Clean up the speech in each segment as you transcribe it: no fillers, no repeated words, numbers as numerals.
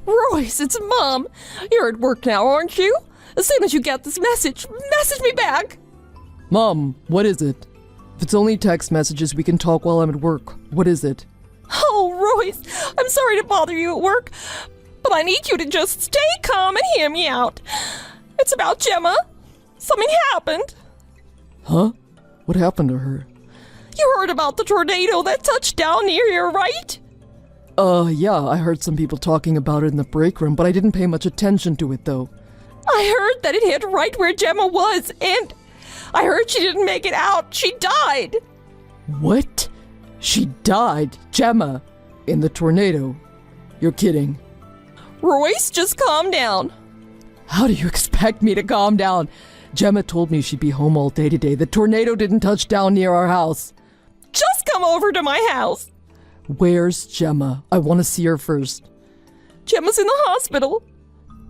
Royce, it's Mom. You're at work now, aren't you? As soon as you get this message me back. Mom, what is it? If it's only text messages, we can talk while I'm at work. What is it? Oh, Royce, I'm sorry to bother you at work, but I need you to just stay calm and hear me out. It's about Gemma. Something happened. Huh? What happened to her? You heard about the tornado that touched down near here, right? Yeah, I heard some people talking about it in the break room, but I didn't pay much attention to it, though. I heard that it hit right where Gemma was, and I heard she didn't make it out. She died. What? She died? Gemma? In the tornado? You're kidding. Royce, just calm down. How do you expect me to calm down? Gemma told me she'd be home all day today. The tornado didn't touch down near our house. Just come over to my house. Where's Gemma? I want to see her first. Gemma's in the hospital.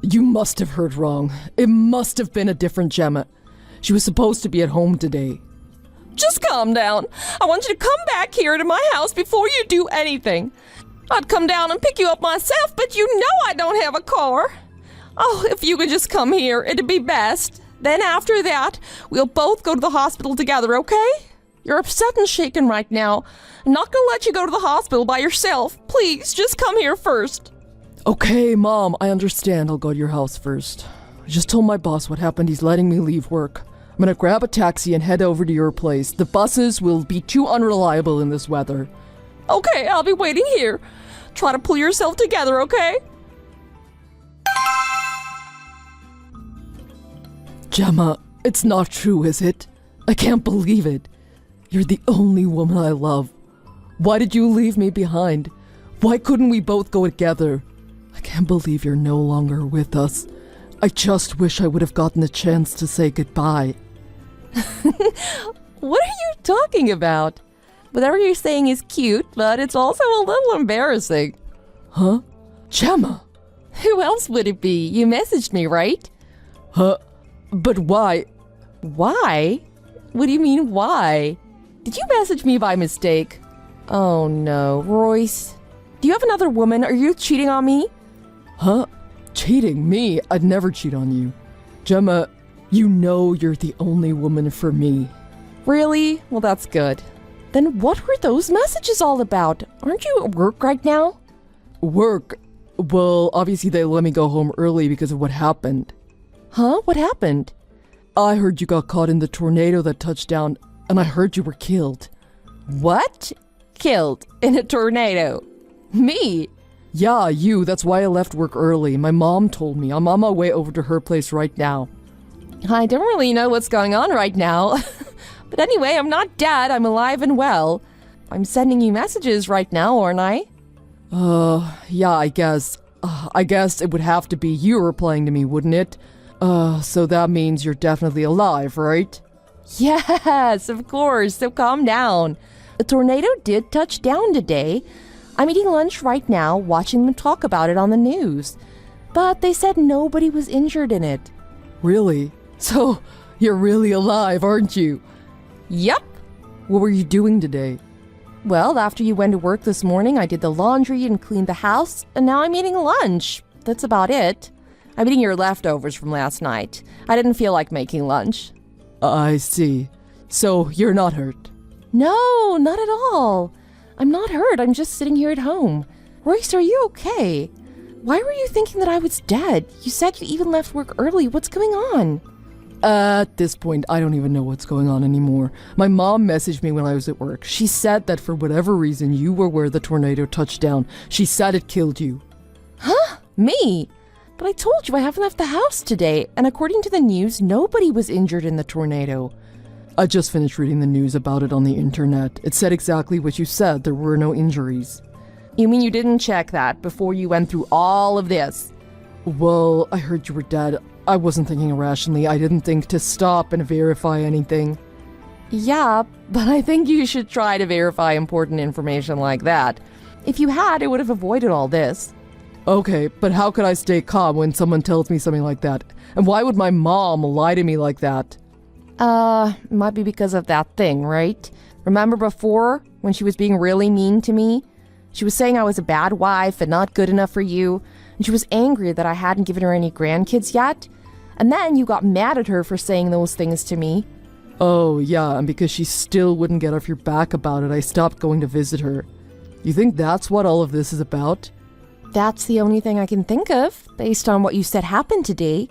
You must have heard wrong. It must have been a different Gemma. She was supposed to be at home today. Just calm down. I want you to come back here to my house before you do anything. I'd come down and pick you up myself, but you know I don't have a car. Oh, if you could just come here, it'd be best. Then after that, we'll both go to the hospital together, okay? You're upset and shaken right now. I'm not gonna let you go to the hospital by yourself. Please, just come here first. Okay, Mom, I understand. I'll go to your house first. I just told my boss what happened. He's letting me leave work. I'm gonna grab a taxi and head over to your place. The buses will be too unreliable in this weather. Okay, I'll be waiting here. Try to pull yourself together, okay? Gemma, it's not true, is it? I can't believe it. You're the only woman I love. Why did you leave me behind? Why couldn't we both go together? I can't believe you're no longer with us. I just wish I would have gotten a chance to say goodbye. What are you talking about? Whatever you're saying is cute, but it's also a little embarrassing. Huh? Gemma? Who else would it be? You messaged me, right? Huh? But why? Why? What do you mean, why? Did you message me by mistake? Oh no, Royce. Do you have another woman? Are you cheating on me? Huh? Cheating? Me? I'd never cheat on you. Gemma, you know you're the only woman for me. Really? Well, that's good. Then what were those messages all about? Aren't you at work right now? Work? Well, obviously they let me go home early because of what happened. Huh? What happened? I heard you got caught in the tornado that touched down, and I heard you were killed. What? Killed in a tornado? Me? Yeah, you. That's why I left work early. My mom told me. I'm on my way over to her place right now. I don't really know what's going on right now. But anyway, I'm not dead. I'm alive and well. I'm sending you messages right now, aren't I? Yeah, I guess. I guess it would have to be you replying to me, wouldn't it? So that means you're definitely alive, right? Yes, of course. So calm down. A tornado did touch down today. I'm eating lunch right now, watching them talk about it on the news. But they said nobody was injured in it. Really? So, you're really alive, aren't you? Yep. What were you doing today? Well, after you went to work this morning, I did the laundry and cleaned the house, and now I'm eating lunch. That's about it. I'm eating your leftovers from last night. I didn't feel like making lunch. I see. So, you're not hurt? No, not at all. I'm not hurt. I'm just sitting here at home. Royce, are you okay? Why were you thinking that I was dead? You said you even left work early. What's going on? At this point, I don't even know what's going on anymore. My mom messaged me when I was at work. She said that for whatever reason, you were where the tornado touched down. She said it killed you. Huh? Me? But I told you I haven't left the house today, and according to the news, nobody was injured in the tornado. I just finished reading the news about it on the internet. It said exactly what you said. There were no injuries. You mean you didn't check that before you went through all of this? Well, I heard you were dead. I wasn't thinking rationally. I didn't think to stop and verify anything. Yeah, but I think you should try to verify important information like that. If you had, it would have avoided all this. Okay, but how could I stay calm when someone tells me something like that? And why would my mom lie to me like that? Might be because of that thing, right? Remember before, when she was being really mean to me? She was saying I was a bad wife and not good enough for you. and she was angry that I hadn't given her any grandkids yet. And then you got mad at her for saying those things to me. Oh, yeah, and because she still wouldn't get off your back about it, I stopped going to visit her. You think that's what all of this is about? That's the only thing I can think of, based on what you said happened today.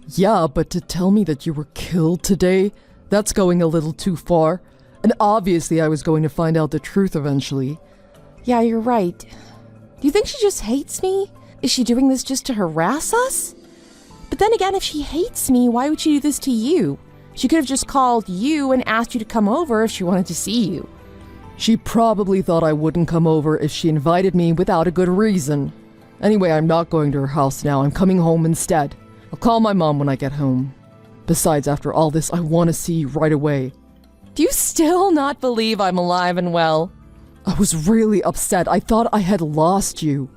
Yeah, but to tell me that you were killed today, that's going a little too far. And obviously I was going to find out the truth eventually. Yeah, you're right. Do you think she just hates me? Is she doing this just to harass us? But then again, if she hates me, why would she do this to you? She could have just called you and asked you to come over if she wanted to see you. She probably thought I wouldn't come over if she invited me without a good reason. Anyway, I'm not going to her house now. I'm coming home instead. I'll call my mom when I get home. Besides, after all this, I want to see you right away. Do you still not believe I'm alive and well? I was really upset. I thought I had lost you.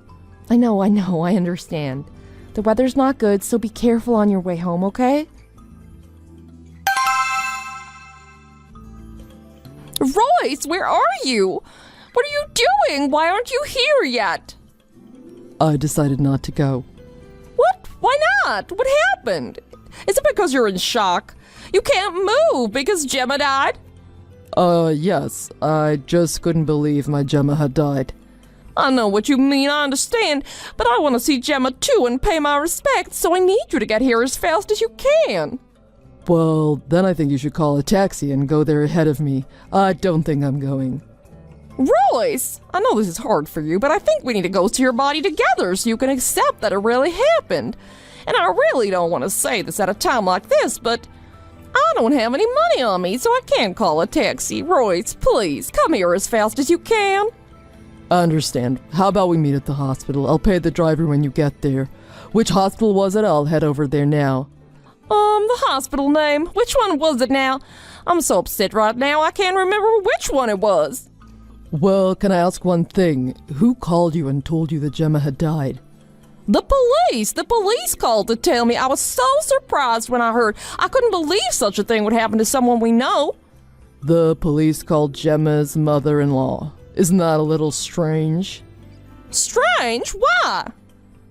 I know, I understand. The weather's not good, so be careful on your way home, okay? Royce, where are you? What are you doing? Why aren't you here yet? I decided not to go. What? Why not? What happened? Is it because you're in shock? You can't move because Gemma died? Yes. I just couldn't believe my Gemma had died. I know what you mean, I understand, but I want to see Gemma too and pay my respects, so I need you to get here as fast as you can. Well, then I think you should call a taxi and go there ahead of me. I don't think I'm going. Royce, I know this is hard for you, but I think we need to go to your body together so you can accept that it really happened. And I really don't want to say this at a time like this, but I don't have any money on me, so I can't call a taxi. Royce, please, come here as fast as you can. I understand. How about we meet at the hospital? I'll pay the driver when you get there. Which hospital was it? I'll head over there now. The hospital name. Which one was it now? I'm so upset right now, I can't remember which one it was. Well, can I ask one thing? Who called you and told you that Gemma had died? The police! The police called to tell me. I was so surprised when I heard. I couldn't believe such a thing would happen to someone we know. The police called Gemma's mother-in-law. Isn't that a little strange? Strange? Why?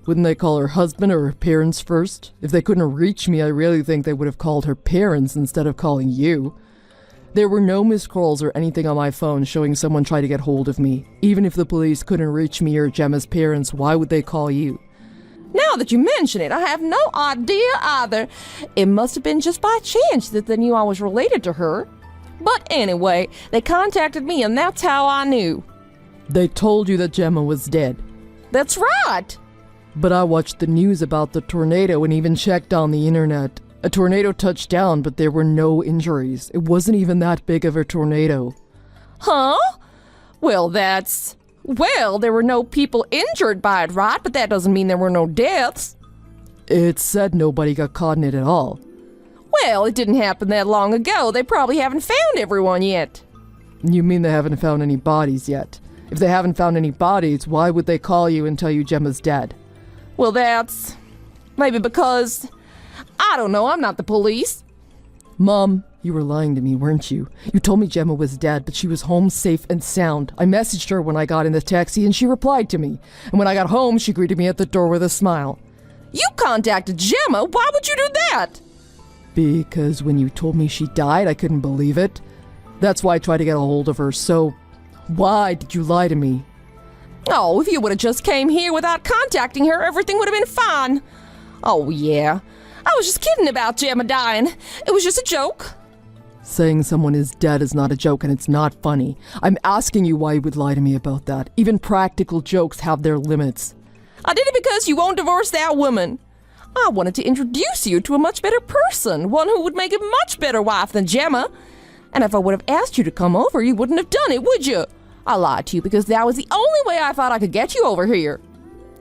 Wouldn't they call her husband or her parents first? If they couldn't reach me, I really think they would have called her parents instead of calling you. There were no missed calls or anything on my phone showing someone tried to get hold of me. Even if the police couldn't reach me or Gemma's parents, why would they call you? Now that you mention it, I have no idea either. It must have been just by chance that they knew I was related to her. But anyway, they contacted me and that's how I knew. They told you that Gemma was dead. That's right. But I watched the news about the tornado and even checked on the internet. A tornado touched down, but there were no injuries. It wasn't even that big of a tornado. Huh? Well, there were no people injured by it, right? But that doesn't mean there were no deaths. It said nobody got caught in it at all. Well, it didn't happen that long ago. They probably haven't found everyone yet. You mean they haven't found any bodies yet? If they haven't found any bodies, why would they call you and tell you Gemma's dead? Well, that's maybe because, I don't know, I'm not the police. Mom, you were lying to me, weren't you? You told me Gemma was dead, but she was home safe and sound. I messaged her when I got in the taxi and she replied to me. And when I got home, she greeted me at the door with a smile. You contacted Gemma? Why would you do that? Because when you told me she died, I couldn't believe it. That's why I tried to get a hold of her, so why did you lie to me? Oh, if you would have just came here without contacting her, everything would have been fine. Oh, yeah. I was just kidding about Gemma dying. It was just a joke. Saying someone is dead is not a joke and it's not funny. I'm asking you why you would lie to me about that. Even practical jokes have their limits. I did it because you won't divorce that woman. I wanted to introduce you to a much better person, one who would make a much better wife than Gemma. And if I would have asked you to come over, you wouldn't have done it, would you? I lied to you because that was the only way I thought I could get you over here.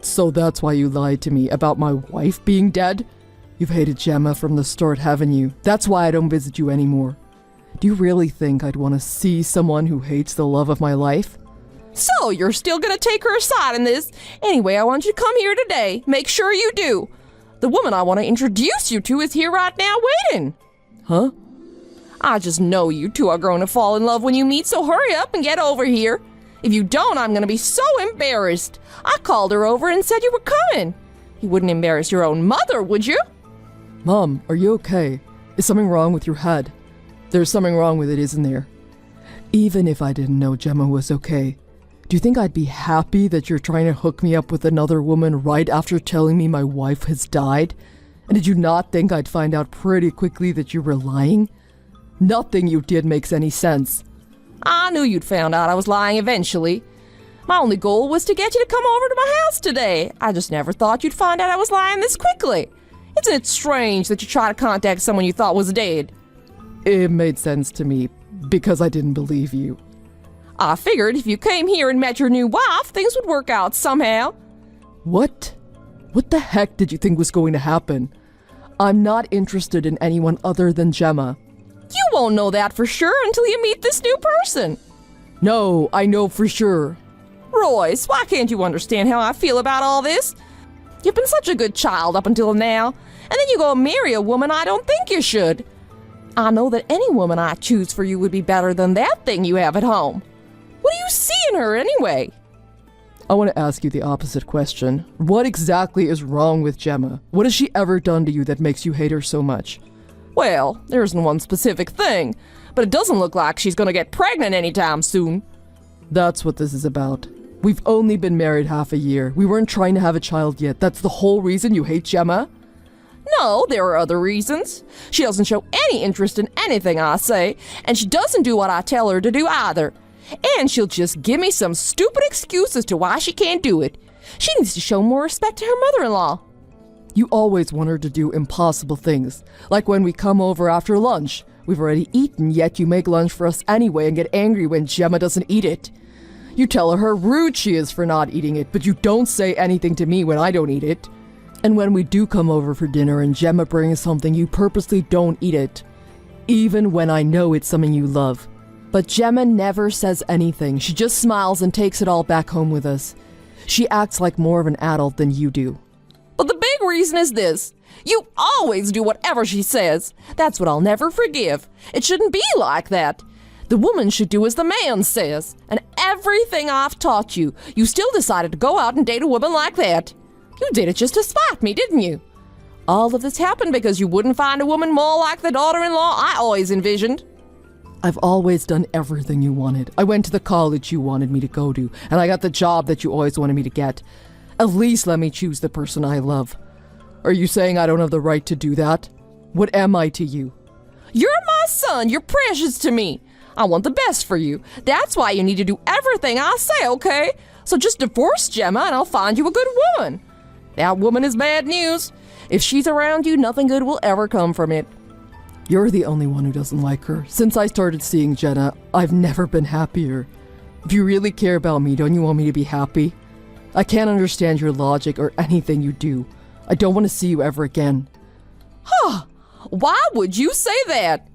So that's why you lied to me about my wife being dead? You've hated Gemma from the start, haven't you? That's why I don't visit you anymore. Do you really think I'd want to see someone who hates the love of my life? So you're still gonna take her aside in this? Anyway, I want you to come here today. Make sure you do. The woman I want to introduce you to is here right now waiting. Huh? I just know you two are going to fall in love when you meet, so hurry up and get over here. If you don't, I'm going to be so embarrassed. I called her over and said you were coming. You wouldn't embarrass your own mother, would you? Mom, are you okay? Is something wrong with your head? There's something wrong with it, isn't there? Even if I didn't know Gemma was okay, do you think I'd be happy that you're trying to hook me up with another woman right after telling me my wife has died? And did you not think I'd find out pretty quickly that you were lying? Nothing you did makes any sense. I knew you'd found out I was lying eventually. My only goal was to get you to come over to my house today. I just never thought you'd find out I was lying this quickly. Isn't it strange that you try to contact someone you thought was dead? It made sense to me because I didn't believe you. I figured if you came here and met your new wife, things would work out somehow. What? What the heck did you think was going to happen? I'm not interested in anyone other than Gemma. You won't know that for sure until you meet this new person. No, I know for sure. Royce, why can't you understand how I feel about all this? You've been such a good child up until now, and then you go and marry a woman I don't think you should. I know that any woman I choose for you would be better than that thing you have at home. What do you see in her anyway? I want to ask you the opposite question. What exactly is wrong with Gemma? What has she ever done to you that makes you hate her so much? Well, there isn't one specific thing, but it doesn't look like she's gonna get pregnant anytime soon. That's what this is about. We've only been married half a year. We weren't trying to have a child yet. That's the whole reason you hate Gemma? No, there are other reasons. She doesn't show any interest in anything I say, and she doesn't do what I tell her to do either. And she'll just give me some stupid excuse as to why she can't do it. She needs to show more respect to her mother-in-law. You always want her to do impossible things. Like when we come over after lunch. We've already eaten, yet you make lunch for us anyway and get angry when Gemma doesn't eat it. You tell her how rude she is for not eating it, but you don't say anything to me when I don't eat it. And when we do come over for dinner and Gemma brings something, you purposely don't eat it. Even when I know it's something you love. But Gemma never says anything. She just smiles and takes it all back home with us. She acts like more of an adult than you do. But the big reason is this. You always do whatever she says. That's what I'll never forgive. It shouldn't be like that. The woman should do as the man says. And everything I've taught you, you still decided to go out and date a woman like that. You did it just to spite me, didn't you? All of this happened because you wouldn't find a woman more like the daughter-in-law I always envisioned. I've always done everything you wanted. I went to the college you wanted me to go to, and I got the job that you always wanted me to get. At least let me choose the person I love. Are you saying I don't have the right to do that? What am I to you? You're my son. You're precious to me. I want the best for you. That's why you need to do everything I say, okay? So just divorce Gemma and I'll find you a good woman. That woman is bad news. If she's around you, nothing good will ever come from it. You're the only one who doesn't like her. Since I started seeing Jenna, I've never been happier. If you really care about me, don't you want me to be happy? I can't understand your logic or anything you do. I don't want to see you ever again. Huh. Why would you say that?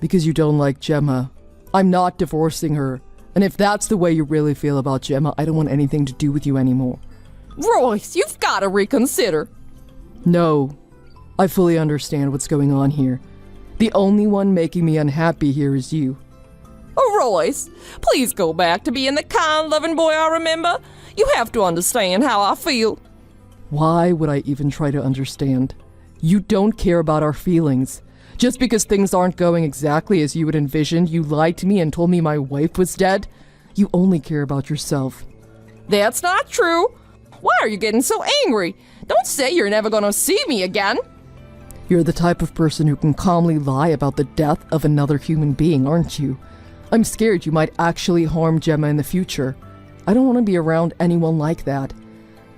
Because you don't like Gemma. I'm not divorcing her. And if that's the way you really feel about Gemma, I don't want anything to do with you anymore. Royce, you've got to reconsider. No. I fully understand what's going on here. The only one making me unhappy here is you. Oh, Royce, please go back to being the kind, loving boy I remember. You have to understand how I feel. Why would I even try to understand? You don't care about our feelings. Just because things aren't going exactly as you had envisioned, you lied to me and told me my wife was dead? You only care about yourself. That's not true. Why are you getting so angry? Don't say you're never going to see me again. You're the type of person who can calmly lie about the death of another human being, aren't you? I'm scared you might actually harm Gemma in the future. I don't want to be around anyone like that.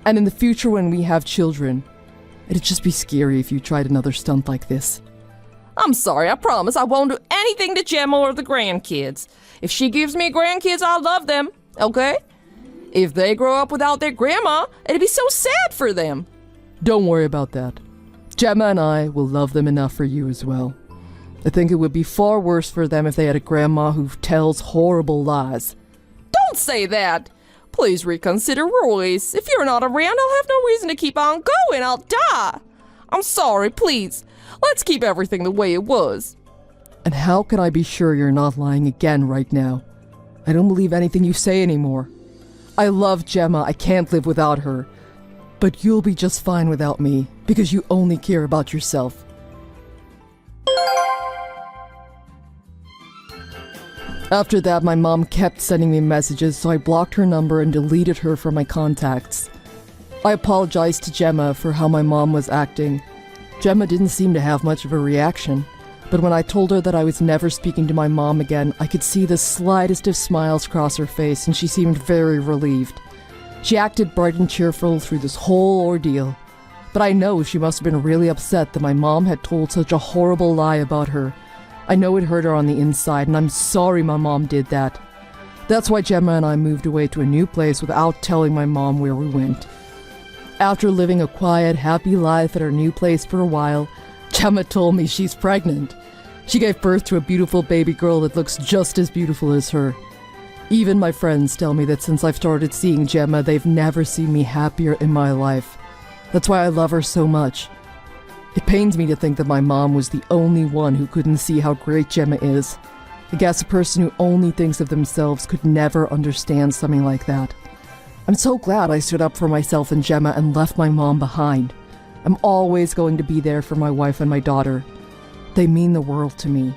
And in the future when we have children, it'd just be scary if you tried another stunt like this. I'm sorry, I promise I won't do anything to Gemma or the grandkids. If she gives me grandkids, I'll love them, okay? If they grow up without their grandma, it'd be so sad for them. Don't worry about that. Gemma and I will love them enough for you as well. I think it would be far worse for them if they had a grandma who tells horrible lies. Don't say that. Please reconsider, Royce. If you're not around, I'll have no reason to keep on going. I'll die. I'm sorry, please. Let's keep everything the way it was. And how can I be sure you're not lying again right now? I don't believe anything you say anymore. I love Gemma. I can't live without her. But you'll be just fine without me, because you only care about yourself. After that, my mom kept sending me messages, so I blocked her number and deleted her from my contacts. I apologized to Gemma for how my mom was acting. Gemma didn't seem to have much of a reaction, but when I told her that I was never speaking to my mom again, I could see the slightest of smiles cross her face, and she seemed very relieved. She acted bright and cheerful through this whole ordeal, but I know she must have been really upset that my mom had told such a horrible lie about her. I know it hurt her on the inside, and I'm sorry my mom did that. That's why Gemma and I moved away to a new place without telling my mom where we went. After living a quiet, happy life at our new place for a while, Gemma told me she's pregnant. She gave birth to a beautiful baby girl that looks just as beautiful as her. Even my friends tell me that since I've started seeing Gemma, they've never seen me happier in my life. That's why I love her so much. It pains me to think that my mom was the only one who couldn't see how great Gemma is. I guess a person who only thinks of themselves could never understand something like that. I'm so glad I stood up for myself and Gemma and left my mom behind. I'm always going to be there for my wife and my daughter. They mean the world to me.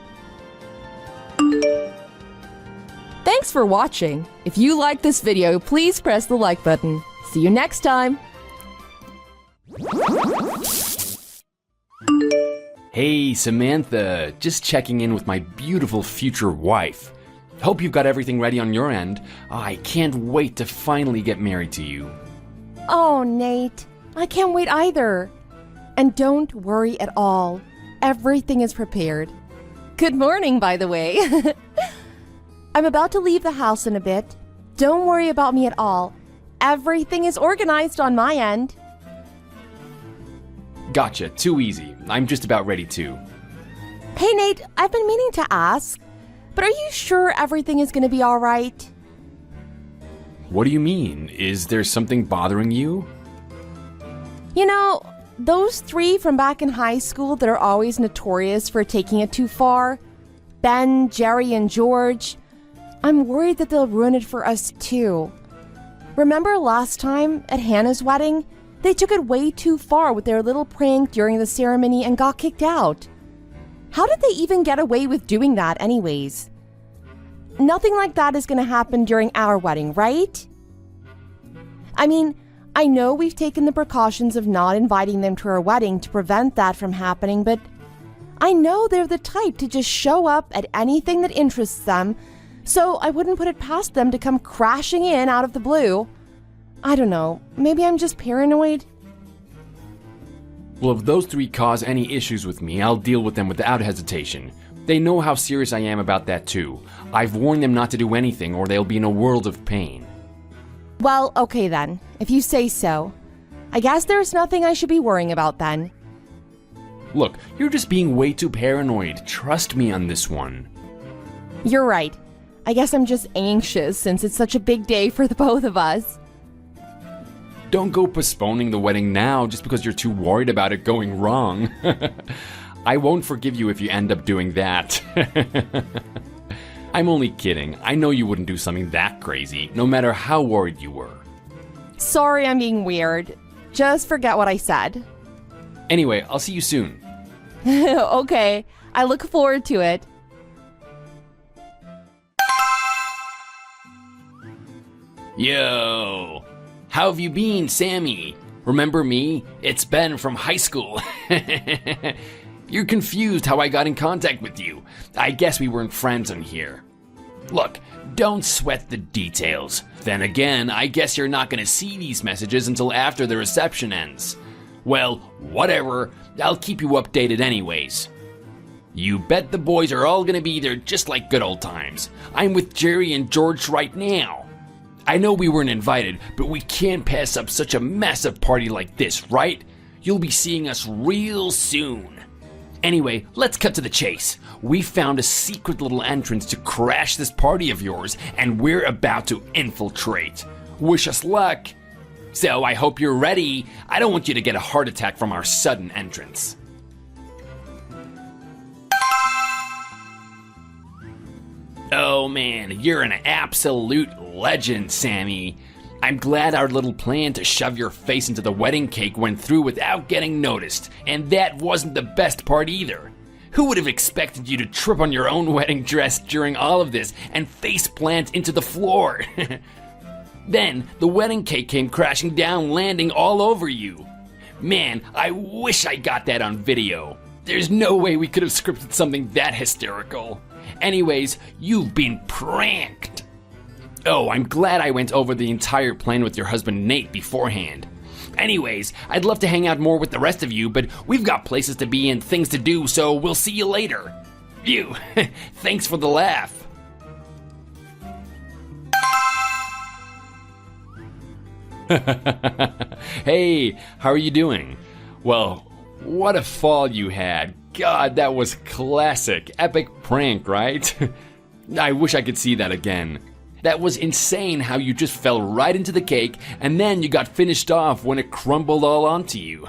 Thanks for watching. If you liked this video, please press the like button. See you next time. Hey, Samantha, just checking in with my beautiful future wife. Hope you've got everything ready on your end. I can't wait to finally get married to you. Oh, Nate, I can't wait either. And don't worry at all. Everything is prepared. Good morning, by the way. I'm about to leave the house in a bit. Don't worry about me at all. Everything is organized on my end. Gotcha, too easy. I'm just about ready too. Hey, Nate, I've been meaning to ask, but are you sure everything is going to be all right? What do you mean? Is there something bothering you? You know, those three from back in high school that are always notorious for taking it too far, Ben, Jerry, and George, I'm worried that they'll ruin it for us too. Remember last time at Hannah's wedding? They took it way too far with their little prank during the ceremony and got kicked out. How did they even get away with doing that anyways? Nothing like that is going to happen during our wedding, right? I mean, I know we've taken the precautions of not inviting them to our wedding to prevent that from happening, but I know they're the type to just show up at anything that interests them, so I wouldn't put it past them to come crashing in out of the blue. I don't know, maybe I'm just paranoid? Well, if those three cause any issues with me, I'll deal with them without hesitation. They know how serious I am about that too. I've warned them not to do anything or they'll be in a world of pain. Well, okay then, if you say so. I guess there's nothing I should be worrying about then. Look, you're just being way too paranoid. Trust me on this one. You're right. I guess I'm just anxious since it's such a big day for the both of us. Don't go postponing the wedding now just because you're too worried about it going wrong. I won't forgive you if you end up doing that. I'm only kidding. I know you wouldn't do something that crazy, no matter how worried you were. Sorry I'm being weird. Just forget what I said. Anyway, I'll see you soon. Okay, I look forward to it. Yo! How have you been, Sammy? Remember me? It's Ben from high school. You're confused how I got in contact with you. I guess we weren't friends on here. Look, don't sweat the details. Then again, I guess you're not gonna see these messages until after the reception ends. Well, whatever. I'll keep you updated anyways. You bet the boys are all gonna be there just like good old times. I'm with Jerry and George right now. I know we weren't invited, but we can't pass up such a massive party like this, right? You'll be seeing us real soon. Anyway, let's cut to the chase. We found a secret little entrance to crash this party of yours, and we're about to infiltrate. Wish us luck. So I hope you're ready. I don't want you to get a heart attack from our sudden entrance. Oh man, you're an absolute legend, Sammy. I'm glad our little plan to shove your face into the wedding cake went through without getting noticed, and that wasn't the best part either. Who would have expected you to trip on your own wedding dress during all of this and face plant into the floor? Then, the wedding cake came crashing down, landing all over you. Man, I wish I got that on video. There's no way we could have scripted something that hysterical. Anyways, you've been pranked. Oh, I'm glad I went over the entire plan with your husband Nate beforehand. Anyways, I'd love to hang out more with the rest of you, but we've got places to be and things to do, so we'll see you later. You, thanks for the laugh. Hey, how are you doing? Well, what a fall you had. God, that was classic. Epic prank, right? I wish I could see that again. That was insane how you just fell right into the cake and then you got finished off when it crumbled all onto you.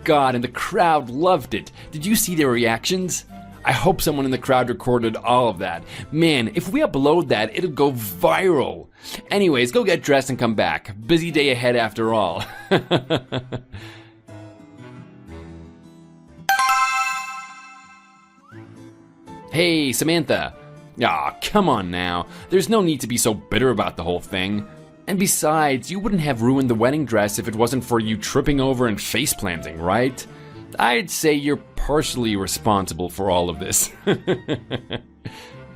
God, and the crowd loved it. Did you see their reactions? I hope someone in the crowd recorded all of that. Man, if we upload that, it'll go viral. Anyways, go get dressed and come back. Busy day ahead after all. Hey, Samantha. Aw, come on now. There's no need to be so bitter about the whole thing. And besides, you wouldn't have ruined the wedding dress if it wasn't for you tripping over and face planting, right? I'd say you're partially responsible for all of this.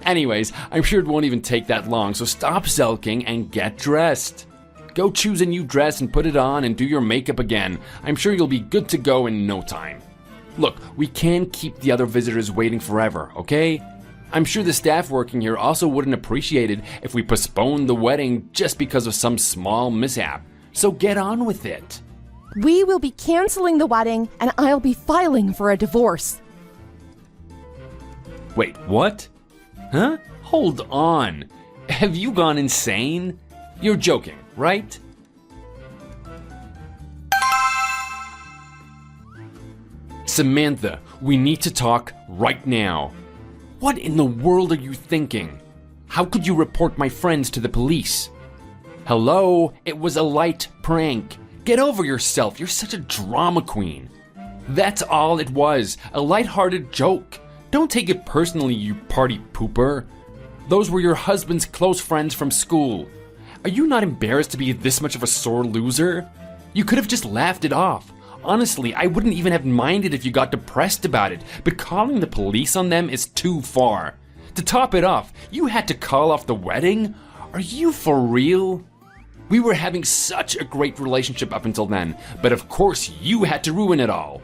Anyways, I'm sure it won't even take that long, so stop sulking and get dressed. Go choose a new dress and put it on and do your makeup again. I'm sure you'll be good to go in no time. Look, we can't keep the other visitors waiting forever, okay? I'm sure the staff working here also wouldn't appreciate it if we postponed the wedding just because of some small mishap. So get on with it. We will be canceling the wedding, and I'll be filing for a divorce. Wait, what? Huh? Hold on. Have you gone insane? You're joking, right? Samantha, we need to talk right now. What in the world are you thinking? How could you report my friends to the police? Hello, it was a light prank. Get over yourself, you're such a drama queen. That's all it was, a lighthearted joke. Don't take it personally, you party pooper. Those were your husband's close friends from school. Are you not embarrassed to be this much of a sore loser? You could have just laughed it off. Honestly, I wouldn't even have minded if you got depressed about it, but calling the police on them is too far. To top it off, you had to call off the wedding? Are you for real? We were having such a great relationship up until then, but of course you had to ruin it all.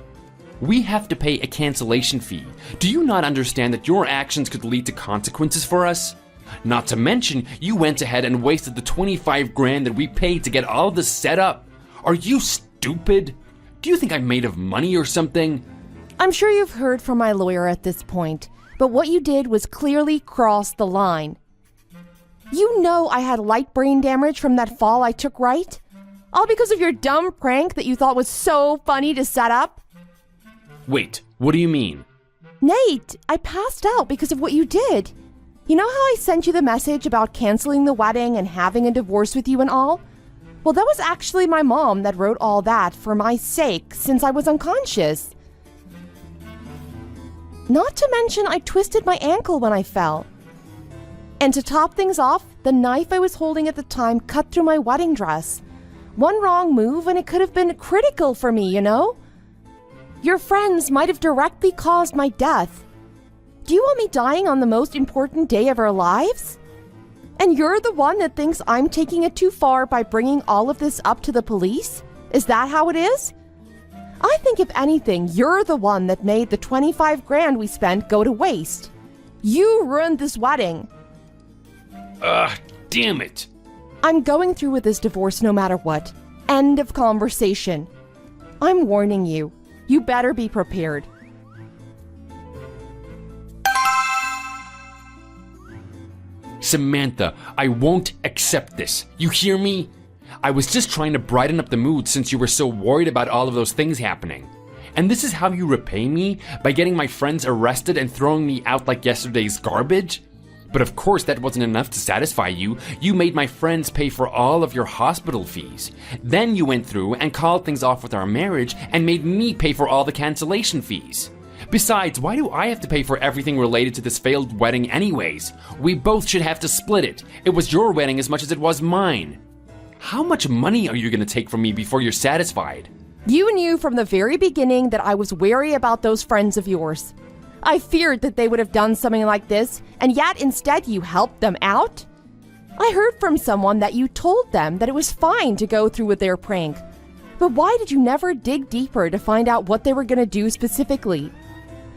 We have to pay a cancellation fee. Do you not understand that your actions could lead to consequences for us? Not to mention, you went ahead and wasted the 25 grand that we paid to get all of this set up. Are you stupid? Do you think I'm made of money or something? I'm sure you've heard from my lawyer at this point, but what you did was clearly cross the line. You know I had light brain damage from that fall I took, right? All because of your dumb prank that you thought was so funny to set up? Wait, what do you mean? Nate, I passed out because of what you did. You know how I sent you the message about canceling the wedding and having a divorce with you and all? Well, that was actually my mom that wrote all that for my sake since I was unconscious. Not to mention I twisted my ankle when I fell. And to top things off, the knife I was holding at the time cut through my wedding dress. One wrong move and it could have been critical for me, you know? Your friends might have directly caused my death. Do you want me dying on the most important day of our lives? And you're the one that thinks I'm taking it too far by bringing all of this up to the police? Is that how it is? I think if anything, you're the one that made the 25 grand we spent go to waste. You ruined this wedding. Damn it. I'm going through with this divorce no matter what. End of conversation. I'm warning you. You better be prepared. Samantha, I won't accept this. You hear me? I was just trying to brighten up the mood since you were so worried about all of those things happening. And this is how you repay me? By getting my friends arrested and throwing me out like yesterday's garbage? But of course that wasn't enough to satisfy you. You made my friends pay for all of your hospital fees. Then you went through and called things off with our marriage and made me pay for all the cancellation fees. Besides, why do I have to pay for everything related to this failed wedding anyways? We both should have to split it. It was your wedding as much as it was mine. How much money are you going to take from me before you're satisfied? You knew from the very beginning that I was wary about those friends of yours. I feared that they would have done something like this, and yet instead you helped them out? I heard from someone that you told them that it was fine to go through with their prank. But why did you never dig deeper to find out what they were going to do specifically?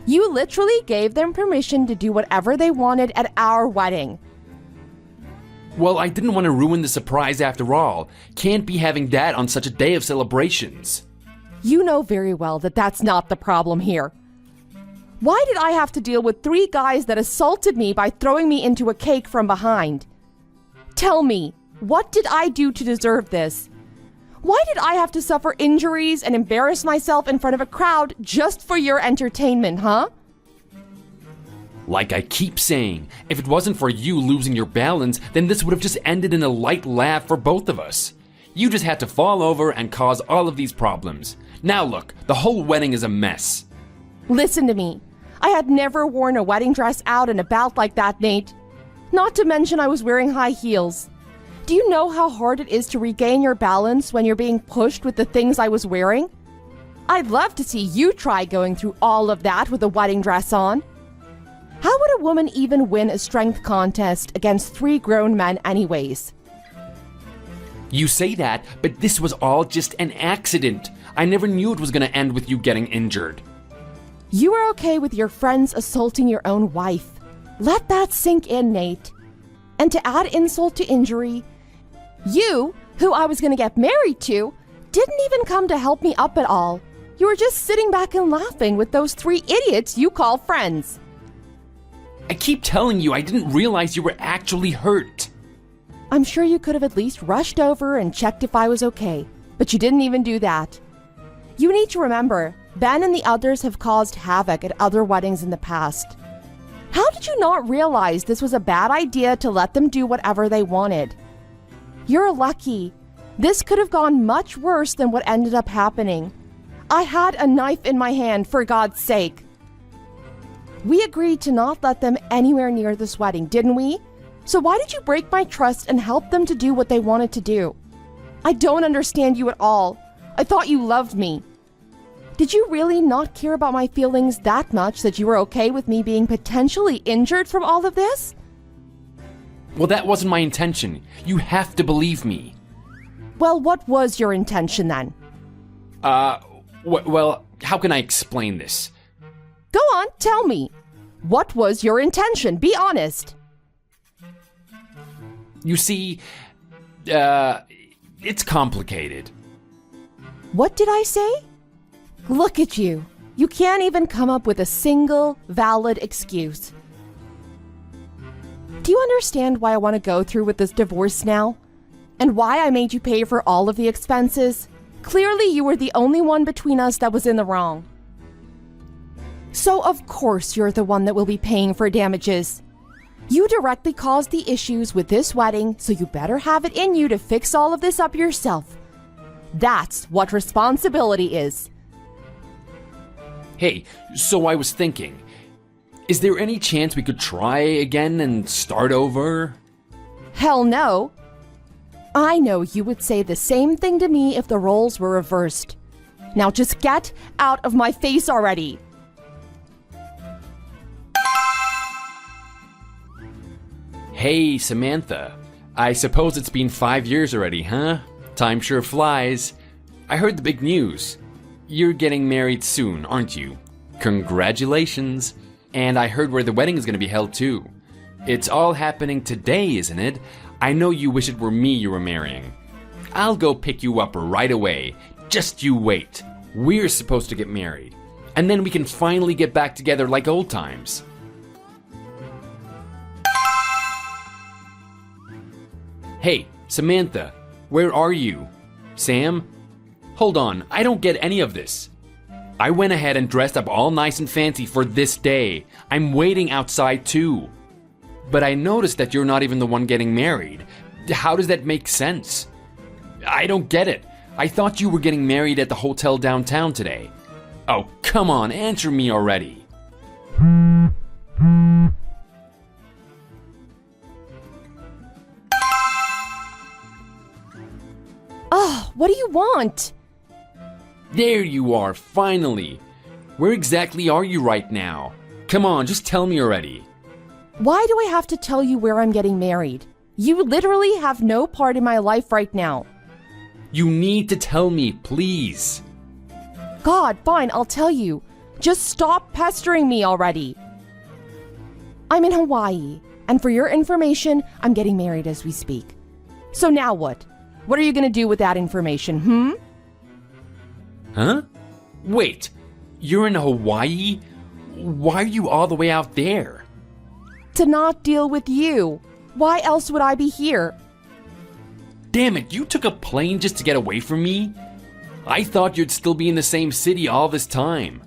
You literally gave them permission to do whatever they wanted at our wedding. Well, I didn't want to ruin the surprise after all. Can't be having that on such a day of celebrations. You know very well that that's not the problem here. Why did I have to deal with 3 guys that assaulted me by throwing me into a cake from behind? Tell me, what did I do to deserve this? Why did I have to suffer injuries and embarrass myself in front of a crowd just for your entertainment, huh? Like I keep saying, if it wasn't for you losing your balance, then this would have just ended in a light laugh for both of us. You just had to fall over and cause all of these problems. Now look, the whole wedding is a mess. Listen to me. I had never worn a wedding dress out and about like that, Nate. Not to mention I was wearing high heels. Do you know how hard it is to regain your balance when you're being pushed with the things I was wearing? I'd love to see you try going through all of that with a wedding dress on. How would a woman even win a strength contest against 3 grown men anyways? You say that, but this was all just an accident. I never knew it was going to end with you getting injured. You were okay with your friends assaulting your own wife. Let that sink in, Nate. And to add insult to injury, you, who I was going to get married to, didn't even come to help me up at all. You were just sitting back and laughing with those 3 idiots you call friends. I keep telling you, I didn't realize you were actually hurt. I'm sure you could have at least rushed over and checked if I was okay, but you didn't even do that. You need to remember, Ben and the others have caused havoc at other weddings in the past. How did you not realize this was a bad idea to let them do whatever they wanted? You're lucky. This could have gone much worse than what ended up happening. I had a knife in my hand, for God's sake. We agreed to not let them anywhere near this wedding, didn't we? So why did you break my trust and help them to do what they wanted to do? I don't understand you at all. I thought you loved me. Did you really not care about my feelings that much that you were okay with me being potentially injured from all of this? Well, that wasn't my intention. You have to believe me. Well, what was your intention then? Well, how can I explain this? Go on, tell me. What was your intention? Be honest. You see, it's complicated. What did I say? Look at you. You can't even come up with a single valid excuse. Do you understand why I want to go through with this divorce now? And why I made you pay for all of the expenses? Clearly, you were the only one between us that was in the wrong. So, of course, you're the one that will be paying for damages. You directly caused the issues with this wedding, so you better have it in you to fix all of this up yourself. That's what responsibility is. Hey, so I was thinking, is there any chance we could try again and start over? Hell no. I know you would say the same thing to me if the roles were reversed. Now just get out of my face already. Hey, Samantha. I suppose it's been 5 years already, huh? Time sure flies. I heard the big news. You're getting married soon, aren't you? Congratulations. And I heard where the wedding is going to be held too. It's all happening today, isn't it? I know you wish it were me you were marrying. I'll go pick you up right away. Just you wait. We're supposed to get married. And then we can finally get back together like old times. Hey, Samantha, where are you? Sam? Hold on, I don't get any of this. I went ahead and dressed up all nice and fancy for this day. I'm waiting outside too. But I noticed that you're not even the one getting married. How does that make sense? I don't get it. I thought you were getting married at the hotel downtown today. Oh, come on, answer me already. Oh, what do you want? There you are, finally. Where exactly are you right now? Come on, just tell me already. Why do I have to tell you where I'm getting married? You literally have no part in my life right now. You need to tell me, please. God, fine, I'll tell you. Just stop pestering me already. I'm in Hawaii, and for your information, I'm getting married as we speak. So now what? What are you gonna do with that information, Huh? Wait, you're in Hawaii? Why are you all the way out there? To not deal with you. Why else would I be here? Damn it, you took a plane just to get away from me? I thought you'd still be in the same city all this time.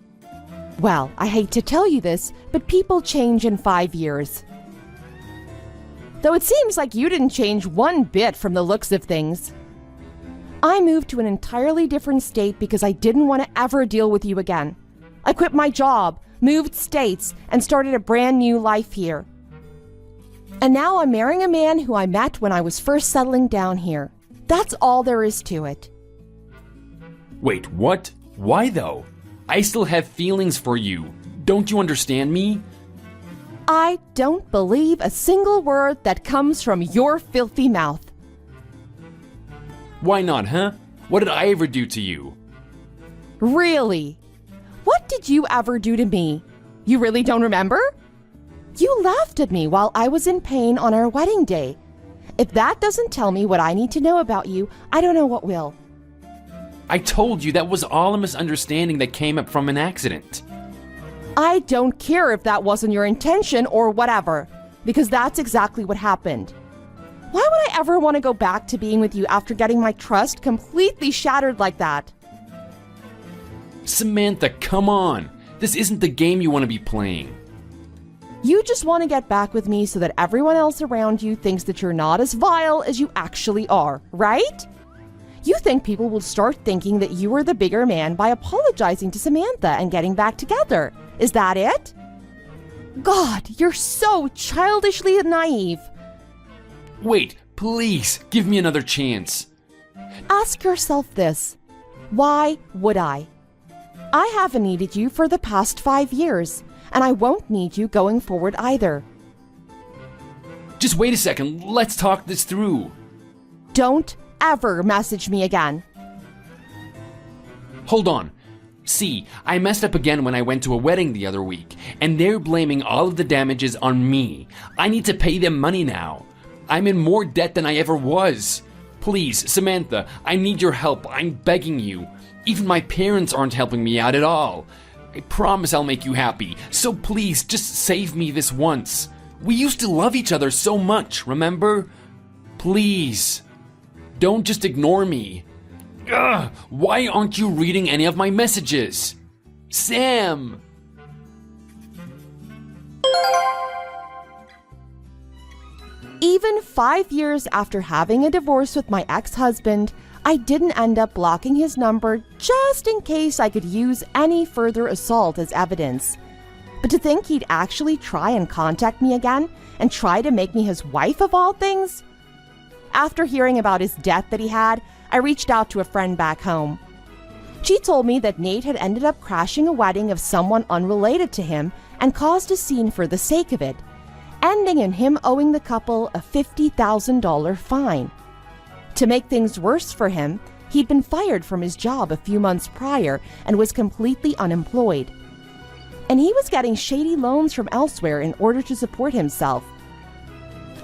Well, I hate to tell you this, but people change in 5 years. Though it seems like you didn't change one bit from the looks of things. I moved to an entirely different state because I didn't want to ever deal with you again. I quit my job, moved states, and started a brand new life here. And now I'm marrying a man who I met when I was first settling down here. That's all there is to it. Wait, what? Why though? I still have feelings for you. Don't you understand me? I don't believe a single word that comes from your filthy mouth. Why not, huh? What did I ever do to you? Really? What did you ever do to me? You really don't remember? You laughed at me while I was in pain on our wedding day. If that doesn't tell me what I need to know about you, I don't know what will. I told you that was all a misunderstanding that came up from an accident. I don't care if that wasn't your intention or whatever, because that's exactly what happened. Why would I ever want to go back to being with you after getting my trust completely shattered like that? Samantha, come on. This isn't the game you want to be playing. You just want to get back with me so that everyone else around you thinks that you're not as vile as you actually are, right? You think people will start thinking that you were the bigger man by apologizing to Samantha and getting back together. Is that it? God, you're so childishly naive. Wait, please, give me another chance. Ask yourself this. Why would I? I haven't needed you for the past 5 years, and I won't need you going forward either. Just wait a second, let's talk this through. Don't ever message me again. Hold on. See, I messed up again when I went to a wedding the other week, and they're blaming all of the damages on me. I need to pay them money now. I'm in more debt than I ever was. Please, Samantha, I need your help. I'm begging you. Even my parents aren't helping me out at all. I promise I'll make you happy. So please, just save me this once. We used to love each other so much, remember? Please. Don't just ignore me. Ugh, why aren't you reading any of my messages? Sam! Even 5 years after having a divorce with my ex-husband, I didn't end up blocking his number just in case I could use any further assault as evidence. But to think he'd actually try and contact me again and try to make me his wife of all things? After hearing about his debt that he had, I reached out to a friend back home. She told me that Nate had ended up crashing a wedding of someone unrelated to him and caused a scene for the sake of it, ending in him owing the couple a $50,000 fine. To make things worse for him, he'd been fired from his job a few months prior and was completely unemployed. And he was getting shady loans from elsewhere in order to support himself.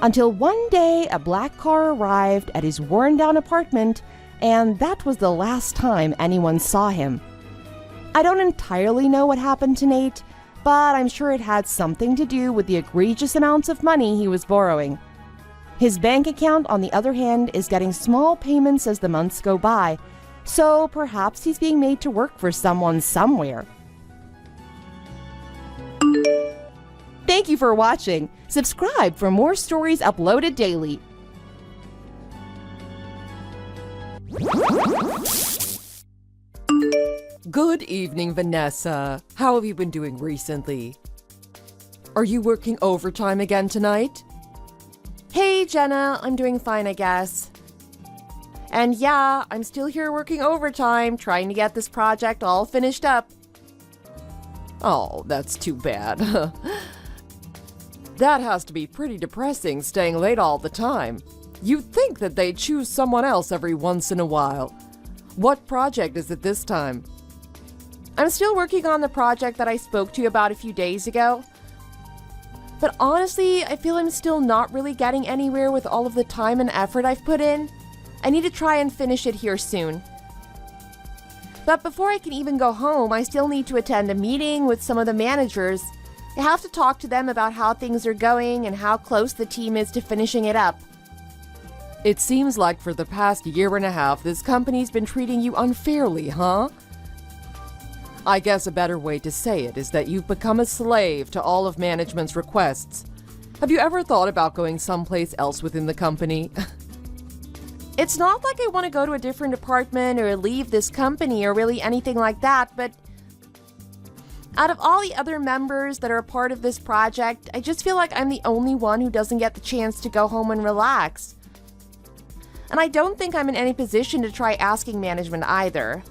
Until one day a black car arrived at his worn-down apartment, and that was the last time anyone saw him. I don't entirely know what happened to Nate, but I'm sure it had something to do with the egregious amounts of money he was borrowing. His bank account, on the other hand, is getting small payments as the months go by, so perhaps he's being made to work for someone somewhere. Thank Thank you for watching. Subscribe for more stories uploaded daily. Good evening, Vanessa. How have you been doing recently? Are you working overtime again tonight? Hey, Jenna, I'm doing fine, I guess. And yeah, I'm still here working overtime, trying to get this project all finished up. Oh, that's too bad. That has to be pretty depressing, staying late all the time. You'd think that they'd choose someone else every once in a while. What project is it this time? I'm still working on the project that I spoke to you about a few days ago. But honestly, I feel I'm still not really getting anywhere with all of the time and effort I've put in. I need to try and finish it here soon. But before I can even go home, I still need to attend a meeting with some of the managers. I have to talk to them about how things are going and how close the team is to finishing it up. It seems like for the past year and a half, this company's been treating you unfairly, huh? I guess a better way to say it is that you've become a slave to all of management's requests. Have you ever thought about going someplace else within the company? It's not like I want to go to a different department or leave this company or really anything like that, but out of all the other members that are a part of this project, I just feel like I'm the only one who doesn't get the chance to go home and relax. And I don't think I'm in any position to try asking management either.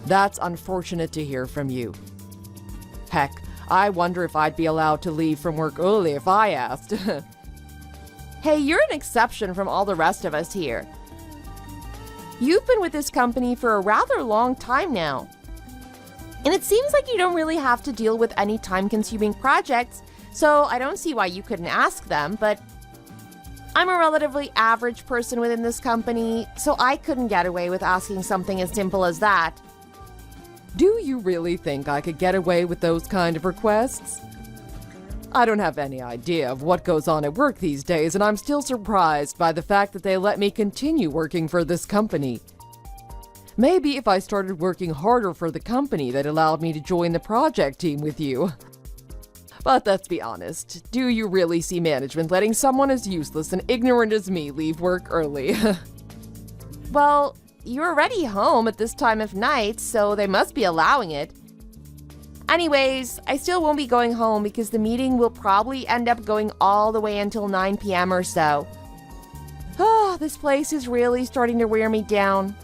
That's unfortunate to hear from you. Heck, I wonder if I'd be allowed to leave from work early if I asked. Hey, you're an exception from all the rest of us here. You've been with this company for a rather long time now. And it seems like you don't really have to deal with any time-consuming projects, so I don't see why you couldn't ask them, but I'm a relatively average person within this company, so I couldn't get away with asking something as simple as that. Do you really think I could get away with those kind of requests? I don't have any idea of what goes on at work these days, and I'm still surprised by the fact that they let me continue working for this company. Maybe if I started working harder for the company, that allowed me to join the project team with you. But let's be honest, do you really see management letting someone as useless and ignorant as me leave work early? Well, you're already home at this time of night, so they must be allowing it. Anyways, I still won't be going home because the meeting will probably end up going all the way until 9 p.m. or so. This place is really starting to wear me down.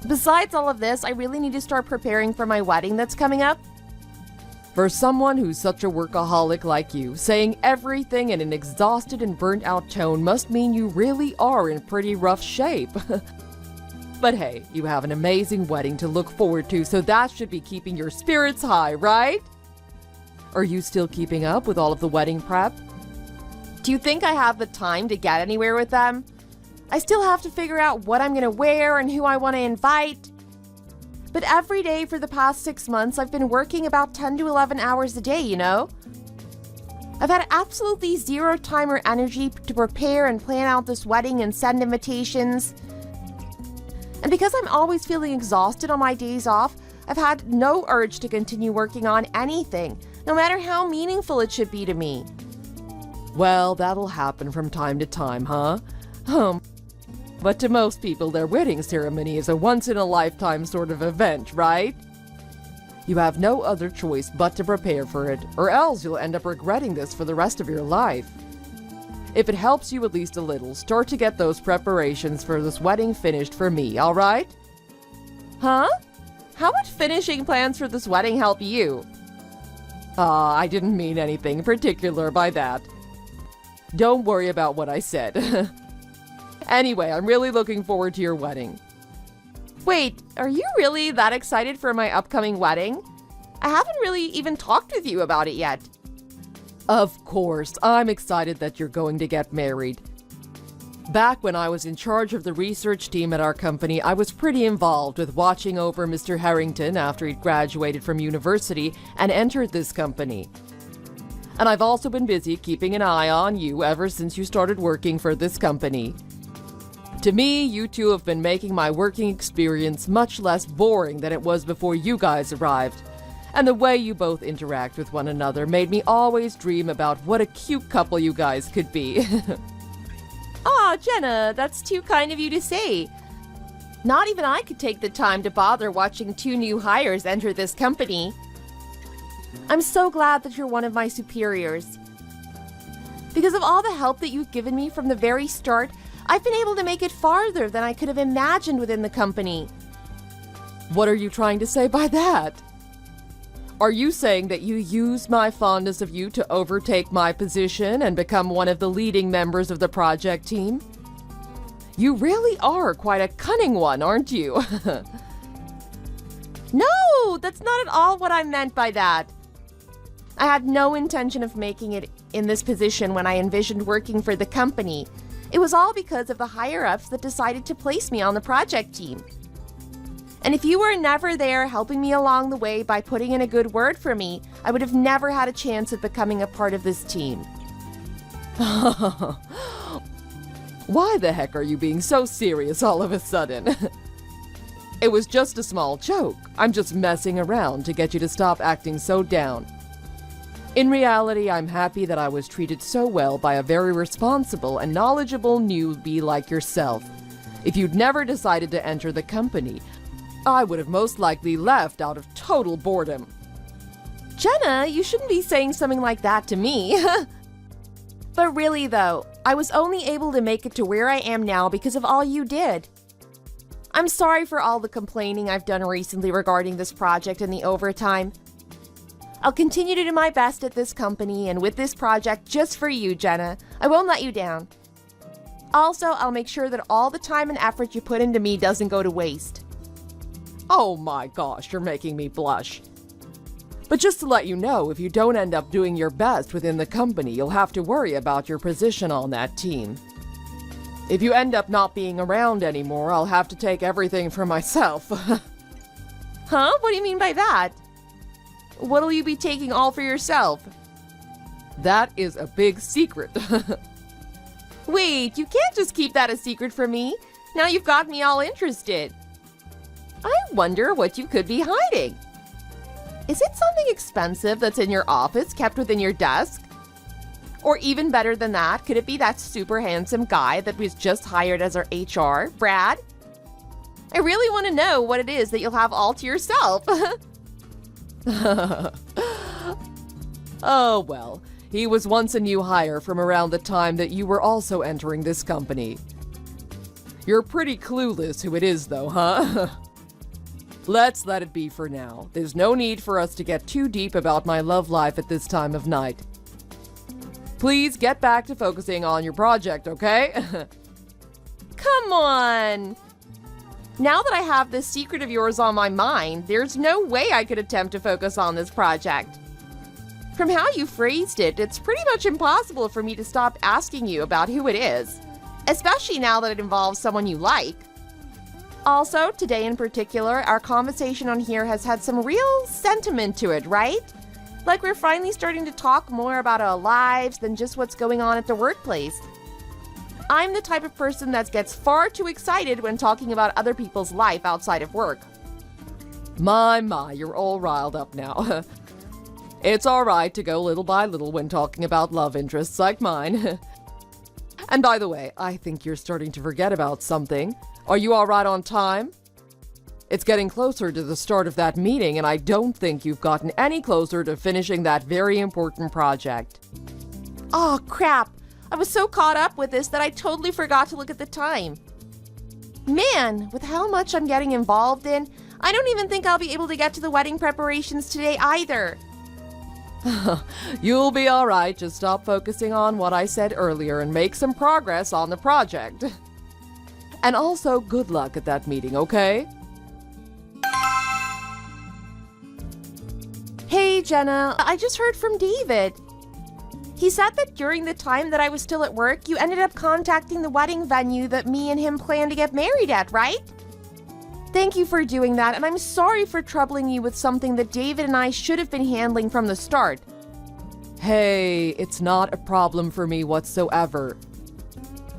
Besides all of this, I really need to start preparing for my wedding that's coming up. For someone who's such a workaholic like you, saying everything in an exhausted and burnt out tone must mean you really are in pretty rough shape. But hey, you have an amazing wedding to look forward to, so that should be keeping your spirits high, right? Are you still keeping up with all of the wedding prep? Do you think I have the time to get anywhere with them? I still have to figure out what I'm gonna wear and who I want to invite. But every day for the past 6 months, I've been working about 10 to 11 hours a day, you know? I've had absolutely zero time or energy to prepare and plan out this wedding and send invitations. And because I'm always feeling exhausted on my days off, I've had no urge to continue working on anything, no matter how meaningful it should be to me. Well, that'll happen from time to time, huh? But to most people, their wedding ceremony is a once-in-a-lifetime sort of event, right? You have no other choice but to prepare for it, or else you'll end up regretting this for the rest of your life. If it helps you at least a little, start to get those preparations for this wedding finished for me, alright? Huh? How would finishing plans for this wedding help you? I didn't mean anything particular by that. Don't worry about what I said. Anyway, I'm really looking forward to your wedding. Wait, are you really that excited for my upcoming wedding? I haven't really even talked with you about it yet. Of course, I'm excited that you're going to get married. Back when I was in charge of the research team at our company, I was pretty involved with watching over Mr. Harrington after he'd graduated from university and entered this company. And I've also been busy keeping an eye on you ever since you started working for this company. To me, you two have been making my working experience much less boring than it was before you guys arrived. And the way you both interact with one another made me always dream about what a cute couple you guys could be. Aw, Jenna, that's too kind of you to say. Not even I could take the time to bother watching 2 new hires enter this company. I'm so glad that you're one of my superiors. Because of all the help that you've given me from the very start, I've been able to make it farther than I could have imagined within the company. What are you trying to say by that? Are you saying that you use my fondness of you to overtake my position and become one of the leading members of the project team? You really are quite a cunning one, aren't you? No, that's not at all what I meant by that. I had no intention of making it in this position when I envisioned working for the company. It was all because of the higher-ups that decided to place me on the project team. And if you were never there helping me along the way by putting in a good word for me, I would have never had a chance of becoming a part of this team. Why the heck are you being so serious all of a sudden? It was just a small joke. I'm just messing around to get you to stop acting so down. In reality, I'm happy that I was treated so well by a very responsible and knowledgeable newbie like yourself. If you'd never decided to enter the company, I would have most likely left out of total boredom. Jenna, you shouldn't be saying something like that to me. But really though, I was only able to make it to where I am now because of all you did. I'm sorry for all the complaining I've done recently regarding this project and the overtime. I'll continue to do my best at this company and with this project just for you, Jenna. I won't let you down. Also, I'll make sure that all the time and effort you put into me doesn't go to waste. Oh my gosh, you're making me blush. But just to let you know, if you don't end up doing your best within the company, you'll have to worry about your position on that team. If you end up not being around anymore, I'll have to take everything for myself. Huh? What do you mean by that? What'll you be taking all for yourself? That is a big secret. Wait, you can't just keep that a secret from me. Now you've got me all interested. I wonder what you could be hiding. Is it something expensive that's in your office kept within your desk? Or even better than that, could it be that super handsome guy that was just hired as our HR, Brad? I really want to know what it is that you'll have all to yourself. Oh well, he was once a new hire from around the time that you were also entering this company. You're pretty clueless who it is though, huh? Let's let it be for now. There's no need for us to get too deep about my love life at this time of night. Please get back to focusing on your project, okay? Come on! Now that I have this secret of yours on my mind, there's no way I could attempt to focus on this project. From how you phrased it, it's pretty much impossible for me to stop asking you about who it is, especially now that it involves someone you like. Also, today in particular, our conversation on here has had some real sentiment to it, right? Like we're finally starting to talk more about our lives than just what's going on at the workplace. I'm the type of person that gets far too excited when talking about other people's life outside of work. My, you're all riled up now. It's alright to go little by little when talking about love interests like mine. And by the way, I think you're starting to forget about something. Are you alright on time? It's getting closer to the start of that meeting, and I don't think you've gotten any closer to finishing that very important project. Oh, crap. I was so caught up with this that I totally forgot to look at the time. Man, with how much I'm getting involved in, I don't even think I'll be able to get to the wedding preparations today either. You'll be alright, just stop focusing on what I said earlier and make some progress on the project. And also, good luck at that meeting, okay? Hey, Jenna, I just heard from David. He said that during the time that I was still at work, you ended up contacting the wedding venue that me and him planned to get married at, right? Thank you for doing that, and I'm sorry for troubling you with something that David and I should have been handling from the start. Hey, it's not a problem for me whatsoever.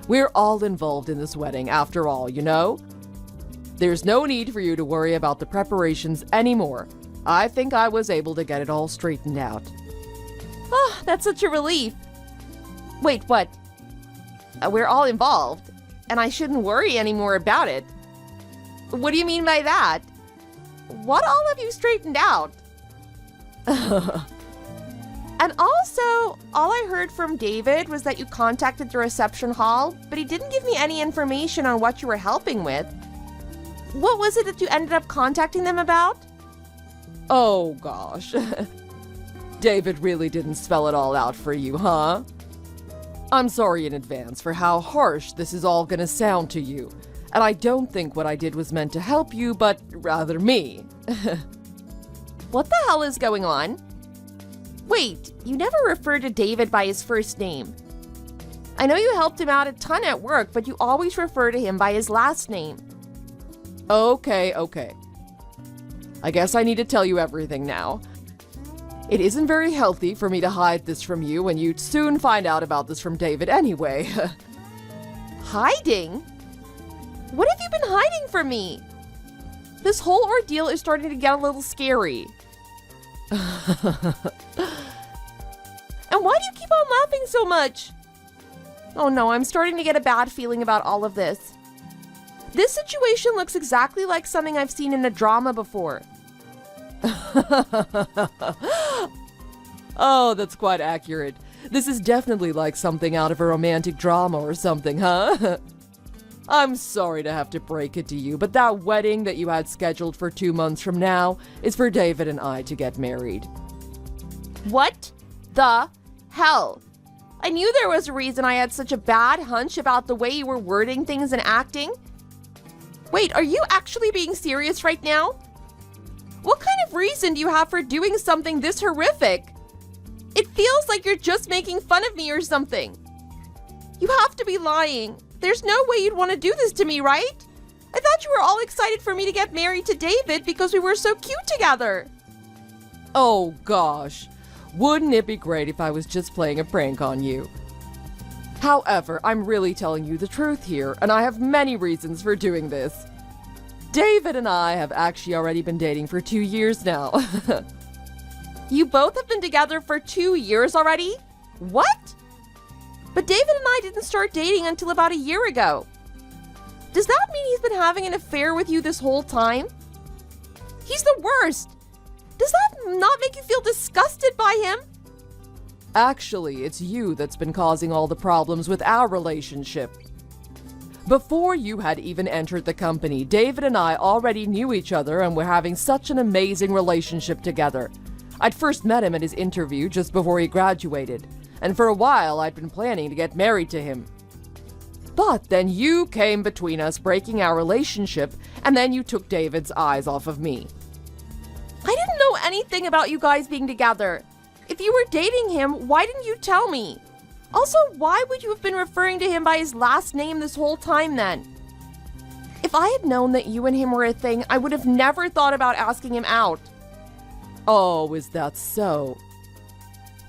We're all involved in this wedding after all, you know? There's no need for you to worry about the preparations anymore. I think I was able to get it all straightened out. Oh, that's such a relief. Wait, what? We're all involved, and I shouldn't worry anymore about it. What do you mean by that? What all have you straightened out? And also, all I heard from David was that you contacted the reception hall, but he didn't give me any information on what you were helping with. What was it that you ended up contacting them about? Oh gosh. David really didn't spell it all out for you, huh? I'm sorry in advance for how harsh this is all gonna sound to you. And I don't think what I did was meant to help you, but rather me. What the hell is going on? Wait, you never referred to David by his first name. I know you helped him out a ton at work, but you always refer to him by his last name. Okay. I guess I need to tell you everything now. It isn't very healthy for me to hide this from you, and you'd soon find out about this from David anyway. Hiding? What have you been hiding from me? This whole ordeal is starting to get a little scary. And why do you keep on laughing so much? Oh no, I'm starting to get a bad feeling about all of this. This situation looks exactly like something I've seen in a drama before. Oh, that's quite accurate. This is definitely like something out of a romantic drama or something, huh? I'm sorry to have to break it to you, but that wedding that you had scheduled for 2 months from now is for David and I to get married. What the hell? I knew there was a reason I had such a bad hunch about the way you were wording things and acting. Wait, are you actually being serious right now? What kind of reason do you have for doing something this horrific? It feels like you're just making fun of me or something. You have to be lying. There's no way you'd want to do this to me, right? I thought you were all excited for me to get married to David because we were so cute together. Oh gosh, wouldn't it be great if I was just playing a prank on you? However, I'm really telling you the truth here, and I have many reasons for doing this. David and I have actually already been dating for 2 years now. You both have been together for 2 years already? What? But David and I didn't start dating until about a year ago. Does that mean he's been having an affair with you this whole time? He's the worst. Does that not make you feel disgusted by him? Actually, it's you that's been causing all the problems with our relationship. Before you had even entered the company, David and I already knew each other and were having such an amazing relationship together. I'd first met him at his interview just before he graduated, and for a while I'd been planning to get married to him. But then you came between us, breaking our relationship, and then you took David's eyes off of me. I didn't know anything about you guys being together. If you were dating him, why didn't you tell me? Also, why would you have been referring to him by his last name this whole time then? If I had known that you and him were a thing, I would have never thought about asking him out. Oh, is that so?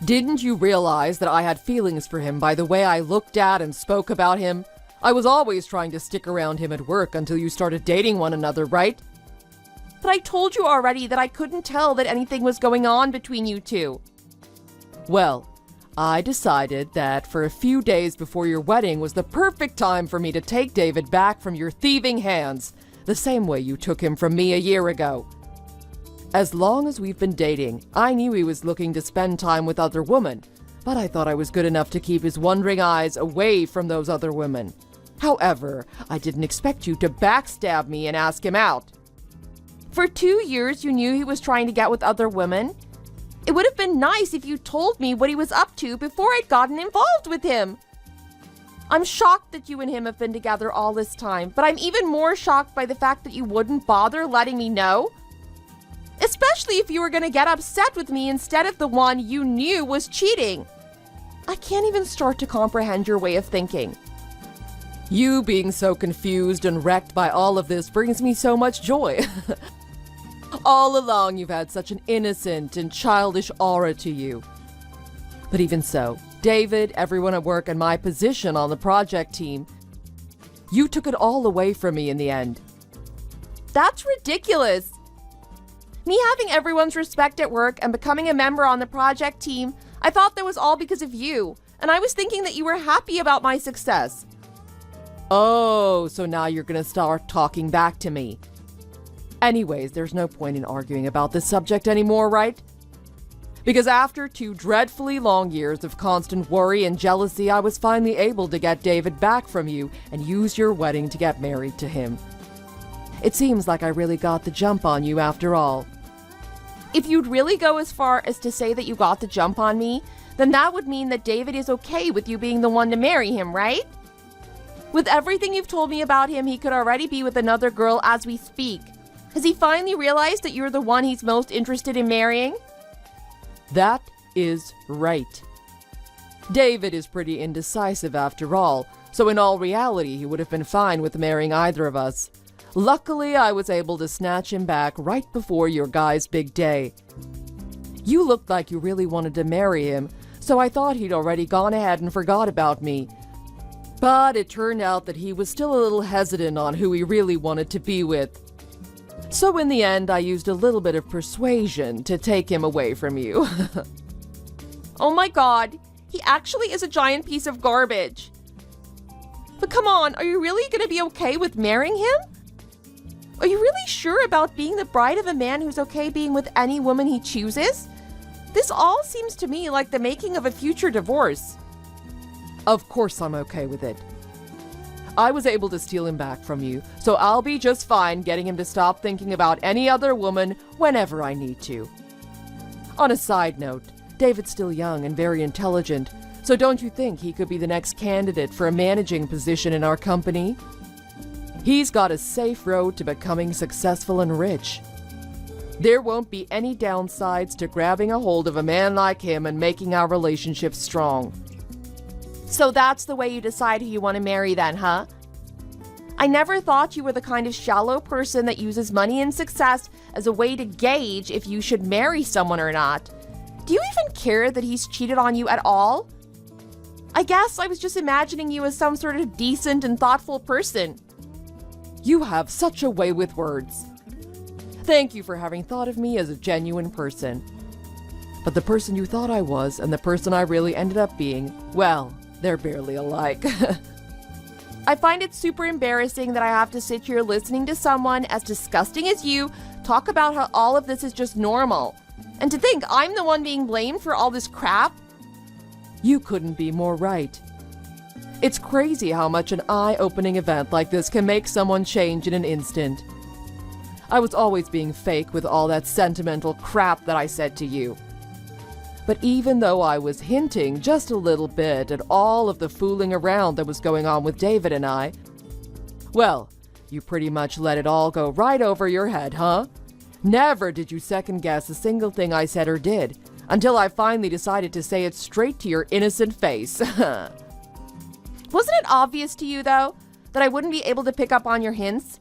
Didn't you realize that I had feelings for him by the way I looked at and spoke about him? I was always trying to stick around him at work until you started dating one another, right? But I told you already that I couldn't tell that anything was going on between you two. Well, I decided that for a few days before your wedding was the perfect time for me to take David back from your thieving hands, the same way you took him from me a year ago. As long as we've been dating, I knew he was looking to spend time with other women, but I thought I was good enough to keep his wandering eyes away from those other women. However, I didn't expect you to backstab me and ask him out. For 2 years, you knew he was trying to get with other women? It would have been nice if you told me what he was up to before I'd gotten involved with him. I'm shocked that you and him have been together all this time, but I'm even more shocked by the fact that you wouldn't bother letting me know. Especially if you were going to get upset with me instead of the one you knew was cheating. I can't even start to comprehend your way of thinking. You being so confused and wrecked by all of this brings me so much joy. All along, you've had such an innocent and childish aura to you. But even so, David, everyone at work, and my position on the project team, you took it all away from me in the end. That's ridiculous. Me having everyone's respect at work and becoming a member on the project team, I thought that was all because of you, and I was thinking that you were happy about my success. Oh, so now you're gonna start talking back to me. Anyways, there's no point in arguing about this subject anymore, right? Because after 2 dreadfully long years of constant worry and jealousy, I was finally able to get David back from you and use your wedding to get married to him. It seems like I really got the jump on you after all. If you'd really go as far as to say that you got the jump on me, then that would mean that David is okay with you being the one to marry him, right? With everything you've told me about him, he could already be with another girl as we speak. Has he finally realized that you're the one he's most interested in marrying? That is right. David is pretty indecisive after all, so in all reality, he would have been fine with marrying either of us. Luckily, I was able to snatch him back right before your guy's big day. You looked like you really wanted to marry him, so I thought he'd already gone ahead and forgot about me. But it turned out that he was still a little hesitant on who he really wanted to be with. So in the end, I used a little bit of persuasion to take him away from you. Oh my god, he actually is a giant piece of garbage. But come on, are you really going to be okay with marrying him? Are you really sure about being the bride of a man who's okay being with any woman he chooses? This all seems to me like the making of a future divorce. Of course I'm okay with it. I was able to steal him back from you, so I'll be just fine getting him to stop thinking about any other woman whenever I need to. On a side note, David's still young and very intelligent, so don't you think he could be the next candidate for a managing position in our company? He's got a safe road to becoming successful and rich. There won't be any downsides to grabbing a hold of a man like him and making our relationship strong. So that's the way you decide who you want to marry then, huh? I never thought you were the kind of shallow person that uses money and success as a way to gauge if you should marry someone or not. Do you even care that he's cheated on you at all? I guess I was just imagining you as some sort of decent and thoughtful person. You have such a way with words. Thank you for having thought of me as a genuine person. But the person you thought I was and the person I really ended up being, well, they're barely alike. I find it super embarrassing that I have to sit here listening to someone as disgusting as you talk about how all of this is just normal. And to think I'm the one being blamed for all this crap? You couldn't be more right. It's crazy how much an eye-opening event like this can make someone change in an instant. I was always being fake with all that sentimental crap that I said to you. But even though I was hinting just a little bit at all of the fooling around that was going on with David and I, well, you pretty much let it all go right over your head, huh? Never did you second guess a single thing I said or did, until I finally decided to say it straight to your innocent face. Wasn't it obvious to you, though, that I wouldn't be able to pick up on your hints?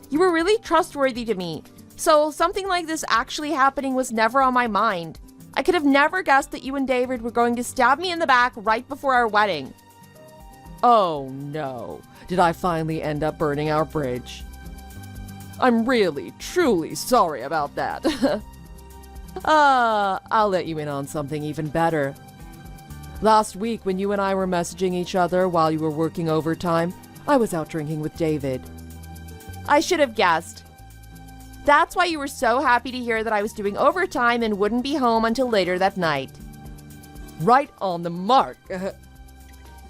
You were really trustworthy to me, so something like this actually happening was never on my mind. I could have never guessed that you and David were going to stab me in the back right before our wedding. Oh no, did I finally end up burning our bridge? I'm really, truly sorry about that. I'll let you in on something even better. Last week, when you and I were messaging each other while you were working overtime, I was out drinking with David. I should have guessed. That's why you were so happy to hear that I was doing overtime and wouldn't be home until later that night. Right on the mark.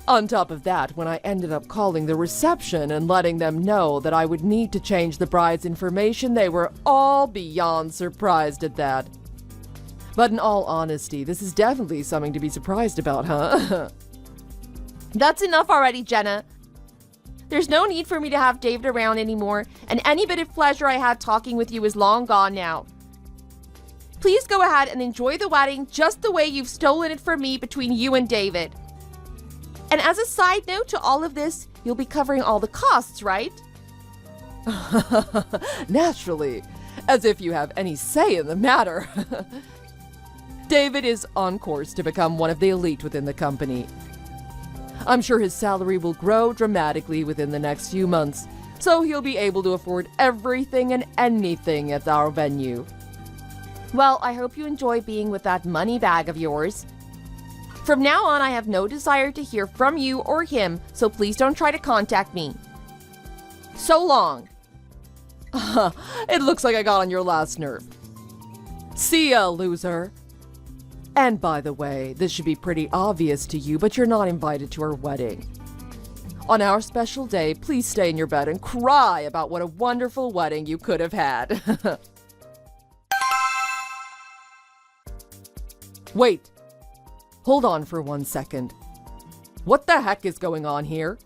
On top of that, when I ended up calling the reception and letting them know that I would need to change the bride's information, they were all beyond surprised at that. But in all honesty, this is definitely something to be surprised about, huh? That's enough already, Jenna. There's no need for me to have David around anymore, and any bit of pleasure I had talking with you is long gone now. Please go ahead and enjoy the wedding just the way you've stolen it from me between you and David. And as a side note to all of this, you'll be covering all the costs, right? Naturally, as if you have any say in the matter. David is on course to become one of the elite within the company. I'm sure his salary will grow dramatically within the next few months, So he'll be able to afford everything and anything at our venue. Well, I hope you enjoy being with that money bag of yours. From now on, I have no desire to hear from you or him, so please don't try to contact me. So long. It looks like I got on your last nerve. See ya, loser. And by the way, this should be pretty obvious to you, but you're not invited to our wedding. On our special day, please stay in your bed and cry about what a wonderful wedding you could have had. Wait. Hold on for 1 second. What the heck is going on here?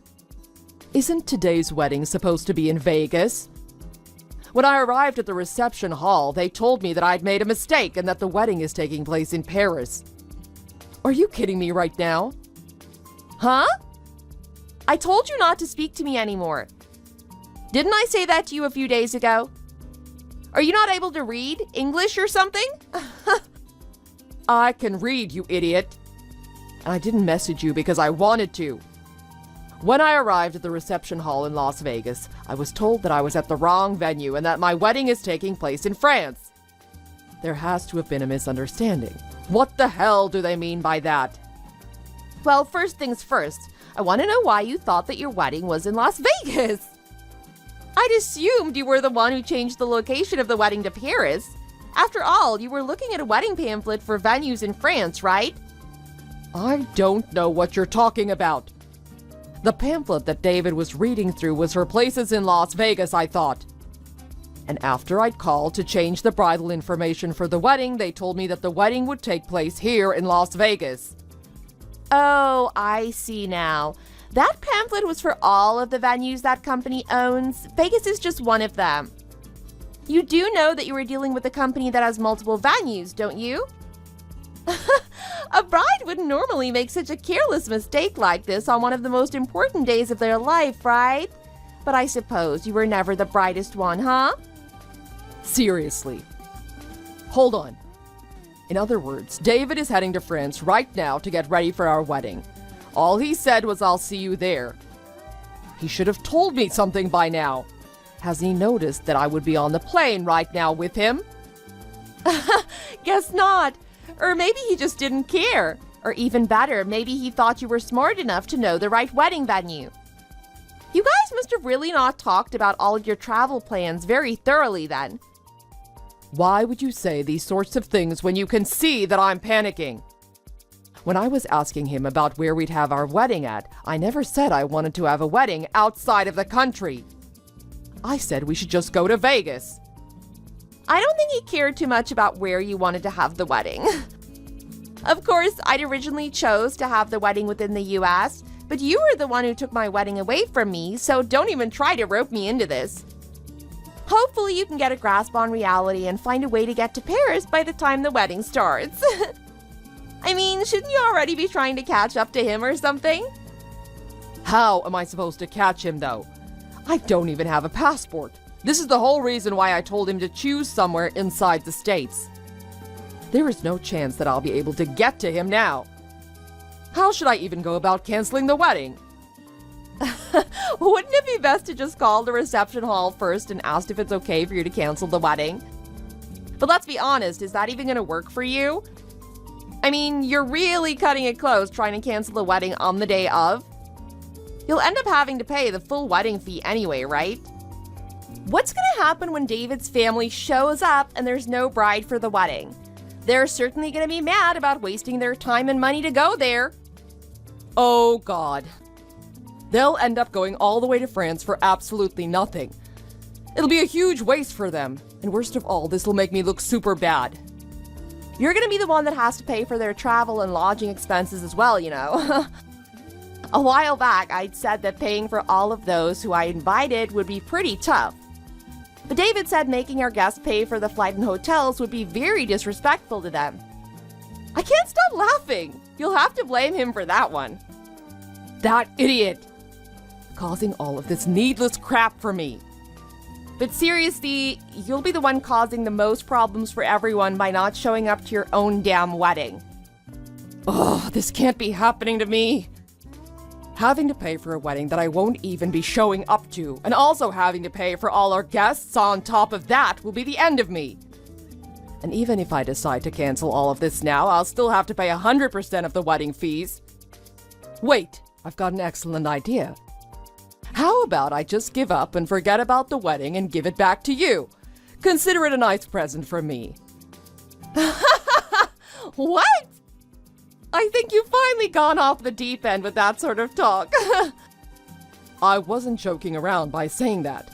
Isn't today's wedding supposed to be in Vegas? When I arrived at the reception hall, they told me that I'd made a mistake and that the wedding is taking place in Paris. Are you kidding me right now? Huh? I told you not to speak to me anymore. Didn't I say that to you a few days ago? Are you not able to read English or something? I can read, you idiot. And I didn't message you because I wanted to. When I arrived at the reception hall in Las Vegas, I was told that I was at the wrong venue and that my wedding is taking place in France. There has to have been a misunderstanding. What the hell do they mean by that? Well, first things first, I want to know why you thought that your wedding was in Las Vegas. I'd assumed you were the one who changed the location of the wedding to Paris. After all, you were looking at a wedding pamphlet for venues in France, right? I don't know what you're talking about. The pamphlet that David was reading through was for places in Las Vegas, I thought. And after I'd called to change the bridal information for the wedding, they told me that the wedding would take place here in Las Vegas. Oh, I see now. That pamphlet was for all of the venues that company owns. Vegas is just one of them. You do know that you were dealing with a company that has multiple venues, don't you? A bride wouldn't normally make such a careless mistake like this on one of the most important days of their life, right? But I suppose you were never the brightest one, huh? Seriously. Hold on. In other words, David is heading to France right now to get ready for our wedding. All he said was, "I'll see you there." He should have told me something by now. Has he noticed that I would be on the plane right now with him? Guess not. Or maybe he just didn't care. Or even better, maybe he thought you were smart enough to know the right wedding venue. You guys must have really not talked about all of your travel plans very thoroughly then. Why would you say these sorts of things when you can see that I'm panicking? When I was asking him about where we'd have our wedding at, I never said I wanted to have a wedding outside of the country. I said we should just go to Vegas. I don't think he cared too much about where you wanted to have the wedding. Of course, I'd originally chose to have the wedding within the US, but you were the one who took my wedding away from me, so don't even try to rope me into this. Hopefully you can get a grasp on reality and find a way to get to Paris by the time the wedding starts. I mean, shouldn't you already be trying to catch up to him or something? How am I supposed to catch him, though? I don't even have a passport. This is the whole reason why I told him to choose somewhere inside the States. There is no chance that I'll be able to get to him now. How should I even go about canceling the wedding? Wouldn't it be best to just call the reception hall first and ask if it's okay for you to cancel the wedding? But let's be honest, is that even going to work for you? I mean, you're really cutting it close trying to cancel the wedding on the day of. You'll end up having to pay the full wedding fee anyway, right? What's going to happen when David's family shows up and there's no bride for the wedding? They're certainly going to be mad about wasting their time and money to go there. Oh, God. They'll end up going all the way to France for absolutely nothing. It'll be a huge waste for them. And worst of all, this will make me look super bad. You're going to be the one that has to pay for their travel and lodging expenses as well, you know. A while back, I'd said that paying for all of those who I invited would be pretty tough. But David said making our guests pay for the flight and hotels would be very disrespectful to them. I can't stop laughing. You'll have to blame him for that one. That idiot! Causing all of this needless crap for me. But seriously, you'll be the one causing the most problems for everyone by not showing up to your own damn wedding. Oh, this can't be happening to me. Having to pay for a wedding that I won't even be showing up to, and also having to pay for all our guests on top of that will be the end of me. And even if I decide to cancel all of this now, I'll still have to pay 100% of the wedding fees. Wait, I've got an excellent idea. How about I just give up and forget about the wedding and give it back to you? Consider it a nice present from me. What? I think you've finally gone off the deep end with that sort of talk. I wasn't joking around by saying that.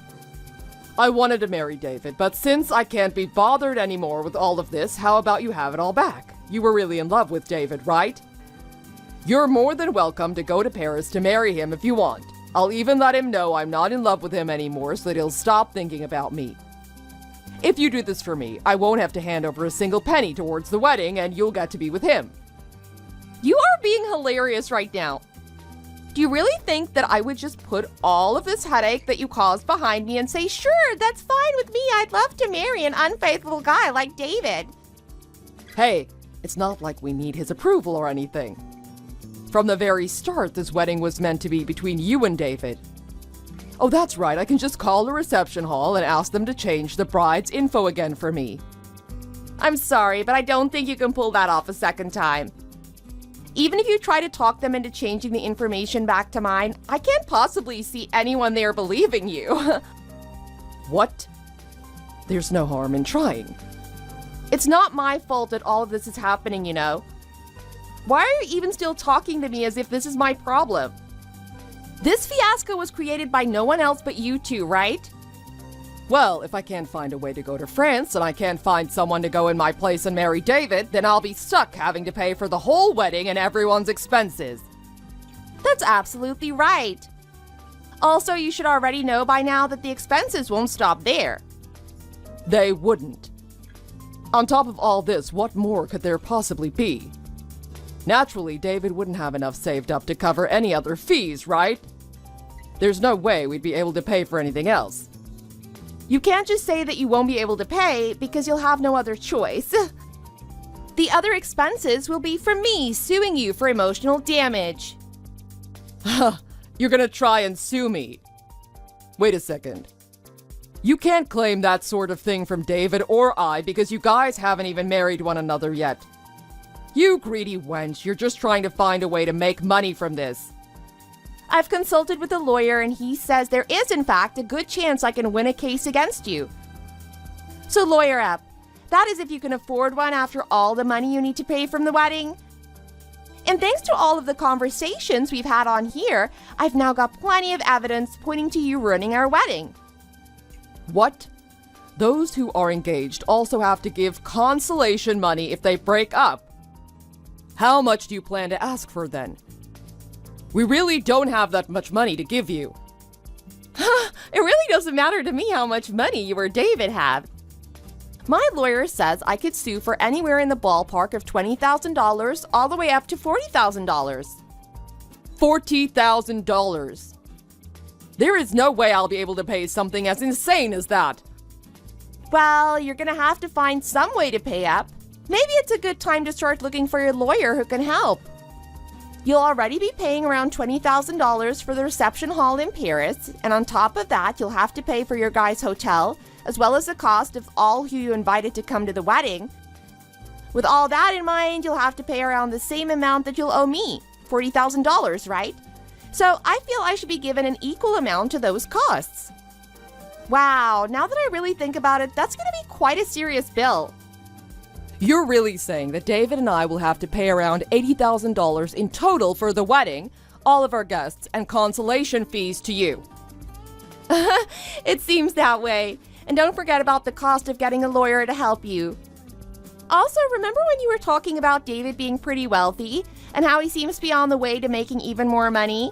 I wanted to marry David, but since I can't be bothered anymore with all of this, how about you have it all back? You were really in love with David, right? You're more than welcome to go to Paris to marry him if you want. I'll even let him know I'm not in love with him anymore so that he'll stop thinking about me. If you do this for me, I won't have to hand over a single penny towards the wedding and you'll get to be with him. You are being hilarious right now. Do you really think that I would just put all of this headache that you caused behind me and say, sure, that's fine with me. I'd love to marry an unfaithful guy like David. Hey, it's not like we need his approval or anything. From the very start, this wedding was meant to be between you and David. Oh, that's right, I can just call the reception hall and ask them to change the bride's info again for me. I'm sorry, but I don't think you can pull that off a second time. Even if you try to talk them into changing the information back to mine, I can't possibly see anyone there believing you. What? There's no harm in trying. It's not my fault that all of this is happening, you know. Why are you even still talking to me as if this is my problem? This fiasco was created by no one else but you two, right? Well, if I can't find a way to go to France and I can't find someone to go in my place and marry David, then I'll be stuck having to pay for the whole wedding and everyone's expenses. That's absolutely right. Also, you should already know by now that the expenses won't stop there. They wouldn't. On top of all this, what more could there possibly be? Naturally, David wouldn't have enough saved up to cover any other fees, right? There's no way we'd be able to pay for anything else. You can't just say that you won't be able to pay because you'll have no other choice. The other expenses will be from me suing you for emotional damage. You're gonna try and sue me. Wait a second. You can't claim that sort of thing from David or I because you guys haven't even married one another yet. You greedy wench, you're just trying to find a way to make money from this. I've consulted with a lawyer and he says there is in fact a good chance I can win a case against you. So lawyer up, that is if you can afford one after all the money you need to pay from the wedding. And thanks to all of the conversations we've had on here, I've now got plenty of evidence pointing to you ruining our wedding. What? Those who are engaged also have to give consolation money if they break up. How much do you plan to ask for then? We really don't have that much money to give you. It really doesn't matter to me how much money you or David have. My lawyer says I could sue for anywhere in the ballpark of $20,000 all the way up to $40,000. $40,000. There is no way I'll be able to pay something as insane as that. Well, you're gonna have to find some way to pay up. Maybe it's a good time to start looking for your lawyer who can help. You'll already be paying around $20,000 for the reception hall in Paris, and on top of that, you'll have to pay for your guys' hotel, as well as the cost of all who you invited to come to the wedding. With all that in mind, you'll have to pay around the same amount that you'll owe me, $40,000, right? So I feel I should be given an equal amount to those costs. Wow, now that I really think about it, that's gonna be quite a serious bill. You're really saying that David and I will have to pay around $80,000 in total for the wedding, all of our guests, and consolation fees to you. It seems that way. And don't forget about the cost of getting a lawyer to help you. Also, remember when you were talking about David being pretty wealthy and how he seems to be on the way to making even more money?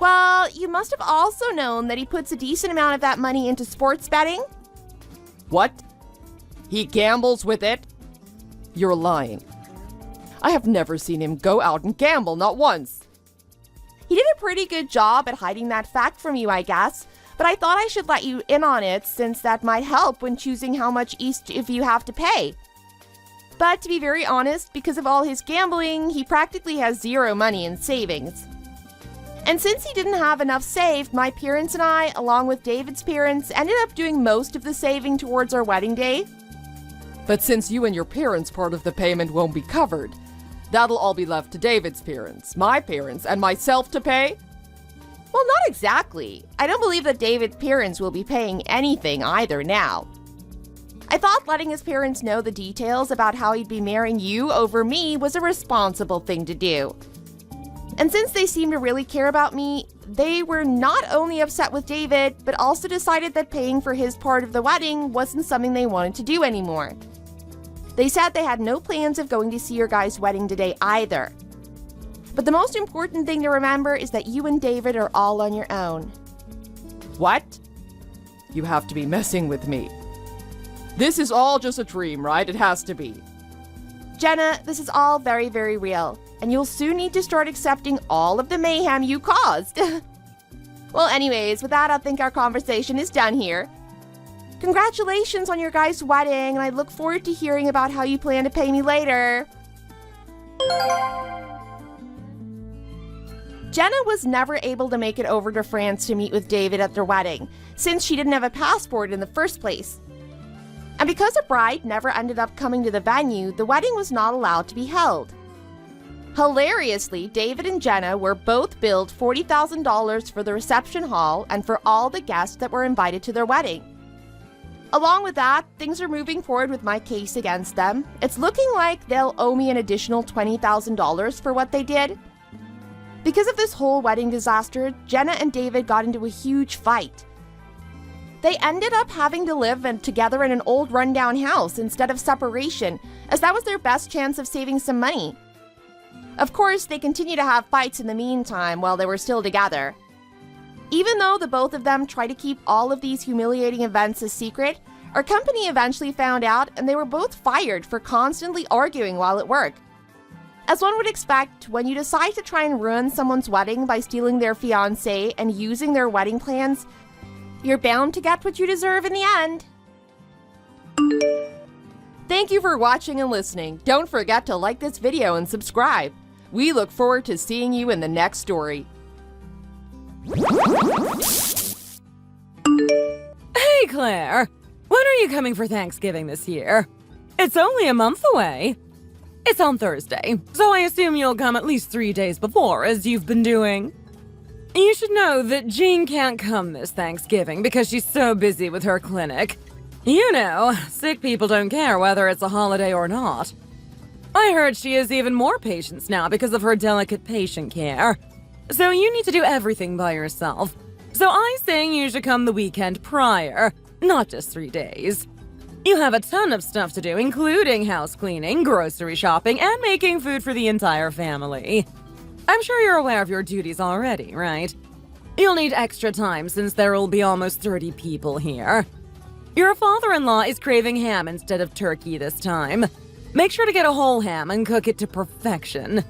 Well, you must have also known that he puts a decent amount of that money into sports betting. What? He gambles with it? You're lying. I have never seen him go out and gamble, not once. He did a pretty good job at hiding that fact from you, I guess, but I thought I should let you in on it since that might help when choosing how much each of you have to pay. But to be very honest, because of all his gambling, he practically has zero money in savings. And since he didn't have enough saved, my parents and I, along with David's parents, ended up doing most of the saving towards our wedding day. But since you and your parents' part of the payment won't be covered, that'll all be left to David's parents, my parents, and myself to pay? Well, not exactly. I don't believe that David's parents will be paying anything either now. I thought letting his parents know the details about how he'd be marrying you over me was a responsible thing to do. And since they seem to really care about me, they were not only upset with David, but also decided that paying for his part of the wedding wasn't something they wanted to do anymore. They said they had no plans of going to see your guys' wedding today either. But the most important thing to remember is that you and David are all on your own. What? You have to be messing with me. This is all just a dream, right? It has to be. Jenna, this is all very, very real, and you'll soon need to start accepting all of the mayhem you caused. Well, anyways, with that, I think our conversation is done here. Congratulations on your guys' wedding, and I look forward to hearing about how you plan to pay me later. Jenna was never able to make it over to France to meet with David at their wedding, since she didn't have a passport in the first place. And because the bride never ended up coming to the venue, the wedding was not allowed to be held. Hilariously, David and Jenna were both billed $40,000 for the reception hall and for all the guests that were invited to their wedding. Along with that, things are moving forward with my case against them. It's looking like they'll owe me an additional $20,000 for what they did. Because of this whole wedding disaster, Jenna and David got into a huge fight. They ended up having to live together in an old rundown house instead of separation, as that was their best chance of saving some money. Of course, they continued to have fights in the meantime while they were still together. Even though the both of them tried to keep all of these humiliating events a secret, our company eventually found out and they were both fired for constantly arguing while at work. As one would expect, when you decide to try and ruin someone's wedding by stealing their fiancé and using their wedding plans, you're bound to get what you deserve in the end. Thank you for watching and listening. Don't forget to like this video and subscribe. We look forward to seeing you in the next story. Hey, Claire. When are you coming for Thanksgiving this year? It's only a month away. It's on Thursday, so I assume you'll come at least 3 days before, as you've been doing. You should know that Jean can't come this Thanksgiving because she's so busy with her clinic. You know, sick people don't care whether it's a holiday or not. I heard she has even more patients now because of her delicate patient care. So you need to do everything by yourself. So I say you should come the weekend prior, not just 3 days. You have a ton of stuff to do, including house cleaning, grocery shopping, and making food for the entire family. I'm sure you're aware of your duties already, right? You'll need extra time since there will be almost 30 people here. Your father-in-law is craving ham instead of turkey this time. Make sure to get a whole ham and cook it to perfection.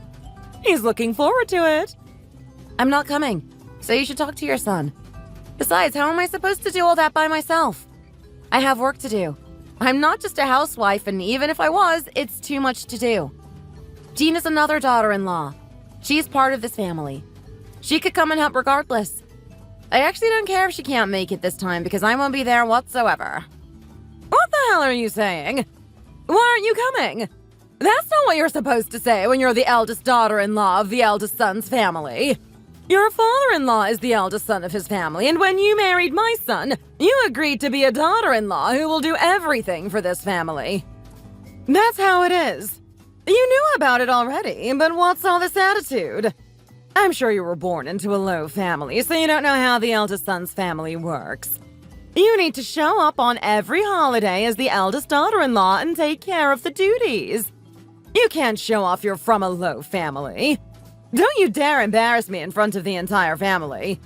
He's looking forward to it. I'm not coming, so you should talk to your son. Besides, how am I supposed to do all that by myself? I have work to do. I'm not just a housewife, and even if I was, it's too much to do. Jean is another daughter-in-law. She's part of this family. She could come and help regardless. I actually don't care if she can't make it this time because I won't be there whatsoever. What the hell are you saying? Why aren't you coming? That's not what you're supposed to say when you're the eldest daughter-in-law of the eldest son's family. Your father-in-law is the eldest son of his family, and when you married my son, you agreed to be a daughter-in-law who will do everything for this family. That's how it is. You knew about it already, but what's all this attitude? I'm sure you were born into a low family, so you don't know how the eldest son's family works. You need to show up on every holiday as the eldest daughter-in-law and take care of the duties. You can't show off you're from a low family. Don't you dare embarrass me in front of the entire family.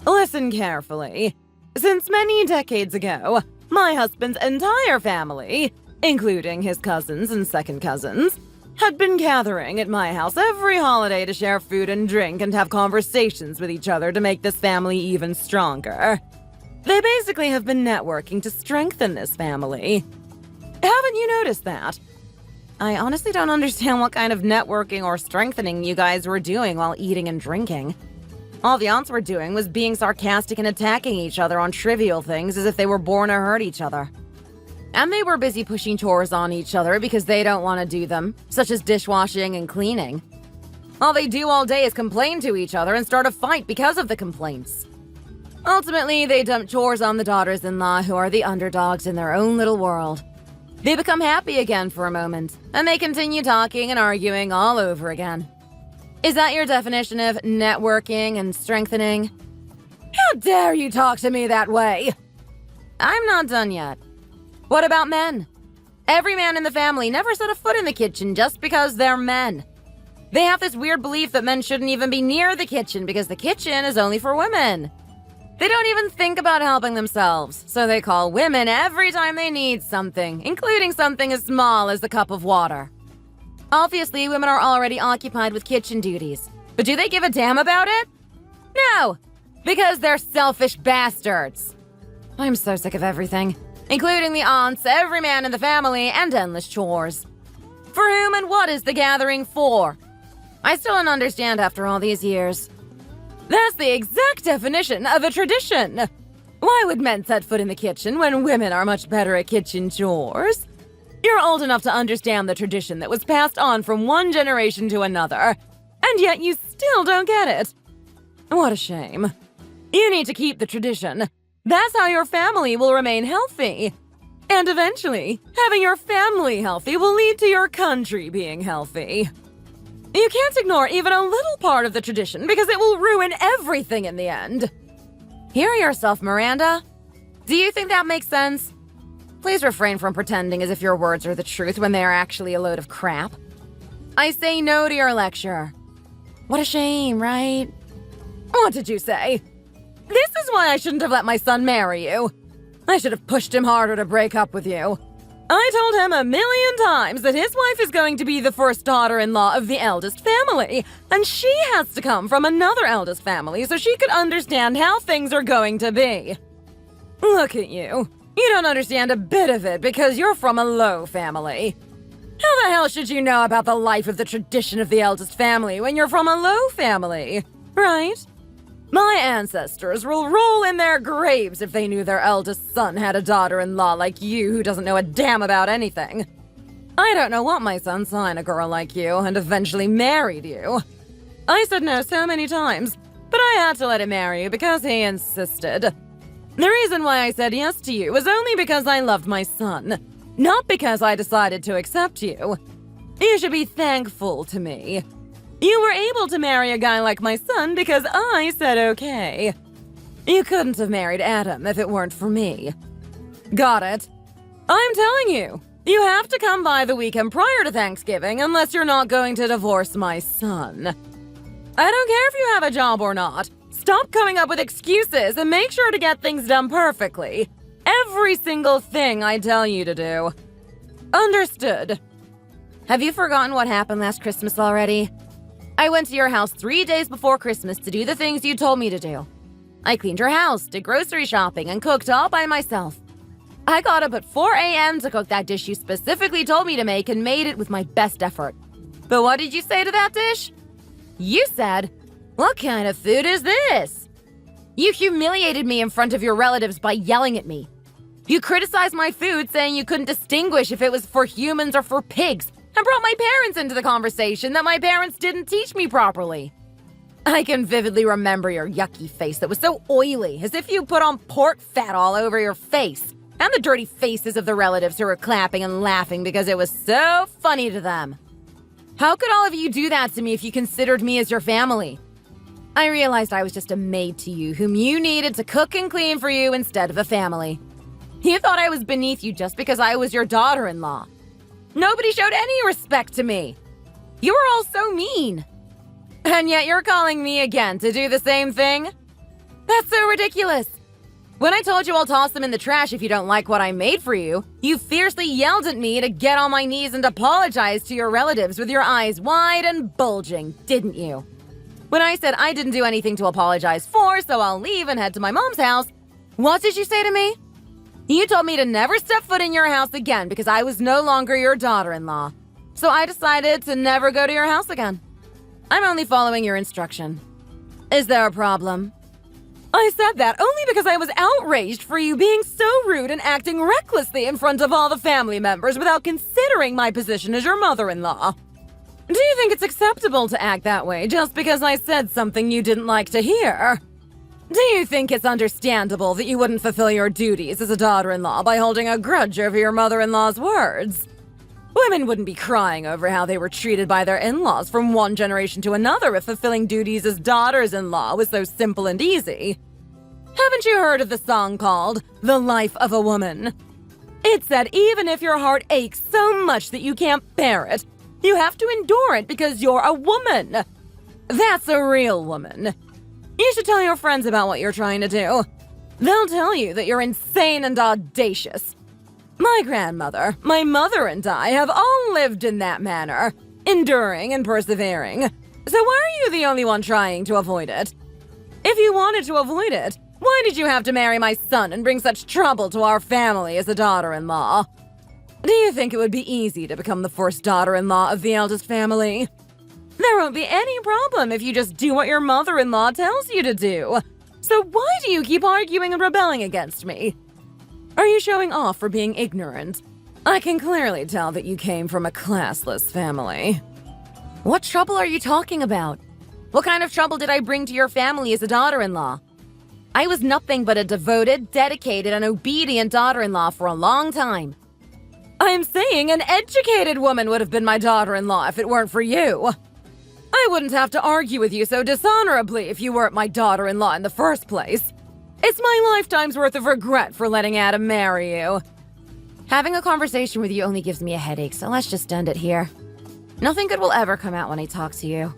Listen carefully. Since many decades ago, my husband's entire family, including his cousins and second cousins, had been gathering at my house every holiday to share food and drink and have conversations with each other to make this family even stronger. They basically have been networking to strengthen this family. Haven't you noticed that? I honestly don't understand what kind of networking or strengthening you guys were doing while eating and drinking. All the aunts were doing was being sarcastic and attacking each other on trivial things as if they were born to hurt each other. And they were busy pushing chores on each other because they don't want to do them, such as dishwashing and cleaning. All they do all day is complain to each other and start a fight because of the complaints. Ultimately, they dump chores on the daughters-in-law who are the underdogs in their own little world. They become happy again for a moment, and they continue talking and arguing all over again. Is that your definition of networking and strengthening? How dare you talk to me that way? I'm not done yet. What about men? Every man in the family never set a foot in the kitchen just because they're men. They have this weird belief that men shouldn't even be near the kitchen because the kitchen is only for women. They don't even think about helping themselves, so they call women every time they need something, including something as small as a cup of water. Obviously, women are already occupied with kitchen duties, but do they give a damn about it? No, because they're selfish bastards. I'm so sick of everything, including the aunts, every man in the family, and endless chores. For whom and what is the gathering for? I still don't understand after all these years. That's the exact definition of a tradition. Why would men set foot in the kitchen when women are much better at kitchen chores? You're old enough to understand the tradition that was passed on from one generation to another, and yet you still don't get it. What a shame. You need to keep the tradition. That's how your family will remain healthy. And eventually, having your family healthy will lead to your country being healthy. You can't ignore even a little part of the tradition because it will ruin everything in the end. Hear yourself, Miranda. Do you think that makes sense? Please refrain from pretending as if your words are the truth when they are actually a load of crap. I say no to your lecture. What a shame, right? What did you say? This is why I shouldn't have let my son marry you. I should have pushed him harder to break up with you. I told him 1,000,000 times that his wife is going to be the first daughter-in-law of the eldest family, and she has to come from another eldest family so she could understand how things are going to be. Look at you. You don't understand a bit of it because you're from a low family. How the hell should you know about the life of the tradition of the eldest family when you're from a low family, right? My ancestors will roll in their graves if they knew their eldest son had a daughter-in-law like you who doesn't know a damn about anything. I don't know what my son saw in a girl like you and eventually married you. I said no so many times, but I had to let him marry you because he insisted. The reason why I said yes to you was only because I loved my son, not because I decided to accept you. You should be thankful to me. You were able to marry a guy like my son because I said okay. You couldn't have married Adam if it weren't for me. Got it? I'm telling you, you have to come by the weekend prior to Thanksgiving unless you're not going to divorce my son. I don't care if you have a job or not. Stop coming up with excuses and make sure to get things done perfectly. Every single thing I tell you to do. Understood. Have you forgotten what happened last Christmas already? I went to your house 3 days before Christmas to do the things you told me to do. I cleaned your house, did grocery shopping, and cooked all by myself. I got up at 4 a.m. to cook that dish you specifically told me to make and made it with my best effort. But what did you say to that dish? You said, "What kind of food is this?" You humiliated me in front of your relatives by yelling at me. You criticized my food, saying you couldn't distinguish if it was for humans or for pigs, and brought my parents into the conversation that my parents didn't teach me properly. I can vividly remember your yucky face that was so oily, as if you put on pork fat all over your face, and the dirty faces of the relatives who were clapping and laughing because it was so funny to them. How could all of you do that to me if you considered me as your family? I realized I was just a maid to you whom you needed to cook and clean for you instead of a family. You thought I was beneath you just because I was your daughter-in-law. Nobody showed any respect to me. You were all so mean. And yet you're calling me again to do the same thing? That's so ridiculous. When I told you I'll toss them in the trash if you don't like what I made for you, you fiercely yelled at me to get on my knees and apologize to your relatives with your eyes wide and bulging, didn't you? When I said I didn't do anything to apologize for, so I'll leave and head to my mom's house, what did you say to me? You told me to never step foot in your house again because I was no longer your daughter-in-law. So I decided to never go to your house again. I'm only following your instruction. Is there a problem? I said that only because I was outraged for you being so rude and acting recklessly in front of all the family members without considering my position as your mother-in-law. Do you think it's acceptable to act that way just because I said something you didn't like to hear? Do you think it's understandable that you wouldn't fulfill your duties as a daughter-in-law by holding a grudge over your mother-in-law's words? Women wouldn't be crying over how they were treated by their in-laws from one generation to another if fulfilling duties as daughters-in-law was so simple and easy. Haven't you heard of the song called The Life of a Woman? It said even if your heart aches so much that you can't bear it, you have to endure it because you're a woman. That's a real woman. You should tell your friends about what you're trying to do. They'll tell you that you're insane and audacious. My grandmother, my mother, and I have all lived in that manner, enduring and persevering. So why are you the only one trying to avoid it? If you wanted to avoid it, why did you have to marry my son and bring such trouble to our family as a daughter-in-law? Do you think it would be easy to become the first daughter-in-law of the eldest family? There won't be any problem if you just do what your mother-in-law tells you to do. So why do you keep arguing and rebelling against me? Are you showing off for being ignorant? I can clearly tell that you came from a classless family. What trouble are you talking about? What kind of trouble did I bring to your family as a daughter-in-law? I was nothing but a devoted, dedicated, and obedient daughter-in-law for a long time. I'm saying an educated woman would have been my daughter-in-law if it weren't for you. I wouldn't have to argue with you so dishonorably if you weren't my daughter-in-law in the first place. It's my lifetime's worth of regret for letting Adam marry you. Having a conversation with you only gives me a headache, so let's just end it here. Nothing good will ever come out when I talk to you.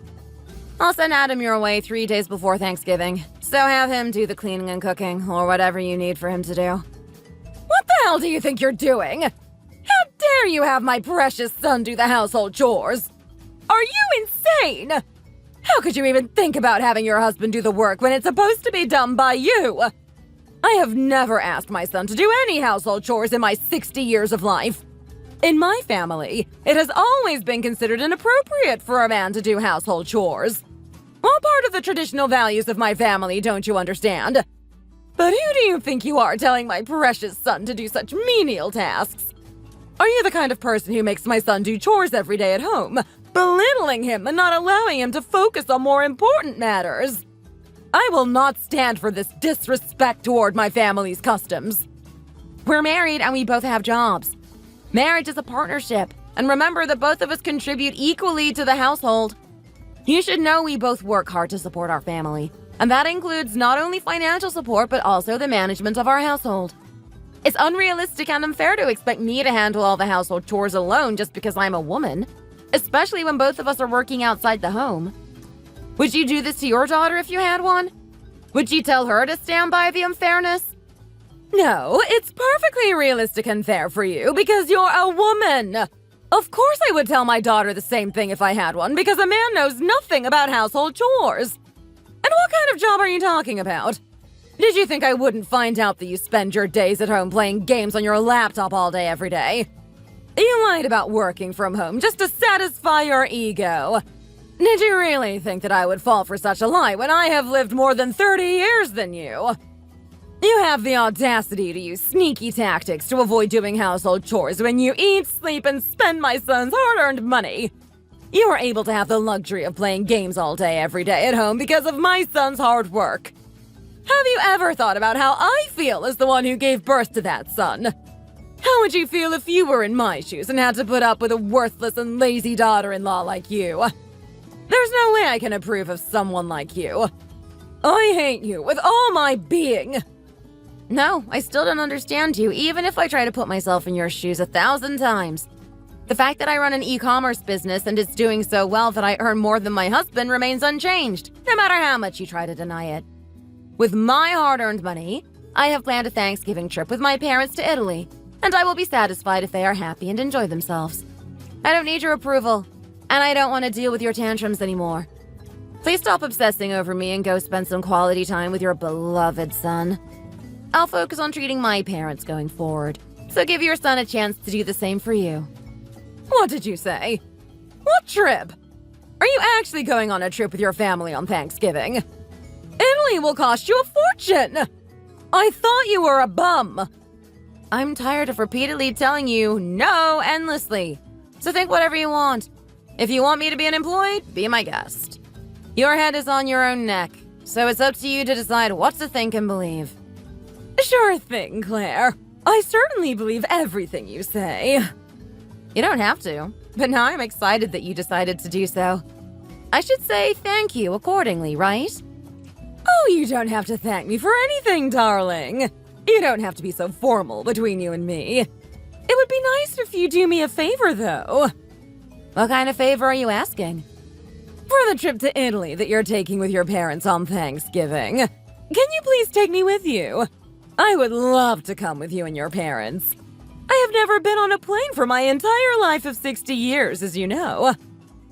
I'll send Adam your way 3 days before Thanksgiving, so have him do the cleaning and cooking, or whatever you need for him to do. What the hell do you think you're doing? How dare you have my precious son do the household chores? Are you insane? How could you even think about having your husband do the work when it's supposed to be done by you? I have never asked my son to do any household chores in my 60 years of life. In my family, it has always been considered inappropriate for a man to do household chores. What part of the traditional values of my family don't you understand? But who do you think you are telling my precious son to do such menial tasks? Are you the kind of person who makes my son do chores every day at home, belittling him and not allowing him to focus on more important matters? I will not stand for this disrespect toward my family's customs. We're married and we both have jobs. Marriage is a partnership, and remember that both of us contribute equally to the household. You should know we both work hard to support our family, and that includes not only financial support but also the management of our household. It's unrealistic and unfair to expect me to handle all the household chores alone just because I'm a woman, especially when both of us are working outside the home. Would you do this to your daughter if you had one? Would you tell her to stand by the unfairness? No, it's perfectly realistic and fair for you because you're a woman. Of course I would tell my daughter the same thing if I had one because a man knows nothing about household chores. And what kind of job are you talking about? Did you think I wouldn't find out that you spend your days at home playing games on your laptop all day every day? You lied about working from home just to satisfy your ego. Did you really think that I would fall for such a lie when I have lived more than 30 years than you? You have the audacity to use sneaky tactics to avoid doing household chores when you eat, sleep, and spend my son's hard-earned money. You are able to have the luxury of playing games all day every day at home because of my son's hard work. Have you ever thought about how I feel as the one who gave birth to that son? How would you feel if you were in my shoes and had to put up with a worthless and lazy daughter-in-law like you? There's no way I can approve of someone like you. I hate you with all my being. No, I still don't understand you, even if I try to put myself in your shoes 1,000 times. The fact that I run an e-commerce business and it's doing so well that I earn more than my husband remains unchanged, no matter how much you try to deny it. With my hard-earned money, I have planned a Thanksgiving trip with my parents to Italy, and I will be satisfied if they are happy and enjoy themselves. I don't need your approval, and I don't want to deal with your tantrums anymore. Please stop obsessing over me and go spend some quality time with your beloved son. I'll focus on treating my parents going forward, so give your son a chance to do the same for you. What did you say? What trip? Are you actually going on a trip with your family on Thanksgiving? only will cost you a fortune. I thought you were a bum. I'm tired of repeatedly telling you no endlessly. So think whatever you want. If you want me to be unemployed, be my guest. Your head is on your own neck, so it's up to you to decide what to think and believe. Sure thing, Claire. I certainly believe everything you say. You don't have to, but now I'm excited that you decided to do so. I should say thank you accordingly, right? Oh, you don't have to thank me for anything, darling. You don't have to be so formal between you and me. It would be nice if you do me a favor, though. What kind of favor are you asking? For the trip to Italy that you're taking with your parents on Thanksgiving. Can you please take me with you? I would love to come with you and your parents. I have never been on a plane for my entire life of 60 years, as you know.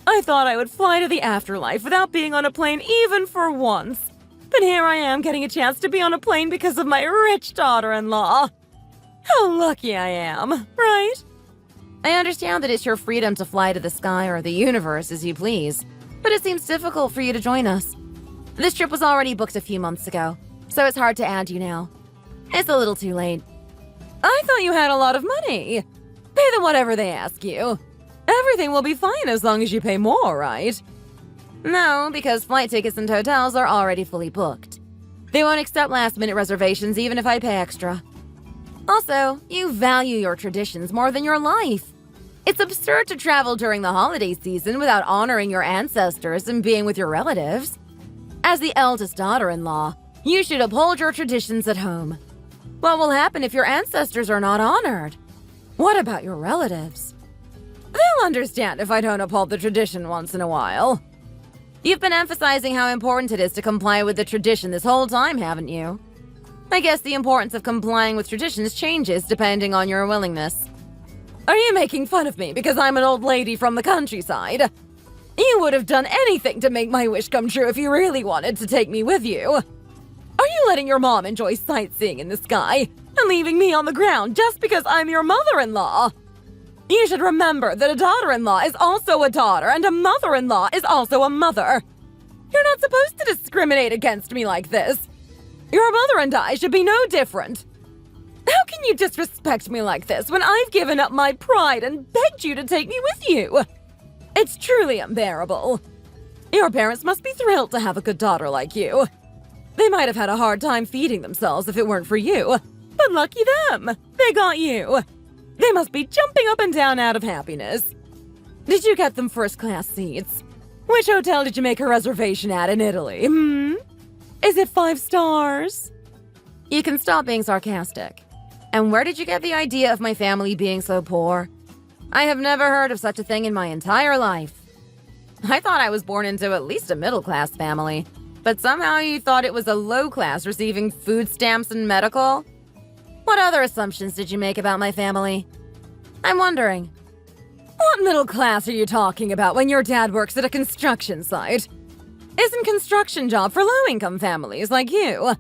I thought I would fly to the afterlife without being on a plane even for once. But here I am getting a chance to be on a plane because of my rich daughter-in-law. How lucky I am, right? I understand that it's your freedom to fly to the sky or the universe as you please, but it seems difficult for you to join us. This trip was already booked a few months ago, so it's hard to add you now. It's a little too late. I thought you had a lot of money. Pay them whatever they ask you. Everything will be fine as long as you pay more, right? No, because flight tickets and hotels are already fully booked. They won't accept last-minute reservations even if I pay extra. Also, you value your traditions more than your life. It's absurd to travel during the holiday season without honoring your ancestors and being with your relatives. As the eldest daughter-in-law, you should uphold your traditions at home. What will happen if your ancestors are not honored? What about your relatives? They'll understand if I don't uphold the tradition once in a while. You've been emphasizing how important it is to comply with the tradition this whole time, haven't you? I guess the importance of complying with traditions changes depending on your willingness. Are you making fun of me because I'm an old lady from the countryside? You would have done anything to make my wish come true if you really wanted to take me with you. Are you letting your mom enjoy sightseeing in the sky and leaving me on the ground just because I'm your mother-in-law? You should remember that a daughter-in-law is also a daughter and a mother-in-law is also a mother. You're not supposed to discriminate against me like this. Your mother and I should be no different. How can you disrespect me like this when I've given up my pride and begged you to take me with you? It's truly unbearable. Your parents must be thrilled to have a good daughter like you. They might have had a hard time feeding themselves if it weren't for you, but lucky them, they got you. They must be jumping up and down out of happiness. Did you get them first-class seats? Which hotel did you make a reservation at in Italy, Is it 5 stars? You can stop being sarcastic. And where did you get the idea of my family being so poor? I have never heard of such a thing in my entire life. I thought I was born into at least a middle-class family, but somehow you thought it was a low class receiving food stamps and medical? What other assumptions did you make about my family? I'm wondering. What middle class are you talking about when your dad works at a construction site? Isn't construction job for low-income families like you?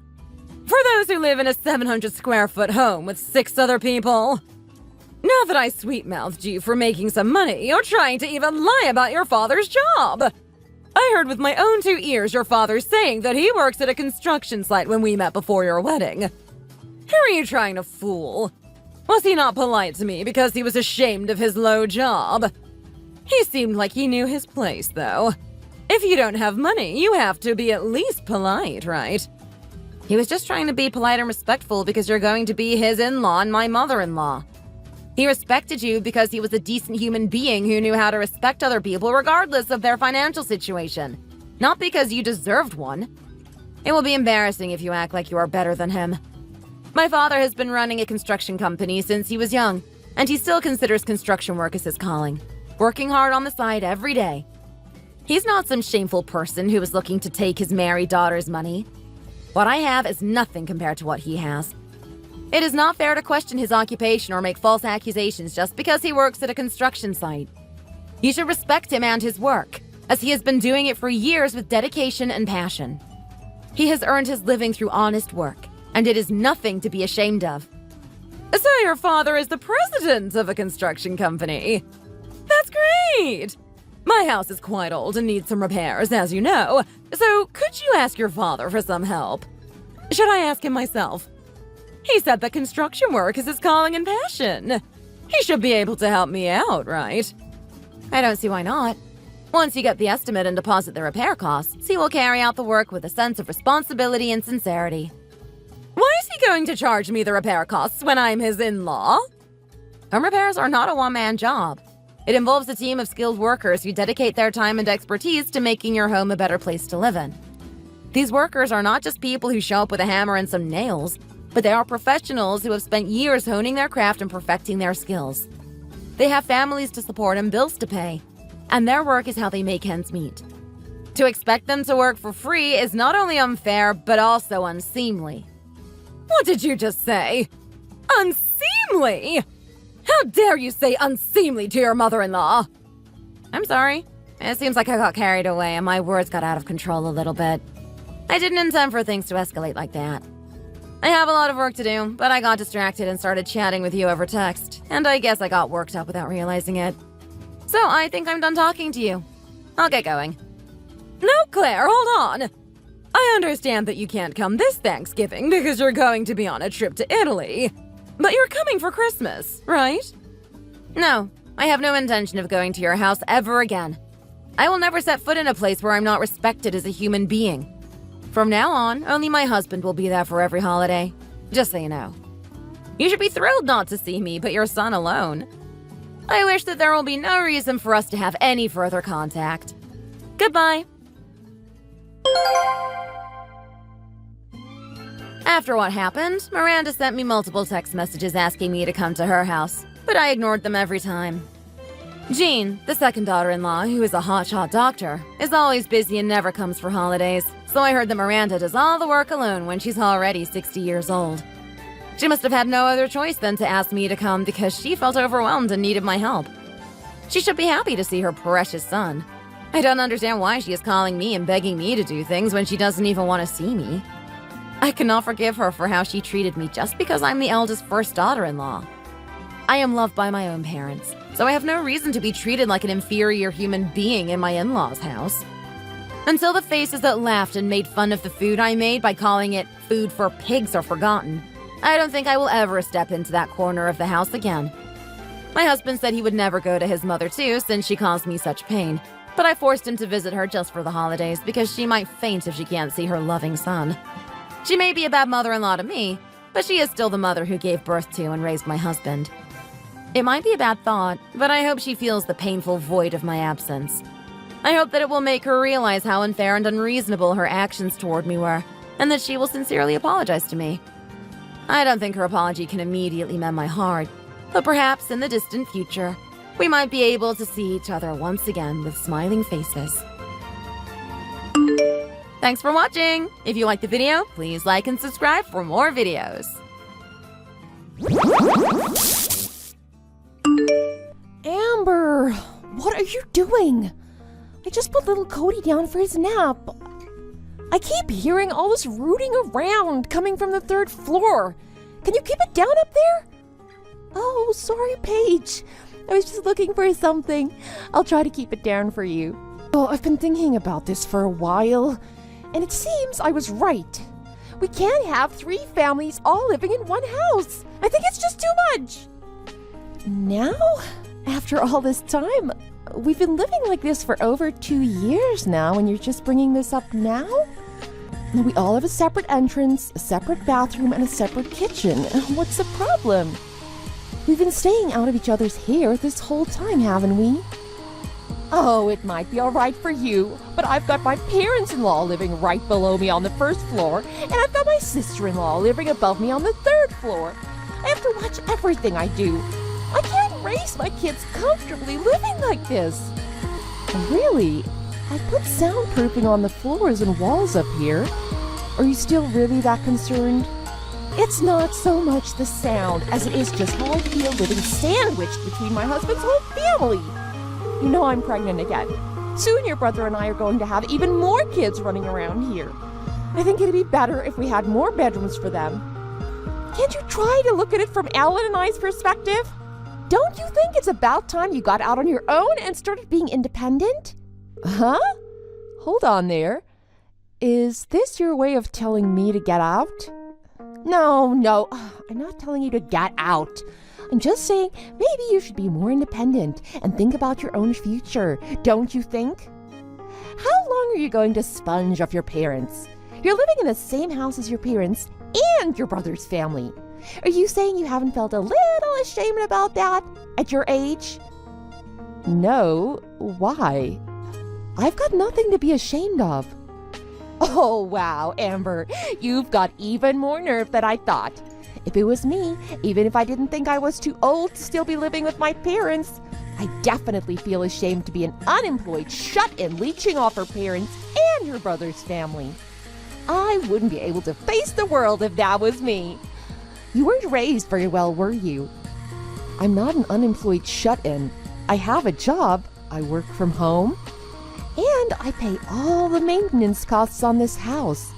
For those who live in a 700-square-foot home with 6 other people? Now that I sweet-mouthed you for making some money, you're trying to even lie about your father's job. I heard with my own 2 ears your father saying that he works at a construction site when we met before your wedding. Who are you trying to fool? Was he not polite to me because he was ashamed of his low job? He seemed like he knew his place, though. If you don't have money, you have to be at least polite, right? He was just trying to be polite and respectful because you're going to be his in-law and my mother-in-law. He respected you because he was a decent human being who knew how to respect other people regardless of their financial situation, not because you deserved one. It will be embarrassing if you act like you are better than him. My father has been running a construction company since he was young, and he still considers construction work as his calling, working hard on the side every day. He's not some shameful person who is looking to take his married daughter's money. What I have is nothing compared to what he has. It is not fair to question his occupation or make false accusations just because he works at a construction site. You should respect him and his work, as he has been doing it for years with dedication and passion. He has earned his living through honest work, and it is nothing to be ashamed of. So your father is the president of a construction company. That's great! My house is quite old and needs some repairs, as you know, so could you ask your father for some help? Should I ask him myself? He said that construction work is his calling and passion. He should be able to help me out, right? I don't see why not. Once you get the estimate and deposit the repair costs, he will carry out the work with a sense of responsibility and sincerity. Why is he going to charge me the repair costs when I'm his in-law? Home repairs are not a one-man job. It involves a team of skilled workers who dedicate their time and expertise to making your home a better place to live in. These workers are not just people who show up with a hammer and some nails, but they are professionals who have spent years honing their craft and perfecting their skills. They have families to support and bills to pay, and their work is how they make ends meet. To expect them to work for free is not only unfair, but also unseemly. What did you just say? Unseemly? How dare you say unseemly to your mother-in-law? I'm sorry. It seems like I got carried away and my words got out of control a little bit. I didn't intend for things to escalate like that. I have a lot of work to do, but I got distracted and started chatting with you over text, and I guess I got worked up without realizing it. So I think I'm done talking to you. I'll get going. No, Claire, hold on. I understand that you can't come this Thanksgiving because you're going to be on a trip to Italy. But you're coming for Christmas, right? No, I have no intention of going to your house ever again. I will never set foot in a place where I'm not respected as a human being. From now on, only my husband will be there for every holiday. Just so you know. You should be thrilled not to see me, but your son alone. I wish that there will be no reason for us to have any further contact. Goodbye. After what happened, Miranda sent me multiple text messages asking me to come to her house, but I ignored them every time. Jean, the second daughter-in-law, who is a hotshot doctor, is always busy and never comes for holidays, so I heard that Miranda does all the work alone when she's already 60 years old. She must have had no other choice than to ask me to come because she felt overwhelmed and needed my help. She should be happy to see her precious son. I don't understand why she is calling me and begging me to do things when she doesn't even want to see me. I cannot forgive her for how she treated me just because I'm the eldest first daughter-in-law. I am loved by my own parents, so I have no reason to be treated like an inferior human being in my in-laws' house. Until the faces that laughed and made fun of the food I made by calling it food for pigs are forgotten, I don't think I will ever step into that corner of the house again. My husband said he would never go to his mother too since she caused me such pain, but I forced him to visit her just for the holidays because she might faint if she can't see her loving son. She may be a bad mother-in-law to me, but she is still the mother who gave birth to and raised my husband. It might be a bad thought, but I hope she feels the painful void of my absence. I hope that it will make her realize how unfair and unreasonable her actions toward me were, and that she will sincerely apologize to me. I don't think her apology can immediately mend my heart, but perhaps in the distant future, we might be able to see each other once again with smiling faces. Thanks for watching! If you liked the video, please like and subscribe for more videos. Amber, what are you doing? I just put little Cody down for his nap. I keep hearing all this rooting around coming from the third floor. Can you keep it down up there? Oh, sorry, Paige. I was just looking for something. I'll try to keep it down for you. Oh, I've been thinking about this for a while, and it seems I was right. We can't have 3 families all living in one house. I think it's just too much. Now, after all this time, we've been living like this for over 2 years now, and you're just bringing this up now? We all have a separate entrance, a separate bathroom, and a separate kitchen. What's the problem? We've been staying out of each other's hair this whole time, haven't we? Oh, it might be all right for you, but I've got my parents-in-law living right below me on the 1st floor, and I've got my sister-in-law living above me on the 3rd floor. I have to watch everything I do. I can't raise my kids comfortably living like this. And really, I put soundproofing on the floors and walls up here. Are you still really that concerned? It's not so much the sound as it is just how I feel living sandwiched between my husband's whole family. You know I'm pregnant again. Soon your brother and I are going to have even more kids running around here. I think it'd be better if we had more bedrooms for them. Can't you try to look at it from Alan and I's perspective? Don't you think it's about time you got out on your own and started being independent? Huh? Hold on there. Is this your way of telling me to get out? No, I'm not telling you to get out. I'm just saying maybe you should be more independent and think about your own future, don't you think? How long are you going to sponge off your parents? You're living in the same house as your parents and your brother's family. Are you saying you haven't felt a little ashamed about that at your age? No, why? I've got nothing to be ashamed of. Oh, wow, Amber, you've got even more nerve than I thought. If it was me, even if I didn't think I was too old to still be living with my parents, I definitely feel ashamed to be an unemployed shut-in leeching off her parents and your brother's family. I wouldn't be able to face the world if that was me. You weren't raised very well, were you? I'm not an unemployed shut-in. I have a job, I work from home, and I pay all the maintenance costs on this house.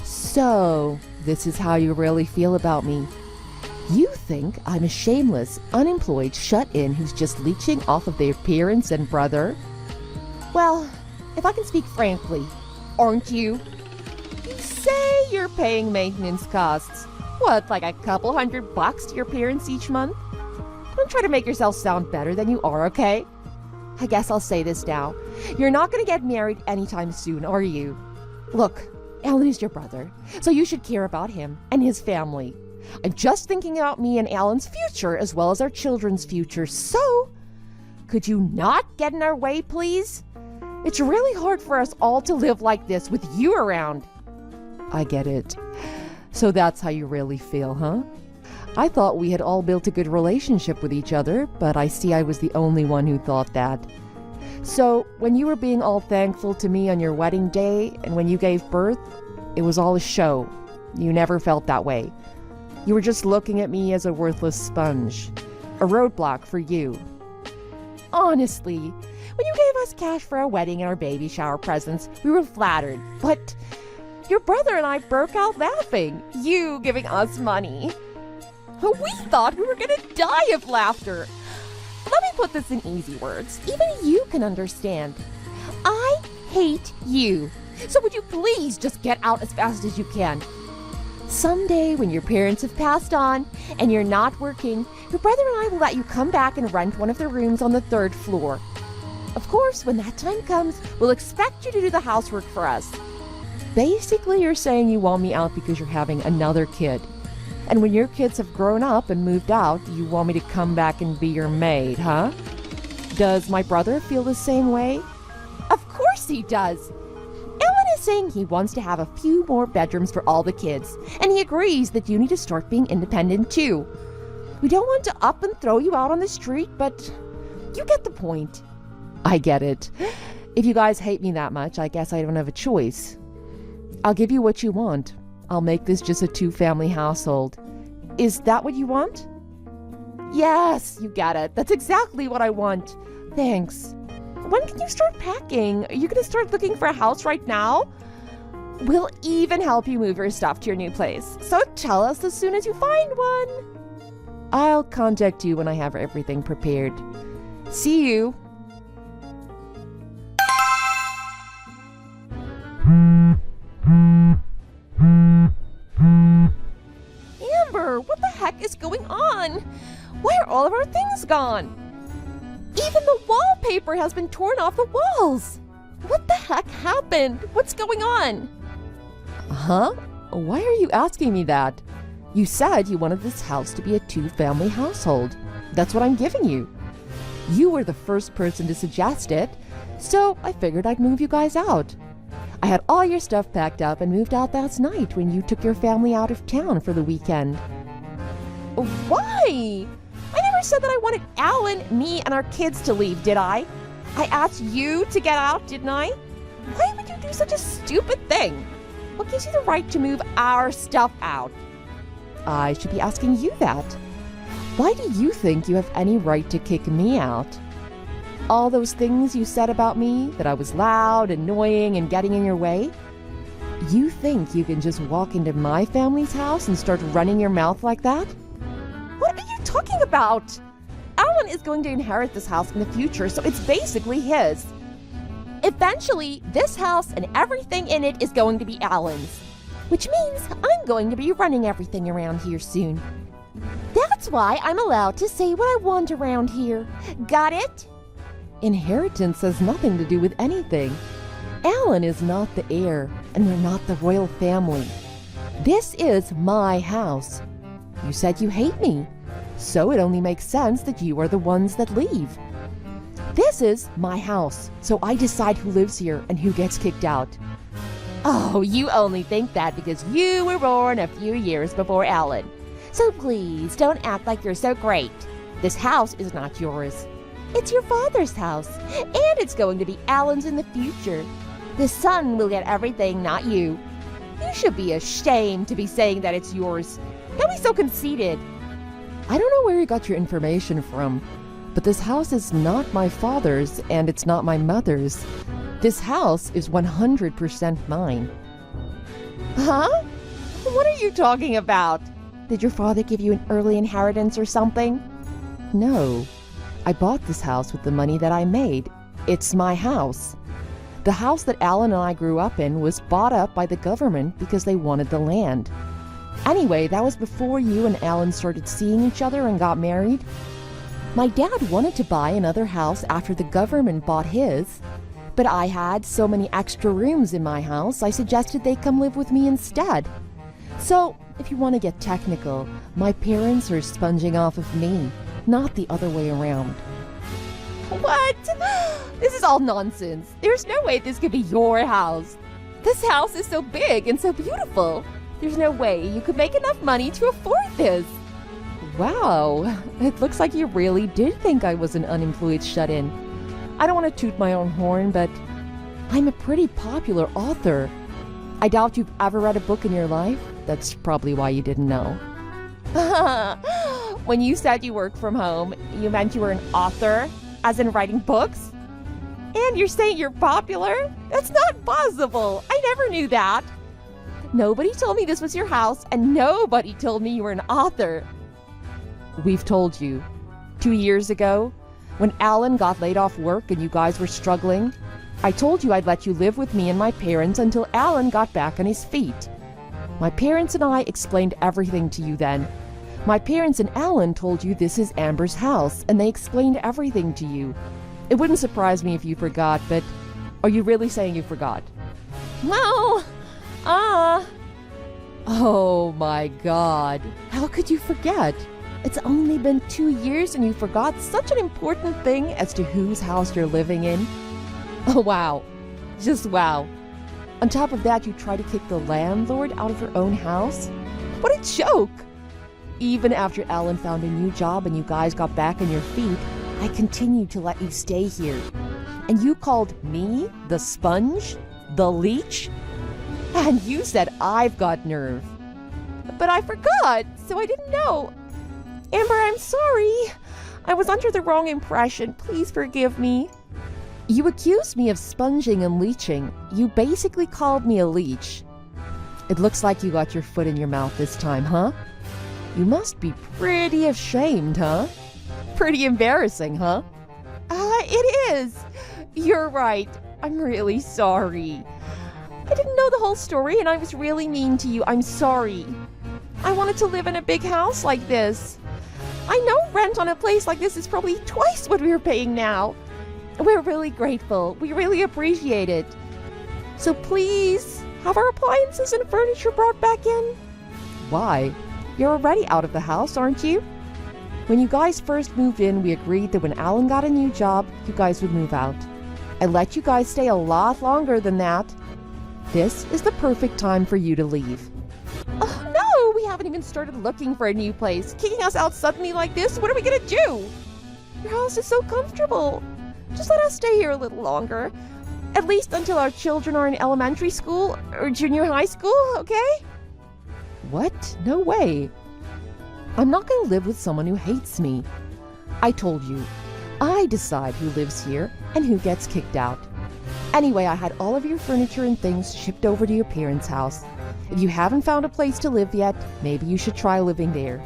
So, this is how you really feel about me. You think I'm a shameless, unemployed shut-in who's just leeching off of their parents and brother? Well, if I can speak frankly, aren't you? You say you're paying maintenance costs. What, like a couple $100 to your parents each month? Don't try to make yourself sound better than you are, okay? I guess I'll say this now. You're not going to get married anytime soon, are you? Look, Alan is your brother, so you should care about him and his family. I'm just thinking about me and Alan's future as well as our children's future, so could you not get in our way, please? It's really hard for us all to live like this with you around. I get it. So that's how you really feel, huh? I thought we had all built a good relationship with each other, but I see I was the only one who thought that. So, when you were being all thankful to me on your wedding day and when you gave birth, it was all a show. You never felt that way. You were just looking at me as a worthless sponge. A roadblock for you. Honestly, when you gave us cash for our wedding and our baby shower presents, we were flattered. But your brother and I broke out laughing, you giving us money. We thought we were going to die of laughter. Let me put this in easy words. Even you can understand. I hate you. So would you please just get out as fast as you can? Someday, when your parents have passed on and you're not working, your brother and I will let you come back and rent one of the rooms on the 3rd floor. Of course, when that time comes, we'll expect you to do the housework for us. Basically, you're saying you want me out because you're having another kid. And when your kids have grown up and moved out, you want me to come back and be your maid, huh? Does my brother feel the same way? Of course he does. Alan is saying he wants to have a few more bedrooms for all the kids, and he agrees that you need to start being independent too. We don't want to up and throw you out on the street, but you get the point. I get it. If you guys hate me that much, I guess I don't have a choice. I'll give you what you want. I'll make this just a 2-family household. Is that what you want? Yes, you get it. That's exactly what I want. Thanks. When can you start packing? Are you going to start looking for a house right now? We'll even help you move your stuff to your new place. So tell us as soon as you find one. I'll contact you when I have everything prepared. See you. Amber, what the heck is going on? Why are all of our things gone? Even the wallpaper has been torn off the walls. What the heck happened? What's going on? Huh? Why are you asking me that? You said you wanted this house to be a 2-family household. That's what I'm giving you. You were the first person to suggest it, so I figured I'd move you guys out. I had all your stuff packed up and moved out last night when you took your family out of town for the weekend. Why? I never said that I wanted Alan, me, and our kids to leave, did I? I asked you to get out, didn't I? Why would you do such a stupid thing? What gives you the right to move our stuff out? I should be asking you that. Why do you think you have any right to kick me out? All those things you said about me, that I was loud, annoying, and getting in your way? You think you can just walk into my family's house and start running your mouth like that? What are you talking about? Alan Alan is going to inherit this house in the future, so it's basically his. Eventually, this house and everything in it is going to be Alan's, which means I'm going to be running everything around here soon. That's why I'm allowed to say what I want around here. Got it? Inheritance has nothing to do with anything. Alan is not the heir, and we're not the royal family. This is my house. You said you hate me, so it only makes sense that you are the ones that leave. This is my house, so I decide who lives here and who gets kicked out. Oh, you only think that because you were born a few years before Alan. So please don't act like you're so great. This house is not yours. It's your father's house, and it's going to be Alan's in the future. The son will get everything, not you. You should be ashamed to be saying that it's yours. Don't be so conceited. I don't know where you got your information from, but this house is not my father's and it's not my mother's. This house is 100% mine. Huh? What are you talking about? Did your father give you an early inheritance or something? No, I bought this house with the money that I made. It's my house. The house that Alan and I grew up in was bought up by the government because they wanted the land. Anyway, that was before you and Alan started seeing each other and got married. My dad wanted to buy another house after the government bought his, but I had so many extra rooms in my house, I suggested they come live with me instead. So, if you want to get technical, my parents are sponging off of me, not the other way around. What? This is all nonsense. There's no way this could be your house. This house is so big and so beautiful. There's no way you could make enough money to afford this. Wow, it looks like you really did think I was an unemployed shut-in. I don't want to toot my own horn, but I'm a pretty popular author. I doubt you've ever read a book in your life. That's probably why you didn't know. When you said you work from home, you meant you were an author, as in writing books? And you're saying you're popular? That's not possible. I never knew that. Nobody told me this was your house, and nobody told me you were an author. We've told you. 2 years ago, when Alan got laid off work and you guys were struggling, I told you I'd let you live with me and my parents until Alan got back on his feet. My parents and I explained everything to you then. My parents and Alan told you this is Amber's house, and they explained everything to you. It wouldn't surprise me if you forgot, but are you really saying you forgot? Well, Oh my God. How could you forget? It's only been 2 years and you forgot such an important thing as to whose house you're living in? Oh wow. Just wow. On top of that, you try to kick the landlord out of her own house? What a joke! Even after Alan found a new job and you guys got back on your feet, I continued to let you stay here. And you called me the sponge? The leech? And you said I've got nerve. but I forgot, so I didn't know. Amber, I'm sorry. I was under the wrong impression. Please forgive me. You accused me of sponging and leeching. You basically called me a leech. It looks like you got your foot in your mouth this time, huh? You must be pretty ashamed, huh? Pretty embarrassing, huh? It is. You're right. I'm really sorry. I didn't know the whole story and I was really mean to you. I'm sorry. I wanted to live in a big house like this. I know rent on a place like this is probably twice what we're paying now. We're really grateful. We really appreciate it. So please, have our appliances and furniture brought back in? Why? You're already out of the house, aren't you? When you guys first moved in, we agreed that when Alan got a new job, you guys would move out. I let you guys stay a lot longer than that. This is the perfect time for you to leave. Oh no, we haven't even started looking for a new place. Kicking us out suddenly like this, what are we gonna do? Your house is so comfortable. Just let us stay here a little longer. At least until our children are in elementary school or junior high school, okay? What? No way. I'm not going to live with someone who hates me. I told you, I decide who lives here and who gets kicked out. Anyway, I had all of your furniture and things shipped over to your parents' house. If you haven't found a place to live yet, maybe you should try living there.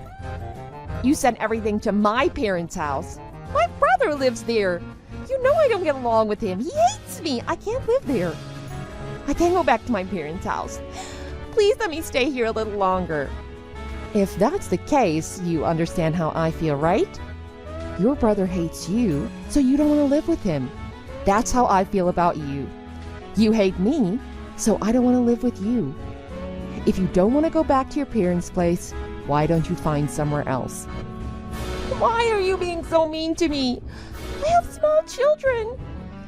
You sent everything to my parents' house. brother lives there. You know I don't get along with him. He hates me. I can't live there. I can't go back to my parents' house. Please let me stay here a little longer. If that's the case, you understand how I feel, right? Your brother hates you, so you don't want to live with him. That's how I feel about you. You hate me, so I don't want to live with you. If you don't want to go back to your parents' place, why don't you find somewhere else? Why are you being so mean to me? I have small children.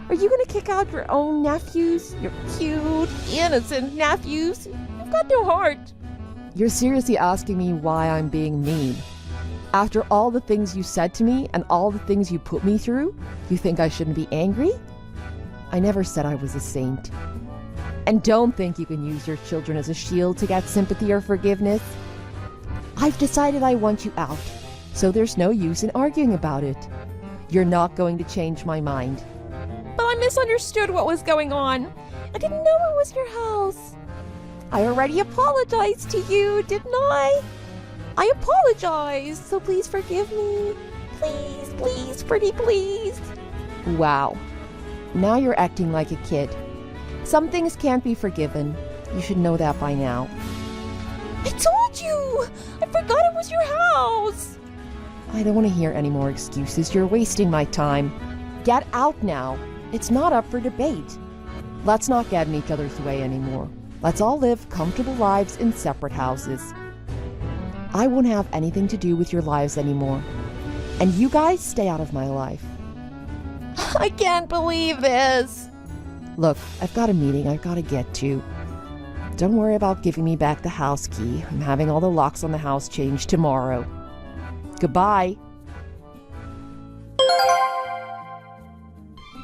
Are you going to kick out your own nephews? Your cute, innocent nephews? You've got no heart. You're seriously asking me why I'm being mean. After all the things you said to me and all the things you put me through, you think I shouldn't be angry? I never said I was a saint. And don't think you can use your children as a shield to get sympathy or forgiveness. I've decided I want you out, so there's no use in arguing about it. You're not going to change my mind. But I misunderstood what was going on. I didn't know it was your house. I already apologized to you, didn't I? I apologize, so please forgive me. Please, please, pretty please. Wow. Now you're acting like a kid. Some things can't be forgiven. You should know that by now. I told you! I forgot it was your house! I don't want to hear any more excuses. You're wasting my time. Get out now. It's not up for debate. Let's not get in each other's way anymore. Let's all live comfortable lives in separate houses. I won't have anything to do with your lives anymore. And you guys stay out of my life. I can't believe this. Look, I've got a meeting I've got to get to. Don't worry about giving me back the house key. I'm having all the locks on the house changed tomorrow. Goodbye.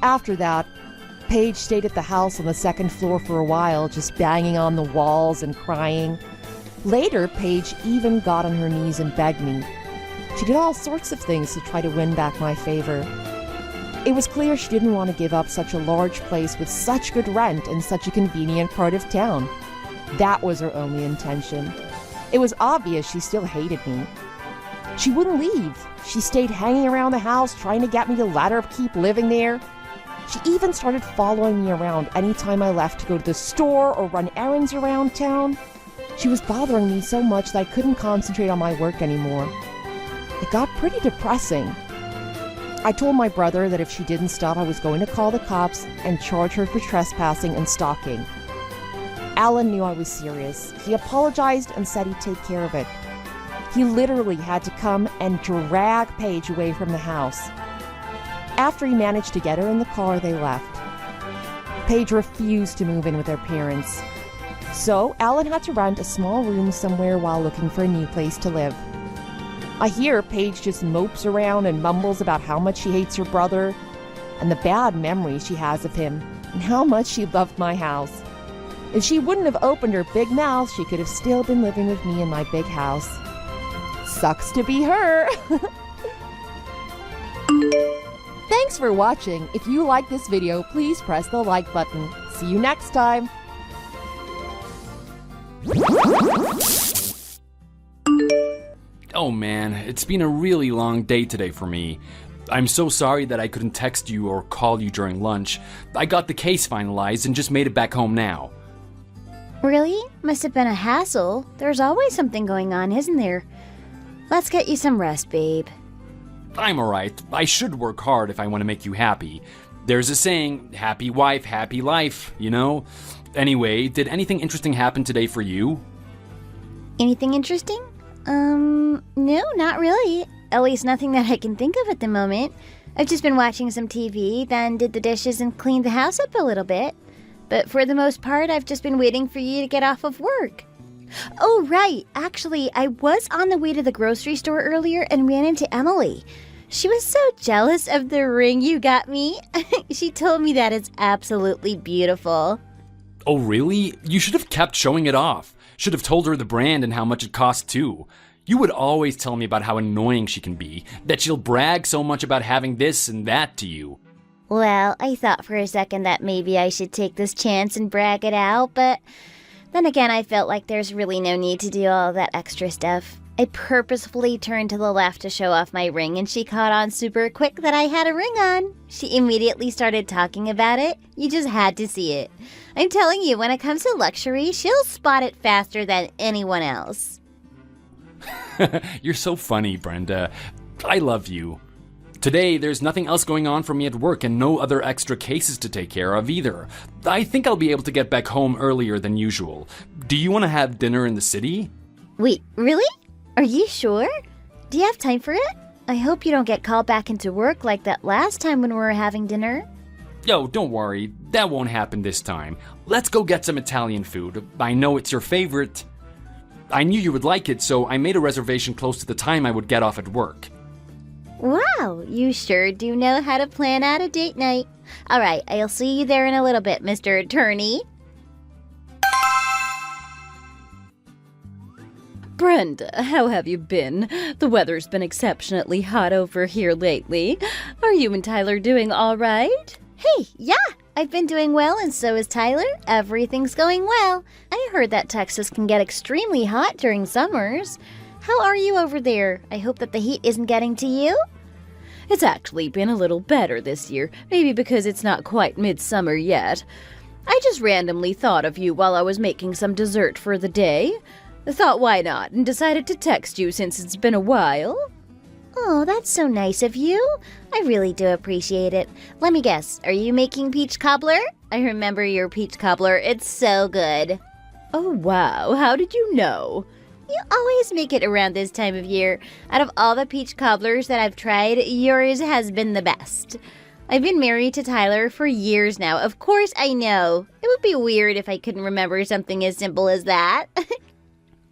After that, Paige stayed at the house on the second floor for a while, just banging on the walls and crying. Later, Paige even got on her knees and begged me. She did all sorts of things to try to win back my favor. It was clear she didn't want to give up such a large place with such good rent in such a convenient part of town. That was her only intention. It was obvious she still hated me. She wouldn't leave. She stayed hanging around the house trying to get me to let her keep living there. She even started following me around anytime I left to go to the store or run errands around town. She was bothering me so much that I couldn't concentrate on my work anymore. It got pretty depressing. I told my brother that if she didn't stop, I was going to call the cops and charge her for trespassing and stalking. Alan knew I was serious. He apologized and said he'd take care of it. He literally had to come and drag Paige away from the house. After he managed to get her in the car, they left. Paige refused to move in with her parents. So Alan had to rent a small room somewhere while looking for a new place to live. I hear Paige just mopes around and mumbles about how much she hates her brother and the bad memories she has of him and how much she loved my house. If she wouldn't have opened her big mouth, she could have still been living with me in my big house. Sucks to be her. Thanks for watching. If you like this video, please press the like button. See you next time. Oh man, it's been a really long day today for me. I'm so sorry that I couldn't text you or call you during lunch. I got the case finalized and just made it back home now. Really? Must have been a hassle. There's always something going on, isn't there? Let's get you some rest, babe. I'm alright. I should work hard if I want to make you happy. There's a saying, happy wife, happy life, you know? Anyway, did anything interesting happen today for you? Anything interesting? No, not really. At least nothing that I can think of at the moment. I've just been watching some TV, then did the dishes and cleaned the house up a little bit. But for the most part, I've just been waiting for you to get off of work. Oh, right. Actually, I was on the way to the grocery store earlier and ran into Emily. She was so jealous of the ring you got me. She told me that it's absolutely beautiful. Oh really? You should have kept showing it off. Should have told her the brand and how much it cost too. You would always tell me about how annoying she can be, that she'll brag so much about having this and that to you. Well, I thought for a second that maybe I should take this chance and brag it out, but then again I felt like there's really no need to do all that extra stuff. I purposefully turned to the left to show off my ring, and she caught on super quick that I had a ring on. She immediately started talking about it. You just had to see it. I'm telling you, when it comes to luxury, she'll spot it faster than anyone else. You're so funny, Brenda. I love you. Today, there's nothing else going on for me at work and no other extra cases to take care of either. I think I'll be able to get back home earlier than usual. Do you want to have dinner in the city? Wait, really? Are you sure? Do you have time for it? I hope you don't get called back into work like that last time when we were having dinner. Yo, don't worry. That won't happen this time. Let's go get some Italian food. I know it's your favorite. I knew you would like it, so I made a reservation close to the time I would get off at work. Wow, you sure do know how to plan out a date night. All right, I'll see you there in a little bit, Mr. Attorney. Brenda, how have you been? The weather's been exceptionally hot over here lately. Are you and Tyler doing all right? Hey, yeah, I've been doing well, and so is Tyler. Everything's going well. I heard that Texas can get extremely hot during summers. How are you over there? I hope that the heat isn't getting to you. It's actually been a little better this year, maybe because it's not quite midsummer yet. I just randomly thought of you while I was making some dessert for the day. I thought why not, and decided to text you since it's been a while. Oh, that's so nice of you. I really do appreciate it. Let me guess, are you making peach cobbler? I remember your peach cobbler. It's so good. Oh wow, how did you know? You always make it around this time of year. Out of all the peach cobblers that I've tried, yours has been the best. I've been married to Tyler for years now. Of course I know. It would be weird if I couldn't remember something as simple as that.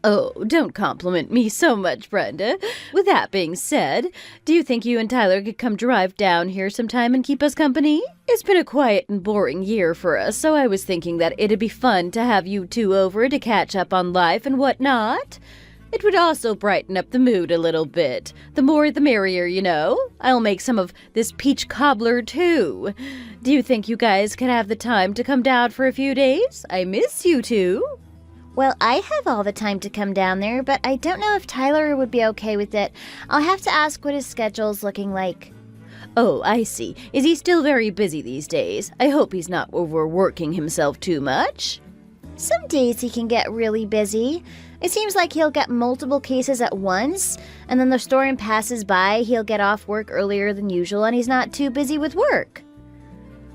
Oh, don't compliment me so much, Brenda. With that being said, do you think you and Tyler could come drive down here sometime and keep us company? It's been a quiet and boring year for us, so I was thinking that it'd be fun to have you two over to catch up on life and whatnot. It would also brighten up the mood a little bit. The more the merrier, you know. I'll make some of this peach cobbler too. Do you think you guys could have the time to come down for a few days? I miss you two. Well, I have all the time to come down there, but I don't know if Tyler would be okay with it. I'll have to ask what his schedule's looking like. Oh, I see. Is he still very busy these days? I hope he's not overworking himself too much. Some days he can get really busy. It seems like he'll get multiple cases at once, and then the storm passes by, he'll get off work earlier than usual, and he's not too busy with work.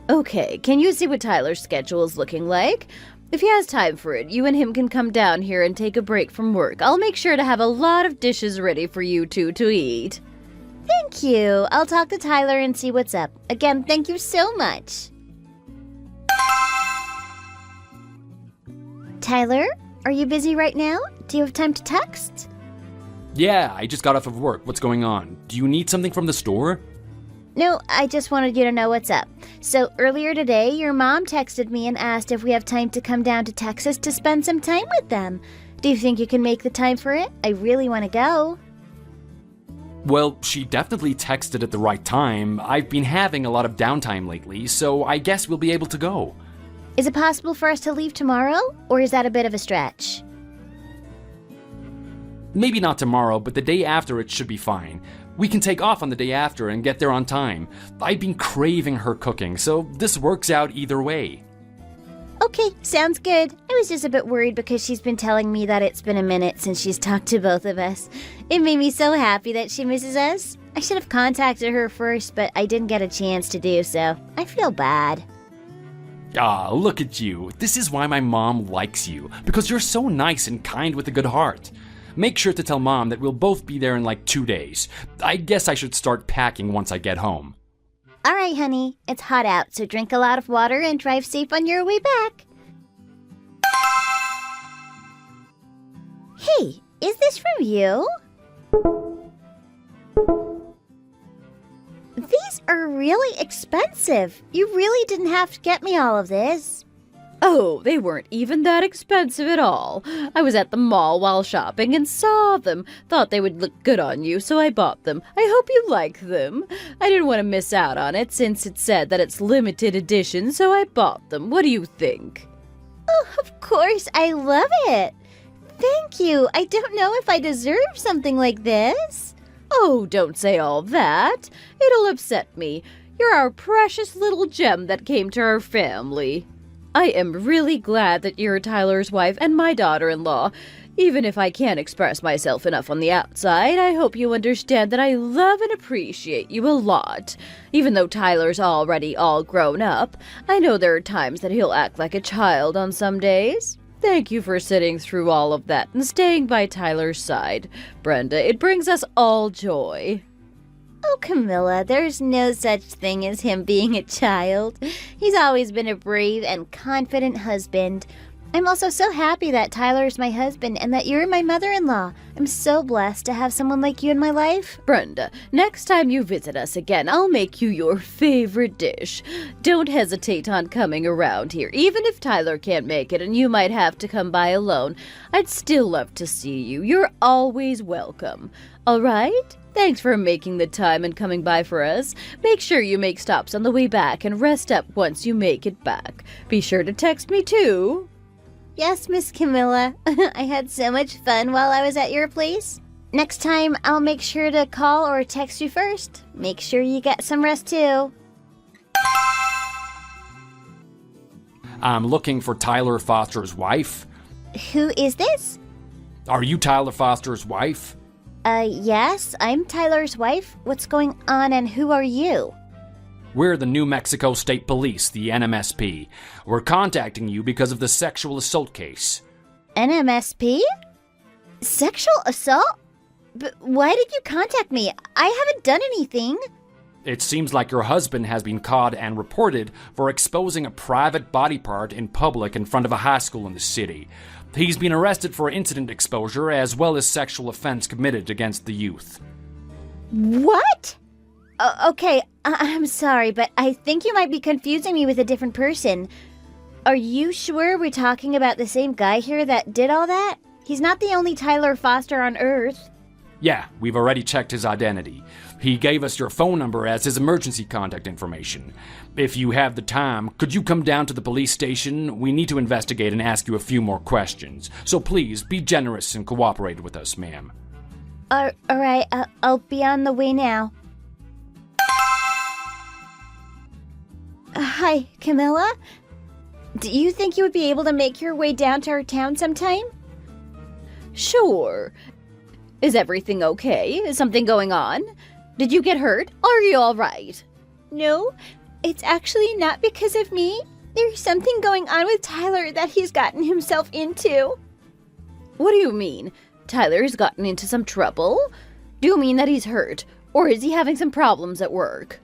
Okay, can you see what Tyler's schedule is looking like? If he has time for it, you and him can come down here and take a break from work. I'll make sure to have a lot of dishes ready for you two to eat. Thank you. I'll talk to Tyler and see what's up. Again, thank you so much. Tyler, are you busy right now? Do you have time to text? Yeah, I just got off of work. What's going on? Do you need something from the store? No, I just wanted you to know what's up. So earlier today, your mom texted me and asked if we have time to come down to Texas to spend some time with them. Do you think you can make the time for it? I really want to go. Well, she definitely texted at the right time. I've been having a lot of downtime lately, so I guess we'll be able to go. Is it possible for us to leave tomorrow, or is that a bit of a stretch? Maybe not tomorrow, but the day after it should be fine. We can take off on the day after and get there on time. I've been craving her cooking, so this works out either way. Okay, sounds good. I was just a bit worried because she's been telling me that it's been a minute since she's talked to both of us. It made me so happy that she misses us. I should have contacted her first, but I didn't get a chance to do so. I feel bad. Ah, look at you. This is why my mom likes you, because you're so nice and kind with a good heart. Make sure to tell Mom that we'll both be there in like 2 days. I guess I should start packing once I get home. All right, honey. It's hot out, so drink a lot of water and drive safe on your way back. Hey, is this from you? These are really expensive. You really didn't have to get me all of this. Oh, they weren't even that expensive at all. I was at the mall while shopping and saw them. Thought they would look good on you, so I bought them. I hope you like them. I didn't want to miss out on it since it said that it's limited edition, so I bought them. What do you think? Oh, of course. I love it. Thank you. I don't know if I deserve something like this. Oh, don't say all that. It'll upset me. You're our precious little gem that came to our family. I am really glad that you're Tyler's wife and my daughter-in-law. Even if I can't express myself enough on the outside, I hope you understand that I love and appreciate you a lot. Even though Tyler's already all grown up, I know there are times that he'll act like a child on some days. Thank you for sitting through all of that and staying by Tyler's side. Brenda, it brings us all joy. Oh, Camilla, there's no such thing as him being a child. He's always been a brave and confident husband. I'm also so happy that Tyler's my husband and that you're my mother-in-law. I'm so blessed to have someone like you in my life. Brenda, next time you visit us again, I'll make you your favorite dish. Don't hesitate on coming around here. Even if Tyler can't make it and you might have to come by alone, I'd still love to see you. You're always welcome. All right? Thanks for making the time and coming by for us. Make sure you make stops on the way back and rest up once you make it back. Be sure to text me too. Yes, Miss Camilla. I had so much fun while I was at your place. Next time, I'll make sure to call or text you first. Make sure you get some rest too. I'm looking for Tyler Foster's wife. Who is this? Are you Tyler Foster's wife? Yes, I'm Tyler's wife. What's going on and who are you? We're the New Mexico State Police, the NMSP. We're contacting you because of the sexual assault case. NMSP? Sexual assault? But why did you contact me? I haven't done anything. It seems like your husband has been caught and reported for exposing a private body part in public in front of a high school in the city. He's been arrested for incident exposure as well as sexual offense committed against the youth. What? Okay, I'm sorry, but I think you might be confusing me with a different person. Are you sure we're talking about the same guy here that did all that? He's not the only Tyler Foster on Earth. Yeah, we've already checked his identity. He gave us your phone number as his emergency contact information. If you have the time, could you come down to the police station? We need to investigate and ask you a few more questions. So please, be generous and cooperate with us, ma'am. Alright, I'll be on the way now. Hi, Camilla? Do you think you would be able to make your way down to our town sometime? Sure. Is everything okay? Is something going on? Did you get hurt? Are you all right? No, it's actually not because of me. There's something going on with Tyler that he's gotten himself into. What do you mean? Tyler's gotten into some trouble? Do you mean that he's hurt? Or is he having some problems at work?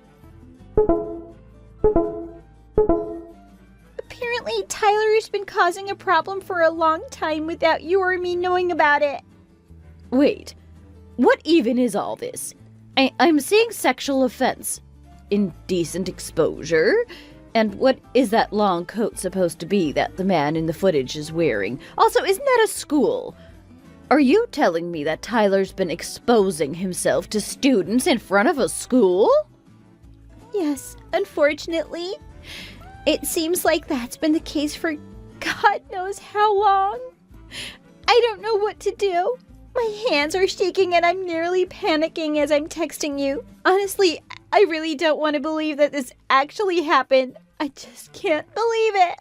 Apparently, Tyler's been causing a problem for a long time without you or me knowing about it. Wait, what even is all this? I'm seeing sexual offense, indecent exposure, and what is that long coat supposed to be that the man in the footage is wearing? Also, isn't that a school? Are you telling me that Tyler's been exposing himself to students in front of a school? Yes, unfortunately. It seems like that's been the case for God knows how long. I don't know what to do. My hands are shaking and I'm nearly panicking as I'm texting you. Honestly, I really don't want to believe that this actually happened. I just can't believe it.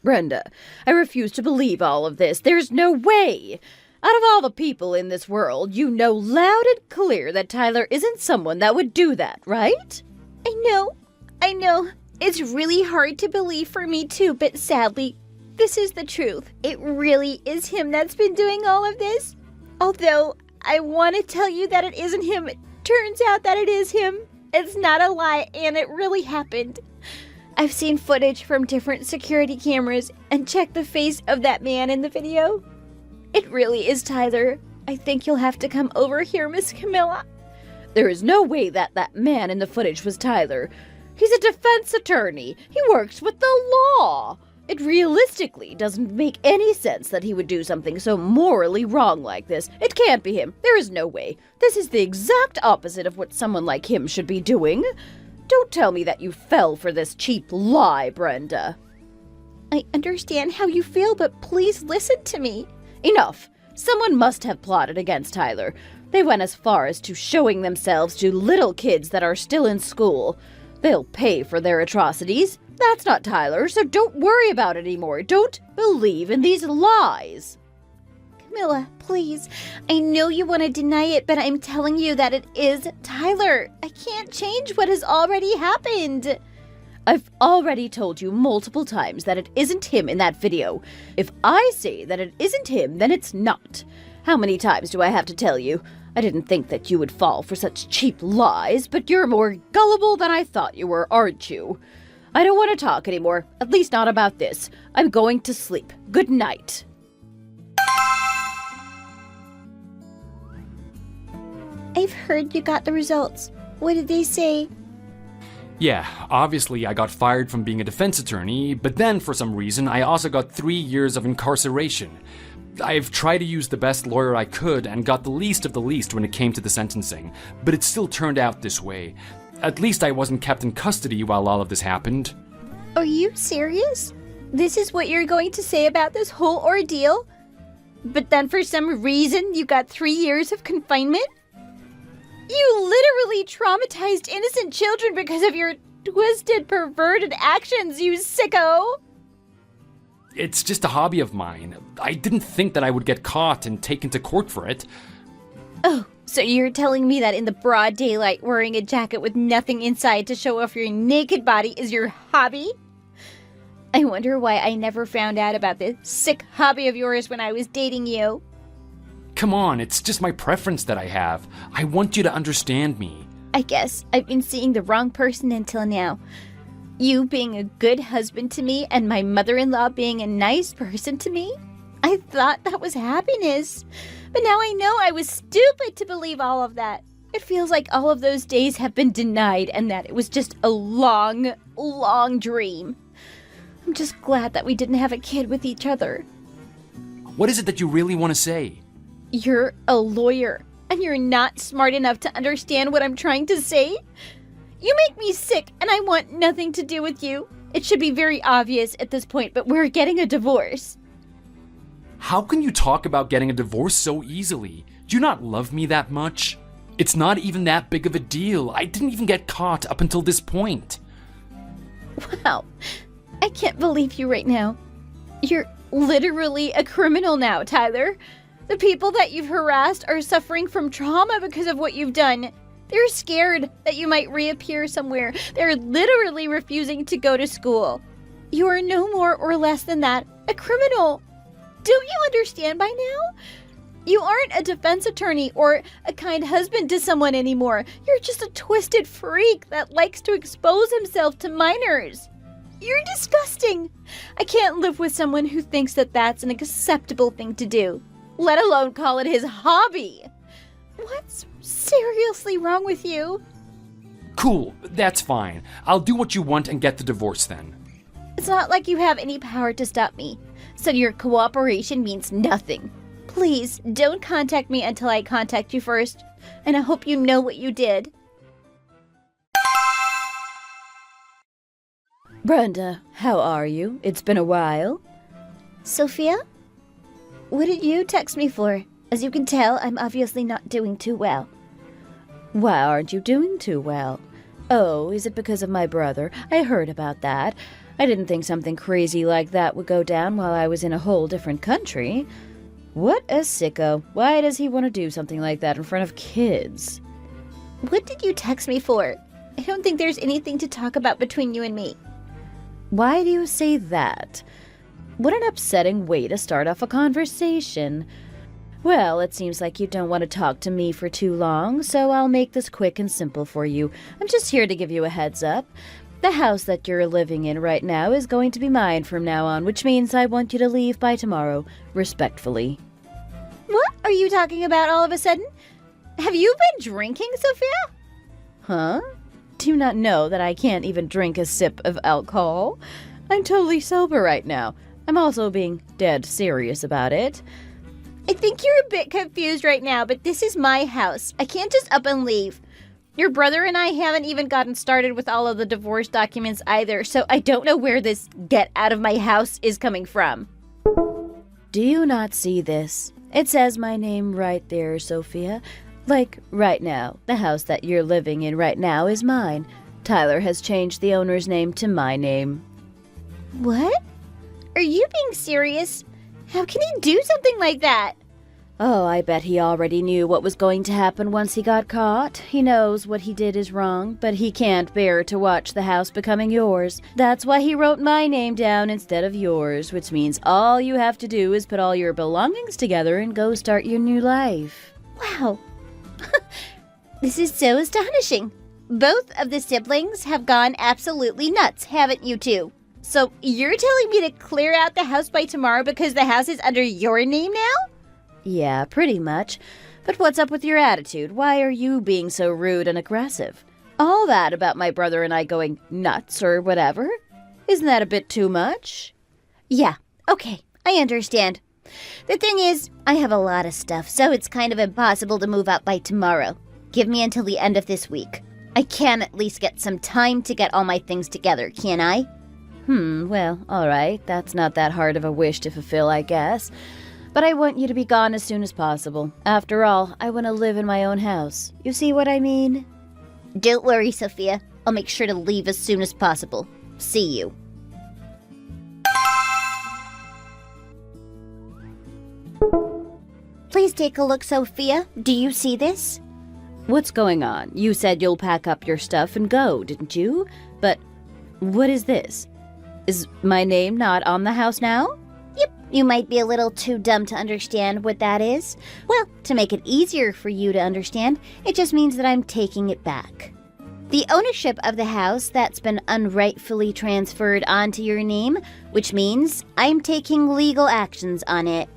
Brenda, I refuse to believe all of this. There's no way. Out of all the people in this world, you know loud and clear that Tyler isn't someone that would do that, right? I know. It's really hard to believe for me too, but sadly, this is the truth. It really is him that's been doing all of this. Although, I want to tell you that it isn't him. It turns out that it is him. It's not a lie, and it really happened. I've seen footage from different security cameras and checked the face of that man in the video. It really is Tyler. I think you'll have to come over here, Miss Camilla. There is no way that man in the footage was Tyler. He's a defense attorney. He works with the law. It realistically doesn't make any sense that he would do something so morally wrong like this. It can't be him. There is no way. This is the exact opposite of what someone like him should be doing. Don't tell me that you fell for this cheap lie, Brenda. I understand how you feel, but please listen to me. Enough. Someone must have plotted against Tyler. They went as far as to showing themselves to little kids that are still in school. They'll pay for their atrocities. That's not Tyler, so don't worry about it anymore. Don't believe in these lies. Camilla, please. I know you want to deny it, but I'm telling you that it is Tyler. I can't change what has already happened. I've already told you multiple times that it isn't him in that video. If I say that it isn't him, then it's not. How many times do I have to tell you? I didn't think that you would fall for such cheap lies, but you're more gullible than I thought you were, aren't you? I don't want to talk anymore, at least not about this. I'm going to sleep. Good night. I've heard you got the results. What did they say? Yeah, obviously I got fired from being a defense attorney, but then for some reason I also got 3 years of incarceration. I've tried to use the best lawyer I could and got the least of the least when it came to the sentencing, but it still turned out this way. At least I wasn't kept in custody while all of this happened. Are you serious? This is what you're going to say about this whole ordeal? But then for some reason you got 3 years of confinement? You literally traumatized innocent children because of your twisted, perverted actions, you sicko! It's just a hobby of mine. I didn't think that I would get caught and taken to court for it. Oh, so you're telling me that in the broad daylight wearing a jacket with nothing inside to show off your naked body is your hobby? I wonder why I never found out about this sick hobby of yours when I was dating you. Come on, it's just my preference that I have. I want you to understand me. I guess I've been seeing the wrong person until now. You being a good husband to me and my mother-in-law being a nice person to me? I thought that was happiness. But now I know I was stupid to believe all of that. It feels like all of those days have been denied and that it was just a long, long dream. I'm just glad that we didn't have a kid with each other. What is it that you really want to say? You're a lawyer, and you're not smart enough to understand what I'm trying to say? You make me sick, and I want nothing to do with you. It should be very obvious at this point, but we're getting a divorce. How can you talk about getting a divorce so easily? Do you not love me that much? It's not even that big of a deal. I didn't even get caught up until this point. Wow, I can't believe you right now. You're literally a criminal now, Tyler. The people that you've harassed are suffering from trauma because of what you've done. They're scared that you might reappear somewhere. They're literally refusing to go to school. You are no more or less than that, a criminal. Don't you understand by now? You aren't a defense attorney or a kind husband to someone anymore. You're just a twisted freak that likes to expose himself to minors. You're disgusting. I can't live with someone who thinks that that's an acceptable thing to do, let alone call it his hobby. What's seriously wrong with you? Cool, that's fine. I'll do what you want and get the divorce then. It's not like you have any power to stop me, so your cooperation means nothing. Please, don't contact me until I contact you first, and I hope you know what you did. Brenda, how are you? It's been a while. Sophia? What did you text me for? As you can tell, I'm obviously not doing too well. Why aren't you doing too well? Oh, is it because of my brother? I heard about that. I didn't think something crazy like that would go down while I was in a whole different country. What a sicko. Why does he want to do something like that in front of kids? What did you text me for? I don't think there's anything to talk about between you and me. Why do you say that? What an upsetting way to start off a conversation. Well, it seems like you don't want to talk to me for too long, so I'll make this quick and simple for you. I'm just here to give you a heads up. The house that you're living in right now is going to be mine from now on, which means I want you to leave by tomorrow, respectfully. What are you talking about all of a sudden? Have you been drinking, Sophia? Huh? Do you not know that I can't even drink a sip of alcohol? I'm totally sober right now. I'm also being dead serious about it. I think you're a bit confused right now, but this is my house. I can't just up and leave. Your brother and I haven't even gotten started with all of the divorce documents either, so I don't know where this get out of my house is coming from. Do you not see this? It says my name right there, Sophia. Like, right now, the house that you're living in right now is mine. Tyler has changed the owner's name to my name. What? Are you being serious? How can he do something like that? Oh, I bet he already knew what was going to happen once he got caught. He knows what he did is wrong, but he can't bear to watch the house becoming yours. That's why he wrote my name down instead of yours, which means all you have to do is put all your belongings together and go start your new life. Wow. This is so astonishing. Both of the siblings have gone absolutely nuts, haven't you two? So you're telling me to clear out the house by tomorrow because the house is under your name now? Yeah, pretty much. But what's up with your attitude? Why are you being so rude and aggressive? All that about my brother and I going nuts or whatever? Isn't that a bit too much? Yeah, okay, I understand. The thing is, I have a lot of stuff, so it's kind of impossible to move out by tomorrow. Give me until the end of this week. I can at least get some time to get all my things together, can't I? Well, alright. That's not that hard of a wish to fulfill, I guess. But I want you to be gone as soon as possible. After all, I want to live in my own house. You see what I mean? Don't worry, Sophia. I'll make sure to leave as soon as possible. See you. Please take a look, Sophia. Do you see this? What's going on? You said you'll pack up your stuff and go, didn't you? But what is this? Is my name not on the house now? Yep, you might be a little too dumb to understand what that is. Well, to make it easier for you to understand, it just means that I'm taking it back. The ownership of the house that's been unrightfully transferred onto your name, which means I'm taking legal actions on it.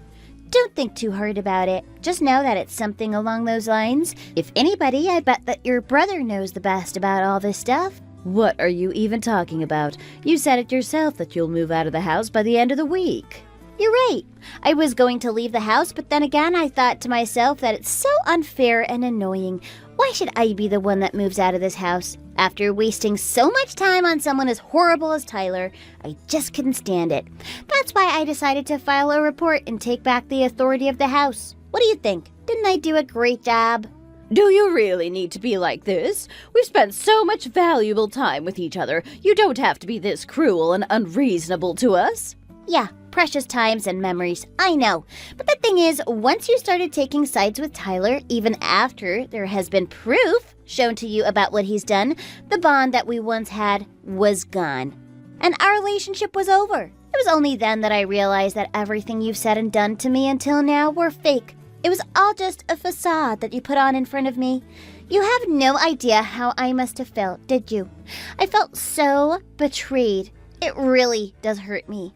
Don't think too hard about it. Just know that it's something along those lines. If anybody, I bet that your brother knows the best about all this stuff. What are you even talking about? You said it yourself that you'll move out of the house by the end of the week. You're right. I was going to leave the house, but then again, I thought to myself that it's so unfair and annoying. Why should I be the one that moves out of this house? After wasting so much time on someone as horrible as Tyler, I just couldn't stand it. That's why I decided to file a report and take back the authority of the house. What do you think? Didn't I do a great job? Do you really need to be like this? We've spent so much valuable time with each other. You don't have to be this cruel and unreasonable to us. Yeah, precious times and memories, I know. But the thing is, once you started taking sides with Tyler, even after there has been proof shown to you about what he's done, the bond that we once had was gone. And our relationship was over. It was only then that I realized that everything you've said and done to me until now were fake. It was all just a facade that you put on in front of me. You have no idea how I must have felt, did you? I felt so betrayed. It really does hurt me.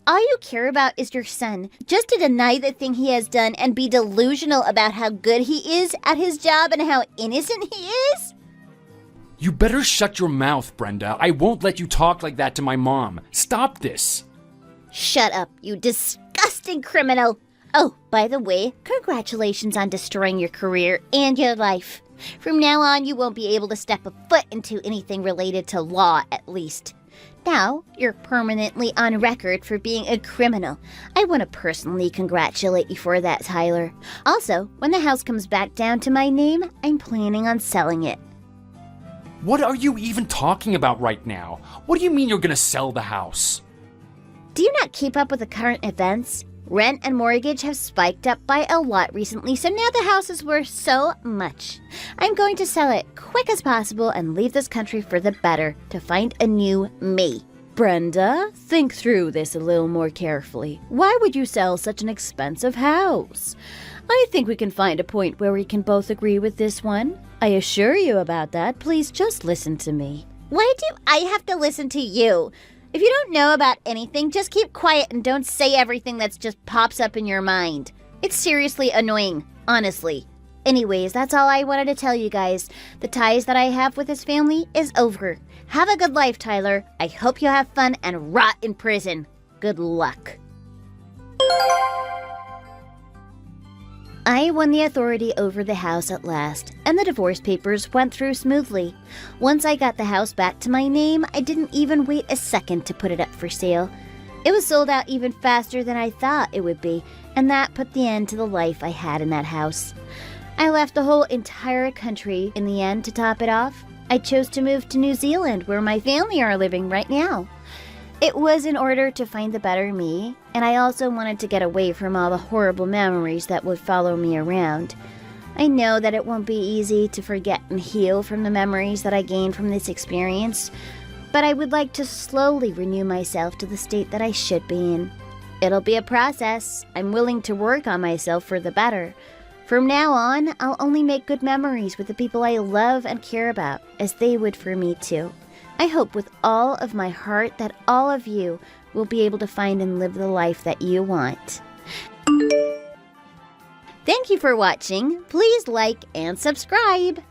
All you care about is your son, just to deny the thing he has done and be delusional about how good he is at his job and how innocent he is? You better shut your mouth, Brenda. I won't let you talk like that to my mom. Stop this. Shut up, you disgusting criminal. Oh, by the way, congratulations on destroying your career and your life. From now on, you won't be able to step a foot into anything related to law, at least. Now, you're permanently on record for being a criminal. I want to personally congratulate you for that, Tyler. Also, when the house comes back down to my name, I'm planning on selling it. What are you even talking about right now? What do you mean you're gonna sell the house? Do you not keep up with the current events? Rent and mortgage have spiked up by a lot recently, so now the house is worth so much. I'm going to sell it quick as possible and leave this country for the better to find a new me. Brenda, think through this a little more carefully. Why would you sell such an expensive house? I think we can find a point where we can both agree with this one. I assure you about that. Please just listen to me. Why do I have to listen to you? If you don't know about anything, just keep quiet and don't say everything that just pops up in your mind. It's seriously annoying, honestly. Anyways, that's all I wanted to tell you guys. The ties that I have with this family is over. Have a good life, Tyler. I hope you have fun and rot in prison. Good luck. I won the authority over the house at last, and the divorce papers went through smoothly. Once I got the house back to my name, I didn't even wait a second to put it up for sale. It was sold out even faster than I thought it would be, and that put the end to the life I had in that house. I left the whole entire country in the end to top it off. I chose to move to New Zealand, where my family are living right now. It was in order to find the better me, and I also wanted to get away from all the horrible memories that would follow me around. I know that it won't be easy to forget and heal from the memories that I gained from this experience, but I would like to slowly renew myself to the state that I should be in. It'll be a process. I'm willing to work on myself for the better. From now on, I'll only make good memories with the people I love and care about, as they would for me too. I hope with all of my heart that all of you will be able to find and live the life that you want. Thank you for watching. Please like and subscribe.